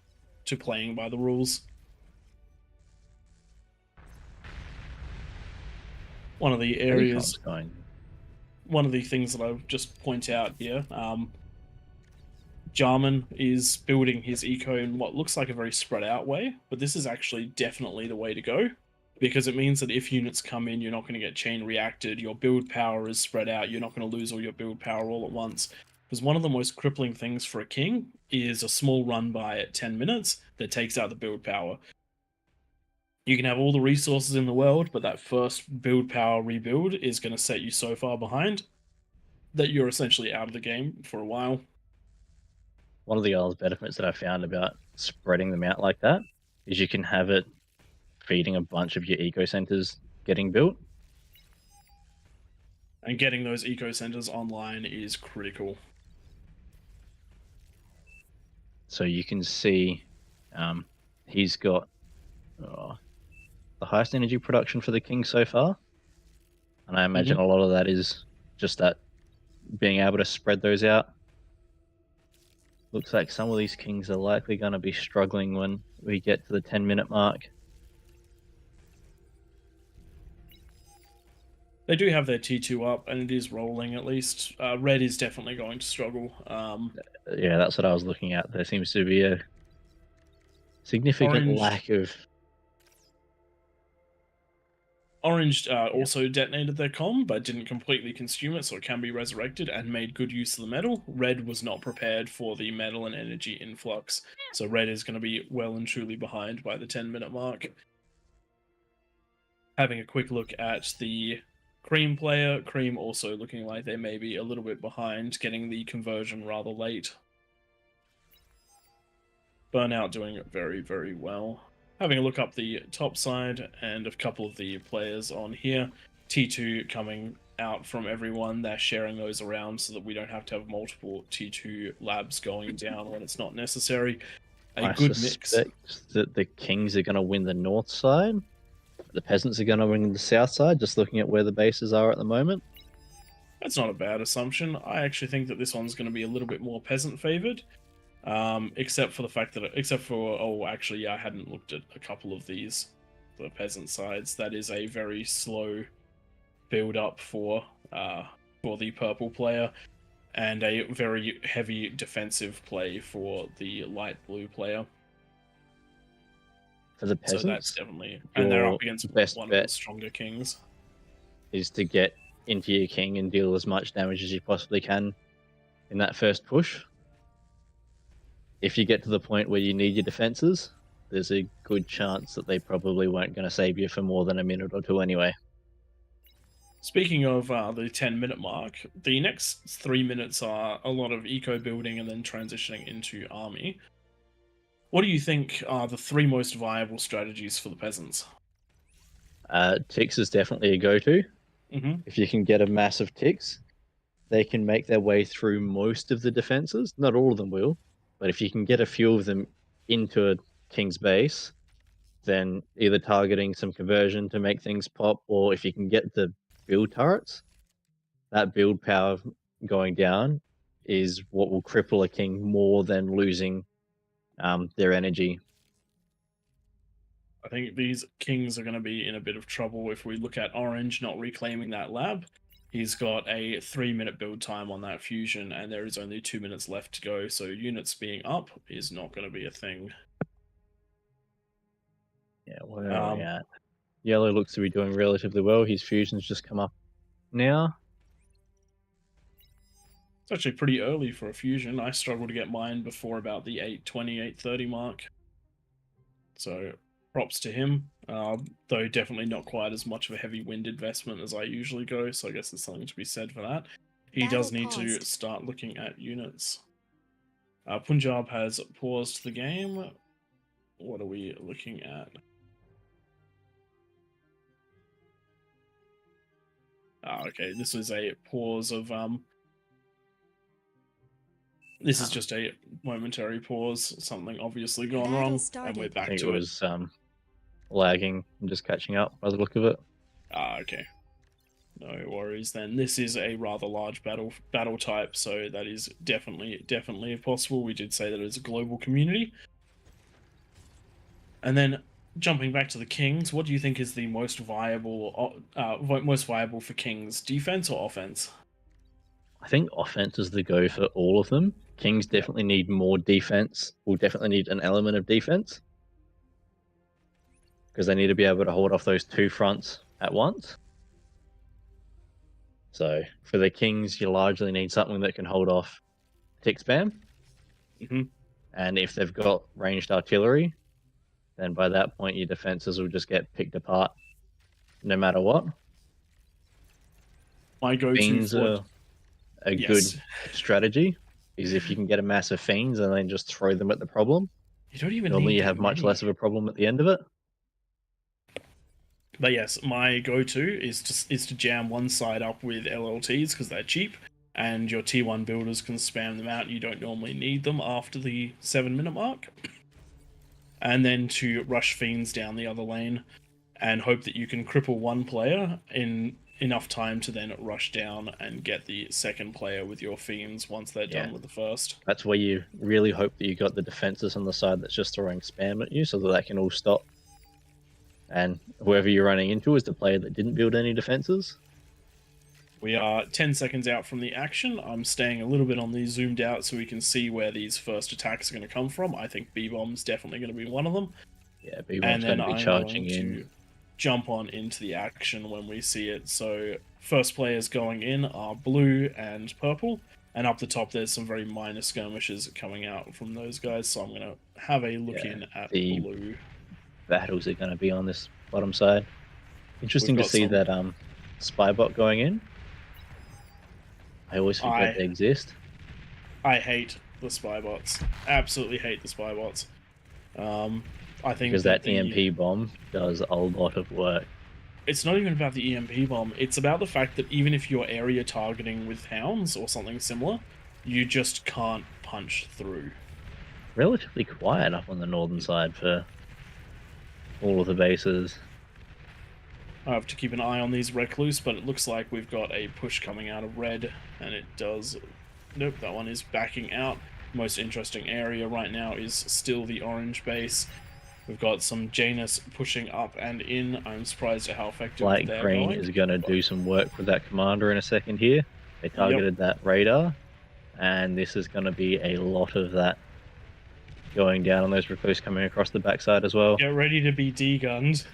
Speaker 6: playing by the rules. One of the areas, one of the things that I'll just point out here, Jarman is building his eco in what looks like a very spread out way, but this is actually definitely the way to go, because it means that if units come in, you're not going to get chain reacted, your build power is spread out, you're not going to lose all your build power all at once. Because one of the most crippling things for a king is a small run by at 10 minutes that takes out the build power. You can have all the resources in the world, but that first build power rebuild is going to set you so far behind that you're essentially out of the game for a while.
Speaker 2: One of the other benefits that I found about spreading them out like that is you can have it feeding a bunch of your eco centers getting built.
Speaker 6: And getting those eco centers online is critical.
Speaker 2: So you can see he's got the highest energy production for the king so far. And I imagine a lot of that is just that being able to spread those out. Looks like some of these kings are likely going to be struggling when we get to the 10-minute mark.
Speaker 6: They do have their T2 up, and it is rolling at least. Red is definitely going to struggle.
Speaker 2: Yeah, that's what I was looking at. There seems to be a significant lack of...
Speaker 6: Orange also detonated their comm, but didn't completely consume it, so it can be resurrected and made good use of the metal. Red was not prepared for the metal and energy influx, so Red is going to be well and truly behind by the 10-minute mark. Having a quick look at the Cream player, Cream also looking like they may be a little bit behind, getting the conversion rather late. Burnout doing it very, very well. Having a look up the top side, and a couple of the players on here. T2 coming out from everyone. They're sharing those around so that we don't have to have multiple T2 labs going down when it's not necessary.
Speaker 2: I suspect that the kings are going to win the north side. The peasants are going to win the south side, just looking at where the bases are at the moment.
Speaker 6: That's not a bad assumption. I actually think that this one's going to be a little bit more peasant favored. Except for the fact that, I hadn't looked at a couple of these, the peasant sides. That is a very slow build up for the purple player, and a very heavy defensive play for the light blue player.
Speaker 2: For the peasants,
Speaker 6: so that's definitely, and they're up against one of the stronger kings.
Speaker 2: is to get into your king and deal as much damage as you possibly can in that first push. If you get to the point where you need your defenses, there's a good chance that they probably weren't going to save you for more than a minute or two anyway.
Speaker 6: Speaking of the 10-minute mark, the next 3 minutes are a lot of eco building and then transitioning into army. What do you think are the 3 most viable strategies for the peasants?
Speaker 2: Ticks is definitely a go-to. If you can get a massive ticks, they can make their way through most of the defenses. Not all of them will, but if you can get a few of them into a king's base, then either targeting some conversion to make things pop, or if you can get the build turrets, that build power going down is what will cripple a king more than losing their energy.
Speaker 6: I think these kings are going to be in a bit of trouble if we look at Orange not reclaiming that lab. He's got a 3-minute build time on that fusion, and there is only 2 minutes left to go, so units being up is not going to be a thing.
Speaker 2: Yeah, where are we at? Yellow looks to be doing relatively well. His fusion's just come up now.
Speaker 6: It's actually pretty early for a fusion. I struggled to get mine before about the 8:20, 8:30 mark. So props to him, though definitely not quite as much of a heavy wind investment as I usually go, so I guess there's something to be said for that. He does need to start looking at units. Punjab has paused the game. What are we looking at? Okay, this is a pause of this is just a momentary pause. Something obviously gone wrong, and we're back
Speaker 2: I think
Speaker 6: to
Speaker 2: it was lagging and just catching up by the look of it.
Speaker 6: Okay. No worries then. This is a rather large battle type, so that is definitely possible. We did say that it's a global community. And then jumping back to the kings, what do you think is the most viable for kings, defense or offense?
Speaker 2: I think offense is the go for all of them. Kings definitely need more defense. Will definitely need an element of defense because they need to be able to hold off those 2 fronts at once. So for the kings, you largely need something that can hold off tick spam. And if they've got ranged artillery, then by that point your defenses will just get picked apart no matter what.
Speaker 6: My go-to
Speaker 2: Fiends
Speaker 6: for
Speaker 2: are a good strategy is if you can get a massive fiends and then just throw them at the problem.
Speaker 6: You don't even
Speaker 2: normally
Speaker 6: need
Speaker 2: you
Speaker 6: that
Speaker 2: have much
Speaker 6: many.
Speaker 2: less of a problem at the end of it.
Speaker 6: But yes, my go-to is to jam one side up with LLTs because they're cheap, and your T1 builders can spam them out. You don't normally need them after the 7-minute mark. And then to rush fiends down the other lane and hope that you can cripple one player in enough time to then rush down and get the second player with your fiends once they're done with the first.
Speaker 2: That's where you really hope that you got the defenses on the side that's just throwing spam at you so that they can all stop. And whoever you're running into is the player that didn't build any defenses.
Speaker 6: We are 10 seconds out from the action. I'm staying a little bit on these zoomed out so we can see where these first attacks are going to come from. I think B-Bomb's definitely going to be one of them.
Speaker 2: Yeah, B-Bomb's going to be charging in.
Speaker 6: To jump on into the action when we see it. So first players going in are blue and purple. And up the top there's some very minor skirmishes coming out from those guys. So I'm going to have a look in at
Speaker 2: the
Speaker 6: blue.
Speaker 2: Battles are going to be on this bottom side. Interesting to see that Spybot going in. I always forget they exist.
Speaker 6: I hate the Spybots. Absolutely hate the Spybots. I think
Speaker 2: because that EMP bomb does a lot of work.
Speaker 6: It's not even about the EMP bomb. It's about the fact that even if you're area targeting with hounds or something similar, you just can't punch through.
Speaker 2: Relatively quiet up on the northern side for all of the bases.
Speaker 6: I have to keep an eye on these Recluse, but it looks like we've got a push coming out of red, and it does... Nope, that one is backing out. Most interesting area right now is still the orange base. We've got some Janus pushing up and in. I'm surprised at how effective
Speaker 2: Light
Speaker 6: they're
Speaker 2: Green
Speaker 6: going.
Speaker 2: is going to do some work with that commander in a second here. They targeted that radar, and this is going to be a lot of that going down on those recluse coming across the backside as well.
Speaker 6: Get ready to be D-gunned.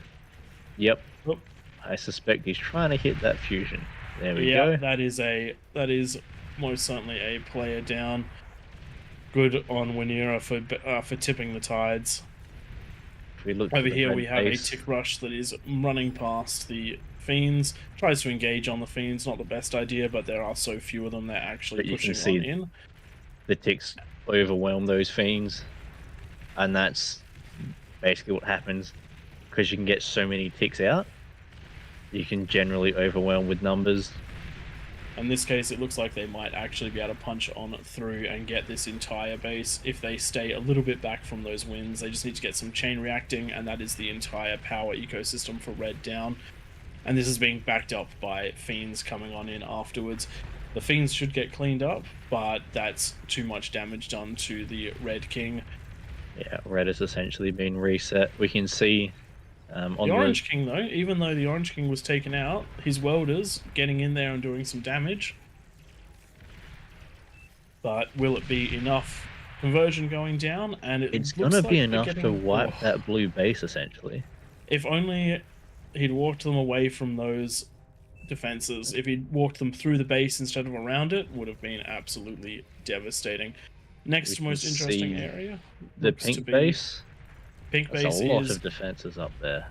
Speaker 2: Yep.
Speaker 6: Oop.
Speaker 2: I suspect he's trying to hit that fusion. There we
Speaker 6: Yeah,
Speaker 2: go.
Speaker 6: that is most certainly a player down. Good on Winera for tipping the tides.
Speaker 2: If we look
Speaker 6: Over
Speaker 2: to the
Speaker 6: here
Speaker 2: red
Speaker 6: we have a
Speaker 2: base,
Speaker 6: tick rush that is running past the fiends. Tries to engage on the fiends, not the best idea, but there are so few of them they're actually
Speaker 2: but you can
Speaker 6: pushing
Speaker 2: see
Speaker 6: on in.
Speaker 2: the ticks overwhelm those fiends, and that's basically what happens because you can get so many ticks out. You can generally overwhelm with numbers.
Speaker 6: In this case, it looks like they might actually be able to punch on through and get this entire base if they stay a little bit back from those winds. They just need to get some chain reacting, and that is the entire power ecosystem for red down. And this is being backed up by fiends coming on in afterwards. The fiends should get cleaned up, but that's too much damage done to the red king.
Speaker 2: Yeah, red has essentially been reset. We can see on
Speaker 6: The Orange King, though, even though the Orange King was taken out, his welders getting in there and doing some damage. But will it be enough conversion going down? And
Speaker 2: it's
Speaker 6: looks
Speaker 2: gonna
Speaker 6: like
Speaker 2: be
Speaker 6: they're
Speaker 2: enough to
Speaker 6: getting-
Speaker 2: wipe that blue base essentially.
Speaker 6: If only he'd walked them away from those defenses. If he'd walked them through the base instead of around it, would have been absolutely devastating. Next
Speaker 2: We
Speaker 6: most
Speaker 2: can
Speaker 6: interesting
Speaker 2: see
Speaker 6: area.
Speaker 2: The
Speaker 6: looks to
Speaker 2: pink
Speaker 6: be-
Speaker 2: base.
Speaker 6: Pink
Speaker 2: There's
Speaker 6: base
Speaker 2: a lot
Speaker 6: is
Speaker 2: of defenses up there.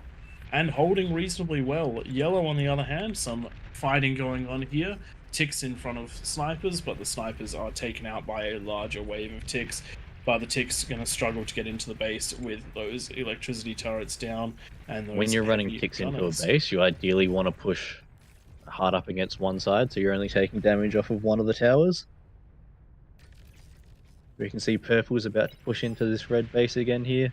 Speaker 6: and holding reasonably well. Yellow, on the other hand, some fighting going on here. Ticks in front of snipers, but the snipers are taken out by a larger wave of ticks. But the ticks are going to struggle to get into the base with those electricity turrets down. And those
Speaker 2: When you're running
Speaker 6: heavy
Speaker 2: ticks
Speaker 6: gunners.
Speaker 2: into a base, you ideally want to push hard up against one side, so you're only taking damage off of one of the towers. We can see purple's about to push into this red base again here.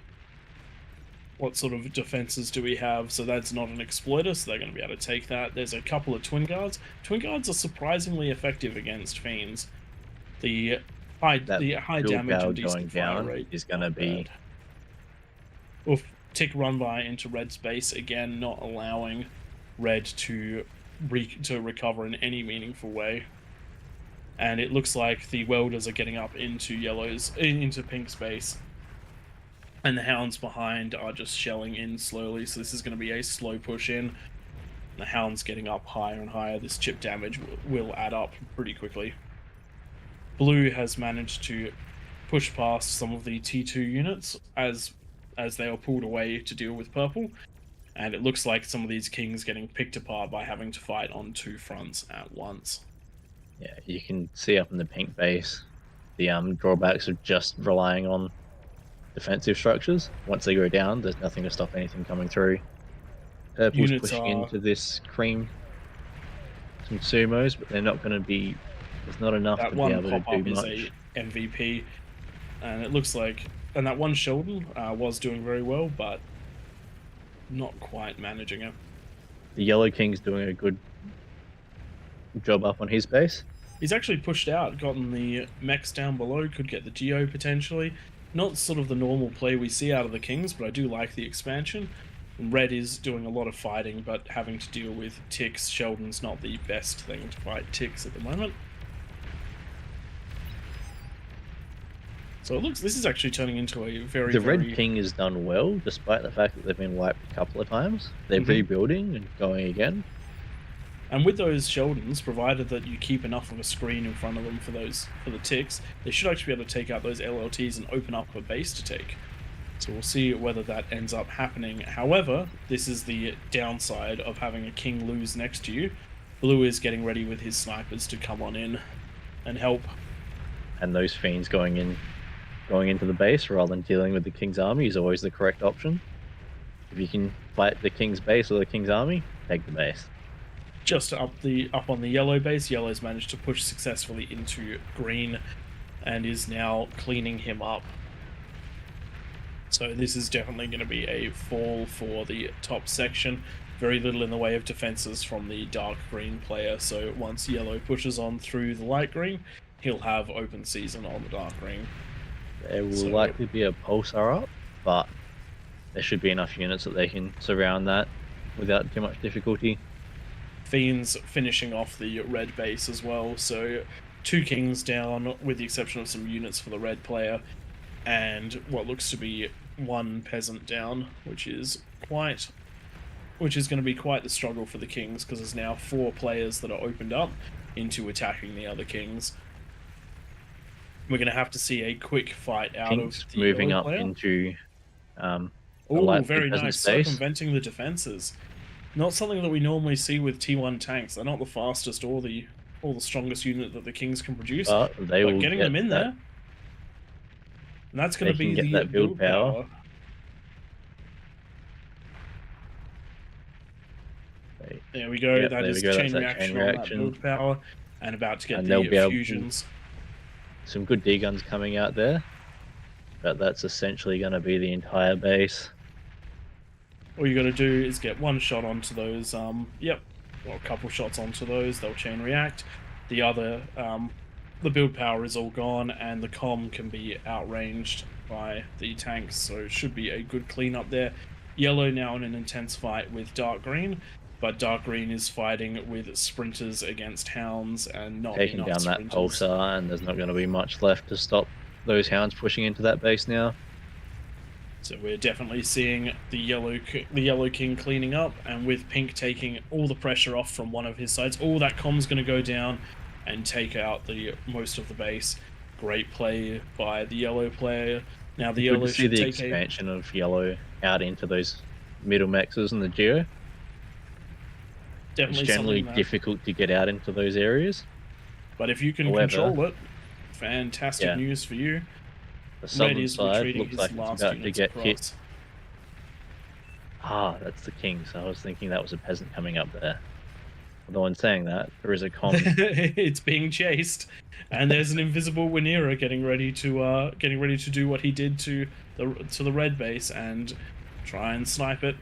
Speaker 6: What sort of defenses do we have? So that's not an exploiter, so they're going to be able to take that. There's a couple of twin guards. Twin guards are surprisingly effective against fiends. The high
Speaker 2: Dual
Speaker 6: damage
Speaker 2: barrel
Speaker 6: and decent
Speaker 2: going
Speaker 6: fire
Speaker 2: down
Speaker 6: rate
Speaker 2: is going to
Speaker 6: not
Speaker 2: be
Speaker 6: bad. Oof, tick run by into red's base again, not allowing red to recover in any meaningful way. And it looks like the welders are getting up into into pink's base. And the hounds behind are just shelling in slowly, so this is going to be a slow push in. The hounds getting up higher and higher. This chip damage will add up pretty quickly. Blue has managed to push past some of the T2 units as they are pulled away to deal with purple. And it looks like some of these kings getting picked apart by having to fight on two fronts at once.
Speaker 2: Yeah, you can see up in the pink base the drawbacks of just relying on defensive structures. Once they go down, there's nothing to stop anything coming through. Purple's
Speaker 6: Units
Speaker 2: pushing
Speaker 6: are-
Speaker 2: into this cream, some sumos, but they're not going to be. There's not enough
Speaker 6: That
Speaker 2: to be
Speaker 6: one
Speaker 2: able to
Speaker 6: pop-up
Speaker 2: do
Speaker 6: is
Speaker 2: much.
Speaker 6: a MVP, and it looks like, and that one Sheldon was doing very well, but not quite managing it.
Speaker 2: The Yellow King's doing a good job up on his base.
Speaker 6: He's actually pushed out, gotten the mechs down below, could get the Geo potentially. Not sort of the normal play we see out of the Kings, but I do like the expansion. Red is doing a lot of fighting, but having to deal with ticks. Sheldon's not the best thing to fight ticks at the moment. So it looks, this is actually turning into a very,
Speaker 2: The
Speaker 6: very...
Speaker 2: Red King has done well, despite the fact that they've been wiped a couple of times. They're
Speaker 6: Mhm.
Speaker 2: rebuilding and going again.
Speaker 6: And with those Sheldons, provided that you keep enough of a screen in front of them for the ticks, they should actually be able to take out those LLTs and open up a base to take. So we'll see whether that ends up happening. However, this is the downside of having a king lose next to you. Blue is getting ready with his snipers to come on in and help.
Speaker 2: And those fiends going into the base rather than dealing with the King's army is always the correct option. If you can fight the King's base or the King's army, take the base.
Speaker 6: Just up on the yellow base, yellow's managed to push successfully into green and is now cleaning him up. So this is definitely going to be a fall for the top section. Very little in the way of defenses from the dark green player, so once yellow pushes on through the light green, he'll have open season on the dark green.
Speaker 2: There will likely be a pulsar up, but there should be enough units that they can surround that without too much difficulty.
Speaker 6: Fiends finishing off the red base as well, so 2 kings down with the exception of some units for the red player, and what looks to be 1 peasant down, which is quite which is going to be quite the struggle for the Kings, because there's now 4 players that are opened up into attacking the other Kings. We're going to have to see a quick fight out
Speaker 2: Pinks
Speaker 6: of the
Speaker 2: moving
Speaker 6: yellow
Speaker 2: up
Speaker 6: player.
Speaker 2: into the
Speaker 6: Oh,
Speaker 2: light blue
Speaker 6: very
Speaker 2: peasant
Speaker 6: nice.
Speaker 2: space.
Speaker 6: Circumventing the defenses. Not something that we normally see with T1 tanks. They're not the fastest or the strongest unit that the Kings can produce.
Speaker 2: But they will
Speaker 6: getting
Speaker 2: get
Speaker 6: them in
Speaker 2: that.
Speaker 6: there. And that's going to
Speaker 2: They can
Speaker 6: be
Speaker 2: get
Speaker 6: the
Speaker 2: that build power.
Speaker 6: There we go.
Speaker 2: Yep,
Speaker 6: That
Speaker 2: there
Speaker 6: is
Speaker 2: we go.
Speaker 6: chain
Speaker 2: That's that
Speaker 6: reaction
Speaker 2: chain
Speaker 6: on that
Speaker 2: reaction.
Speaker 6: build power. And about to get
Speaker 2: And
Speaker 6: the
Speaker 2: they'll be able to-
Speaker 6: fusions.
Speaker 2: Some good D guns coming out there. But that's essentially going to be the entire base.
Speaker 6: All you got to do is get one shot onto those. Yep, well, a couple shots onto those. They'll chain react. The other, the build power is all gone, and the comm can be outranged by the tanks. So it should be a good cleanup there. Yellow now in an intense fight with dark green, but dark green is fighting with sprinters against hounds and not
Speaker 2: Taking
Speaker 6: enough
Speaker 2: down that
Speaker 6: sprinters.
Speaker 2: pulsar, and there's not going to be much left to stop those hounds pushing into that base now.
Speaker 6: So we're definitely seeing the yellow king cleaning up, and with pink taking all the pressure off from one of his sides. All that comm's going to go down and take out the most of the base. Great play by the yellow player. Now the
Speaker 2: Good
Speaker 6: yellow
Speaker 2: to see
Speaker 6: should
Speaker 2: the
Speaker 6: take
Speaker 2: expansion of yellow out into those middle mexes and the geo.
Speaker 6: definitely
Speaker 2: It's generally
Speaker 6: something that,
Speaker 2: difficult to get out into those areas.
Speaker 6: but if you can
Speaker 2: However,
Speaker 6: control it, fantastic
Speaker 2: yeah.
Speaker 6: news for you.
Speaker 2: The
Speaker 6: Red
Speaker 2: southern
Speaker 6: is
Speaker 2: side
Speaker 6: retreating
Speaker 2: looks
Speaker 6: his
Speaker 2: like it's
Speaker 6: last
Speaker 2: about to
Speaker 6: units
Speaker 2: get hit.
Speaker 6: across.
Speaker 2: Ah, that's the king. So I was thinking that was a peasant coming up there. Although in saying that, there is a comm.
Speaker 6: It's being chased, and there's an invisible Winera getting ready to do what he did to the red base and try and snipe it.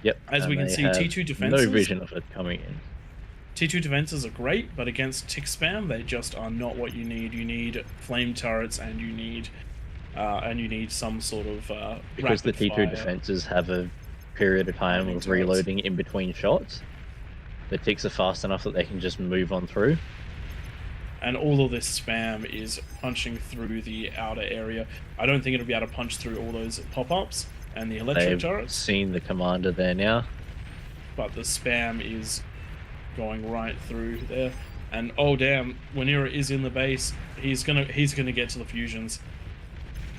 Speaker 2: Yep.
Speaker 6: As
Speaker 2: and
Speaker 6: we can
Speaker 2: they
Speaker 6: see,
Speaker 2: have
Speaker 6: T2 defenses.
Speaker 2: No vision of it coming in.
Speaker 6: T2 defenses are great, but against tick spam, they just are not what you need. You need flame turrets, and you need some sort of
Speaker 2: Because the
Speaker 6: rapid
Speaker 2: T2
Speaker 6: fire.
Speaker 2: defenses have a period of time
Speaker 6: Flaming
Speaker 2: of
Speaker 6: turrets.
Speaker 2: reloading in between shots. The ticks are fast enough that they can just move on through.
Speaker 6: And all of this spam is punching through the outer area. I don't think it'll be able to punch through all those pop-ups and the electric
Speaker 2: They've
Speaker 6: turrets,
Speaker 2: seen the commander there now.
Speaker 6: but the spam is going right through there. And oh damn, Winera is in the base. He's gonna get to the fusions.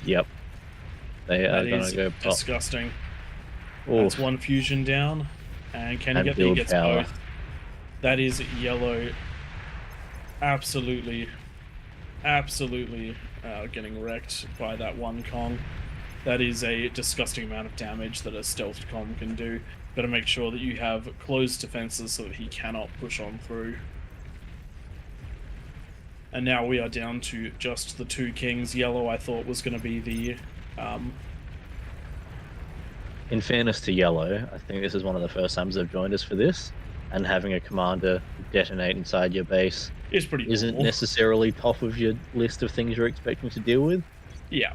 Speaker 2: Yep. They are
Speaker 6: That
Speaker 2: going
Speaker 6: is
Speaker 2: to go pop.
Speaker 6: disgusting.
Speaker 2: Oof.
Speaker 6: That's one fusion down, and can he
Speaker 2: And
Speaker 6: get there? He
Speaker 2: build
Speaker 6: gets
Speaker 2: power.
Speaker 6: both. That is yellow. Absolutely getting wrecked by that one Kong. That is a disgusting amount of damage that a stealthed Kong can do. Better make sure that you have closed defenses so that he cannot push on through. And now we are down to just the 2 kings. Yellow, I thought, was going to be the...
Speaker 2: In fairness to Yellow, I think this is one of the first times they've joined us for this, and having a commander detonate inside your base
Speaker 6: It's pretty
Speaker 2: isn't
Speaker 6: normal.
Speaker 2: necessarily top of your list of things you're expecting to deal with.
Speaker 6: Yeah.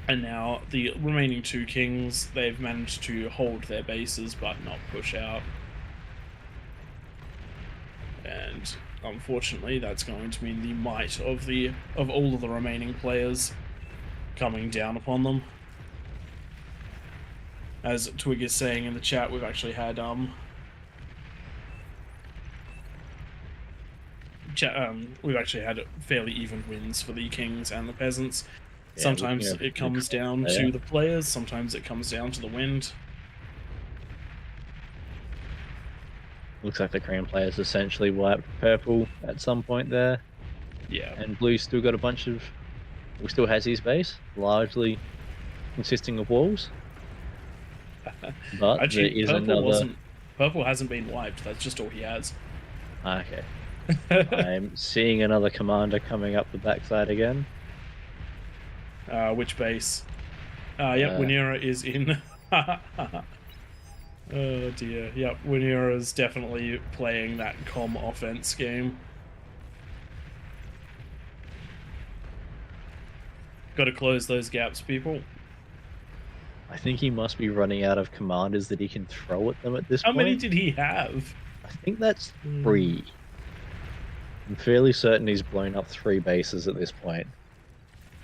Speaker 6: And now the remaining 2 kings, they've managed to hold their bases but not push out. And unfortunately, that's going to mean the might of all of the remaining players coming down upon them. As Twig is saying in the chat, we've actually had fairly even wins for the kings and the peasants.
Speaker 2: Yeah,
Speaker 6: Sometimes
Speaker 2: looking at
Speaker 6: it comes
Speaker 2: the
Speaker 6: down
Speaker 2: player.
Speaker 6: to the players, sometimes it comes down to the wind.
Speaker 2: Looks like the cream players essentially wiped purple at some point there.
Speaker 6: Yeah.
Speaker 2: And blue still got a bunch of... Well, still has his base, largely consisting of walls. But
Speaker 6: Actually,
Speaker 2: there is
Speaker 6: purple
Speaker 2: another...
Speaker 6: Purple hasn't been wiped, that's just all he has.
Speaker 2: Okay. I'm seeing another commander coming up the backside again.
Speaker 6: Which base? Yep, Winera is in. Oh dear. Yep, Winera's definitely playing that comm offense game. Got to close those gaps, people.
Speaker 2: I think he must be running out of commanders that he can throw at them at this
Speaker 6: How
Speaker 2: point.
Speaker 6: many did he have?
Speaker 2: I think that's 3. I'm fairly certain he's blown up 3 bases at this point.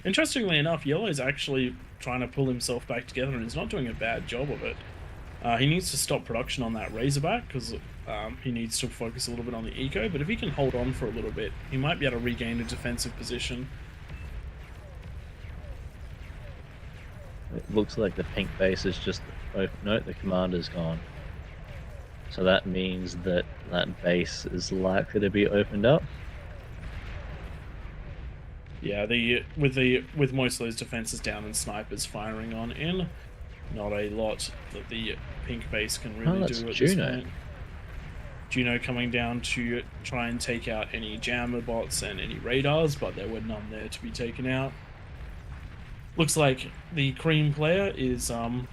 Speaker 6: Interestingly enough, Yellow's actually trying to pull himself back together, and he's not doing a bad job of it. He needs to stop production on that Razorback because he needs to focus a little bit on the eco, but if he can hold on for a little bit, he might be able to regain a defensive position.
Speaker 2: It looks like the pink base is just... Oh, no, the commander's gone. So that means that that base is likely to be opened up.
Speaker 6: Yeah, with most of those defenses down and snipers firing on in, not a lot that the pink base can really do at this point. Juno coming down to try and take out any jammer bots and any radars, but there were none there to be taken out. Looks like the cream player is going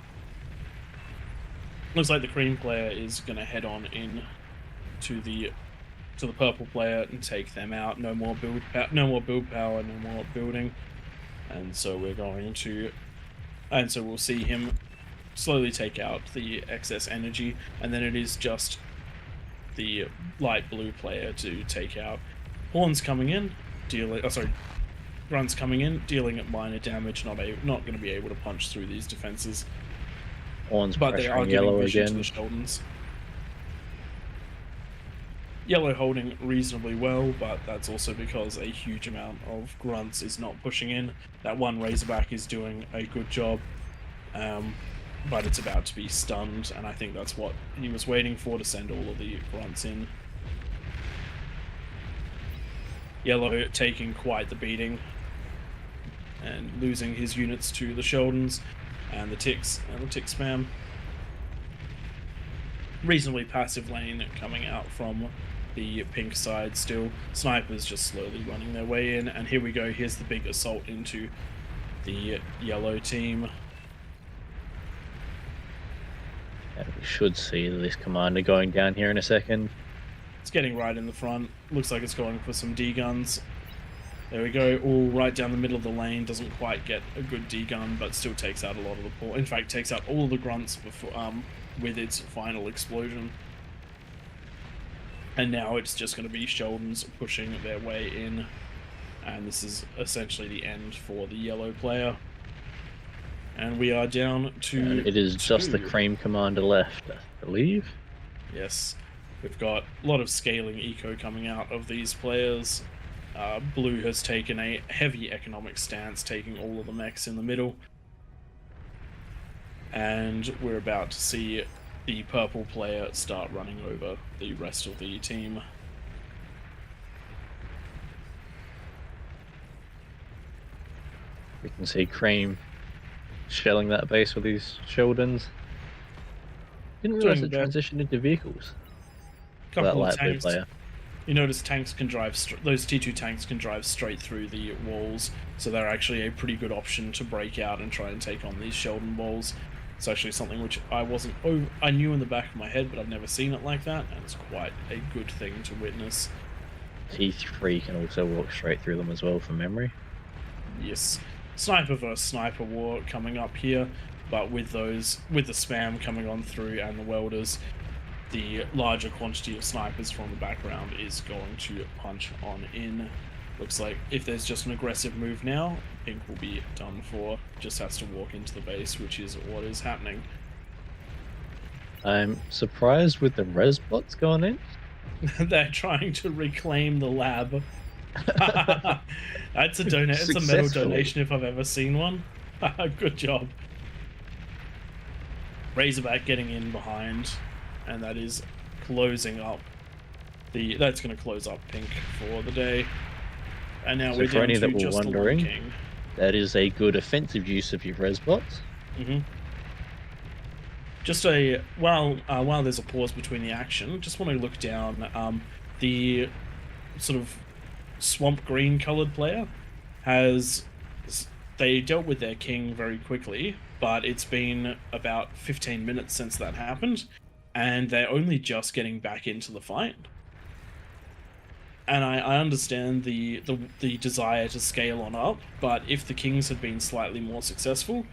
Speaker 6: to head on in to the purple player and take them out. No more build power, no more building, and so we'll see him slowly take out the excess energy, and then it is just the light blue player to take out. Horns coming in, Grunts coming in, dealing minor damage, not going to be able to punch through these defenses.
Speaker 2: Horns,
Speaker 6: but they are giving vision
Speaker 2: again
Speaker 6: to the Sheldons. Yellow holding reasonably well, but that's also because a huge amount of Grunts is not pushing in. That one Razorback is doing a good job, but it's about to be stunned, and I think that's what he was waiting for, to send all of the Grunts in. Yellow taking quite the beating and losing his units to the Sheldons and the ticks spam. Reasonably passive lane coming out from the pink side still. Snipers just slowly running their way in, and here we go. Here's the big assault into the yellow team.
Speaker 2: And we should see this commander going down here in a second.
Speaker 6: It's getting right in the front. Looks like it's going for some D-guns. There we go, all right down the middle of the lane. Doesn't quite get a good D-gun, but still takes out a lot of the poor. In fact, takes out all of the Grunts before, with its final explosion. And now it's just going to be Sheldons pushing their way in. And this is essentially the end for the yellow player. And we are down to...
Speaker 2: And it is just the cream commander left, I believe.
Speaker 6: Yes. We've got a lot of scaling eco coming out of these players. Blue has taken a heavy economic stance, taking all of the mechs in the middle. And we're about to see the purple player start running over the rest of the team.
Speaker 2: We can see Cream shelling that base with these Sheldons. Didn't realize it transitioned into vehicles.
Speaker 6: Couple
Speaker 2: that
Speaker 6: of
Speaker 2: light blue
Speaker 6: tanks.
Speaker 2: player.
Speaker 6: You notice tanks can drive, those T2 tanks can drive straight through the walls, so they're actually a pretty good option to break out and try and take on these Sheldon walls. It's actually something which I knew in the back of my head, but I've never seen it like that, and it's quite a good thing to witness.
Speaker 2: T3 can also walk straight through them as well from memory.
Speaker 6: Yes. Sniper versus sniper war coming up here, but with the spam coming on through and the welders, the larger quantity of snipers from the background is going to punch on in. Looks like if there's just an aggressive move now, pink will be done for. Just has to walk into the base, which is what is happening.
Speaker 2: I'm surprised with the res bots going in.
Speaker 6: They're trying to reclaim the lab. That's a It's a metal donation if I've ever seen one. Good job. Razorback getting in behind, and that is closing up that's going to close up pink for the day. And now
Speaker 2: So
Speaker 6: we're
Speaker 2: for
Speaker 6: down
Speaker 2: any
Speaker 6: to
Speaker 2: that were
Speaker 6: just the one
Speaker 2: wondering,
Speaker 6: king.
Speaker 2: that is a good offensive use of your res bots.
Speaker 6: Just while there's a pause between the action, just want to look down. The sort of swamp green colored player they dealt with their king very quickly, but it's been about 15 minutes since that happened, and they're only just getting back into the fight. And I understand the desire to scale on up, but if the kings had been slightly more successful,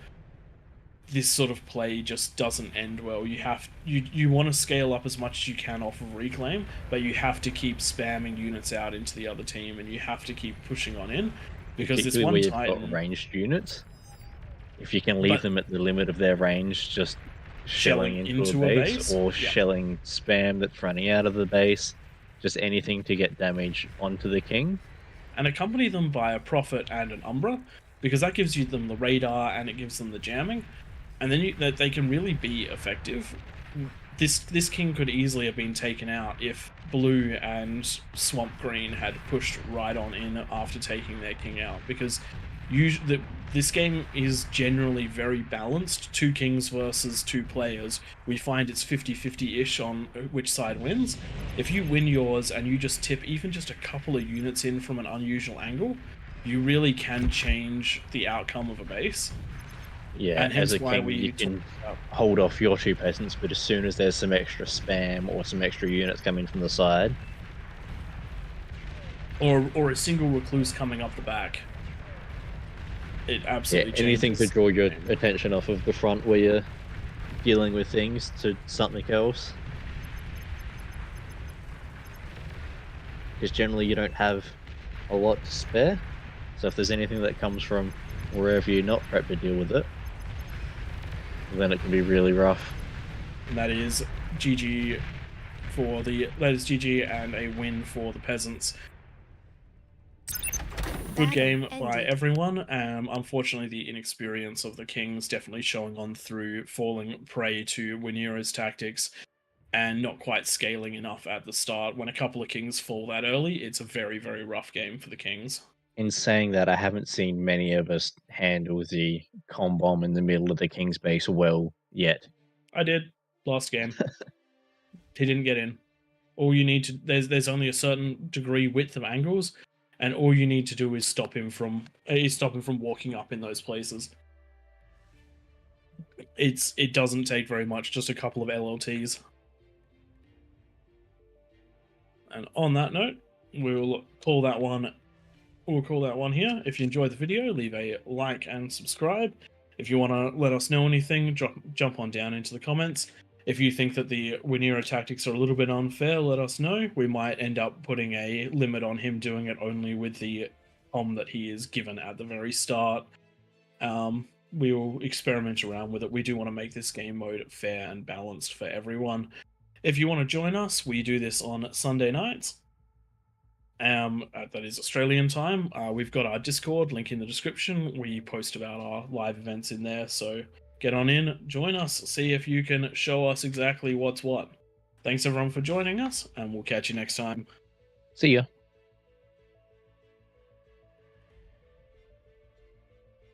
Speaker 6: this sort of play just doesn't end well. You want to scale up as much as you can off of reclaim, but you have to keep spamming units out into the other team, and you have to keep pushing on in, because this one
Speaker 2: where you've
Speaker 6: Titan
Speaker 2: got ranged units. If you can leave
Speaker 6: But-
Speaker 2: them at the limit of their range, just shelling
Speaker 6: Shelling
Speaker 2: into a base, or
Speaker 6: yeah.
Speaker 2: shelling spam that's running out of the base, just anything to get damage onto the king.
Speaker 6: And accompany them by a Prophet and an Umbra, because that gives you them the radar and it gives them the jamming, and then they can really be effective. This king could easily have been taken out if Blue and Swamp Green had pushed right on in after taking their king out, because this game is generally very balanced. 2 kings versus 2 players. We find it's 50-50-ish on which side wins. If you win yours and you just tip even just a couple of units in from an unusual angle, you really can change the outcome of a base.
Speaker 2: Yeah,
Speaker 6: And
Speaker 2: as
Speaker 6: hence
Speaker 2: a
Speaker 6: why
Speaker 2: king,
Speaker 6: we
Speaker 2: you
Speaker 6: talk
Speaker 2: can
Speaker 6: about-
Speaker 2: hold off your 2 peasants, but as soon as there's some extra spam or some extra units coming from the side,
Speaker 6: or a single recluse coming up the back, it absolutely
Speaker 2: anything to
Speaker 6: changes.
Speaker 2: draw your attention off of the front where you're dealing with things to something else. Because generally you don't have a lot to spare, so if there's anything that comes from wherever you're not prepped to deal with it, then it can be really rough.
Speaker 6: And that is GG that is GG and a win for the peasants. Good game by everyone. Unfortunately, the inexperience of the kings definitely showing on through, falling prey to Winira's tactics and not quite scaling enough at the start. When a couple of kings fall that early, it's a very, very rough game for the kings.
Speaker 2: In saying that, I haven't seen many of us handle the com bomb in the middle of the king's base well yet.
Speaker 6: I did last game. He didn't get in. All you need to there's only a certain degree width of angles, and all you need to do is stop him from walking up in those places. It doesn't take very much, just a couple of LLTs. And on that note, we'll call that one here. If you enjoyed the video, leave a like and subscribe. If you want to let us know anything, jump on down into the comments. If you think that the Winira tactics are a little bit unfair, let us know. We might end up putting a limit on him doing it only with the com that he is given at the very start. We will experiment around with it. We do want to make this game mode fair and balanced for everyone. If you want to join us, we do this on Sunday nights. That is Australian time. We've got our Discord link in the description. We post about our live events in there, so get on in, join us, see if you can show us exactly what's what. Thanks everyone for joining us, and we'll catch you next time.
Speaker 2: See ya.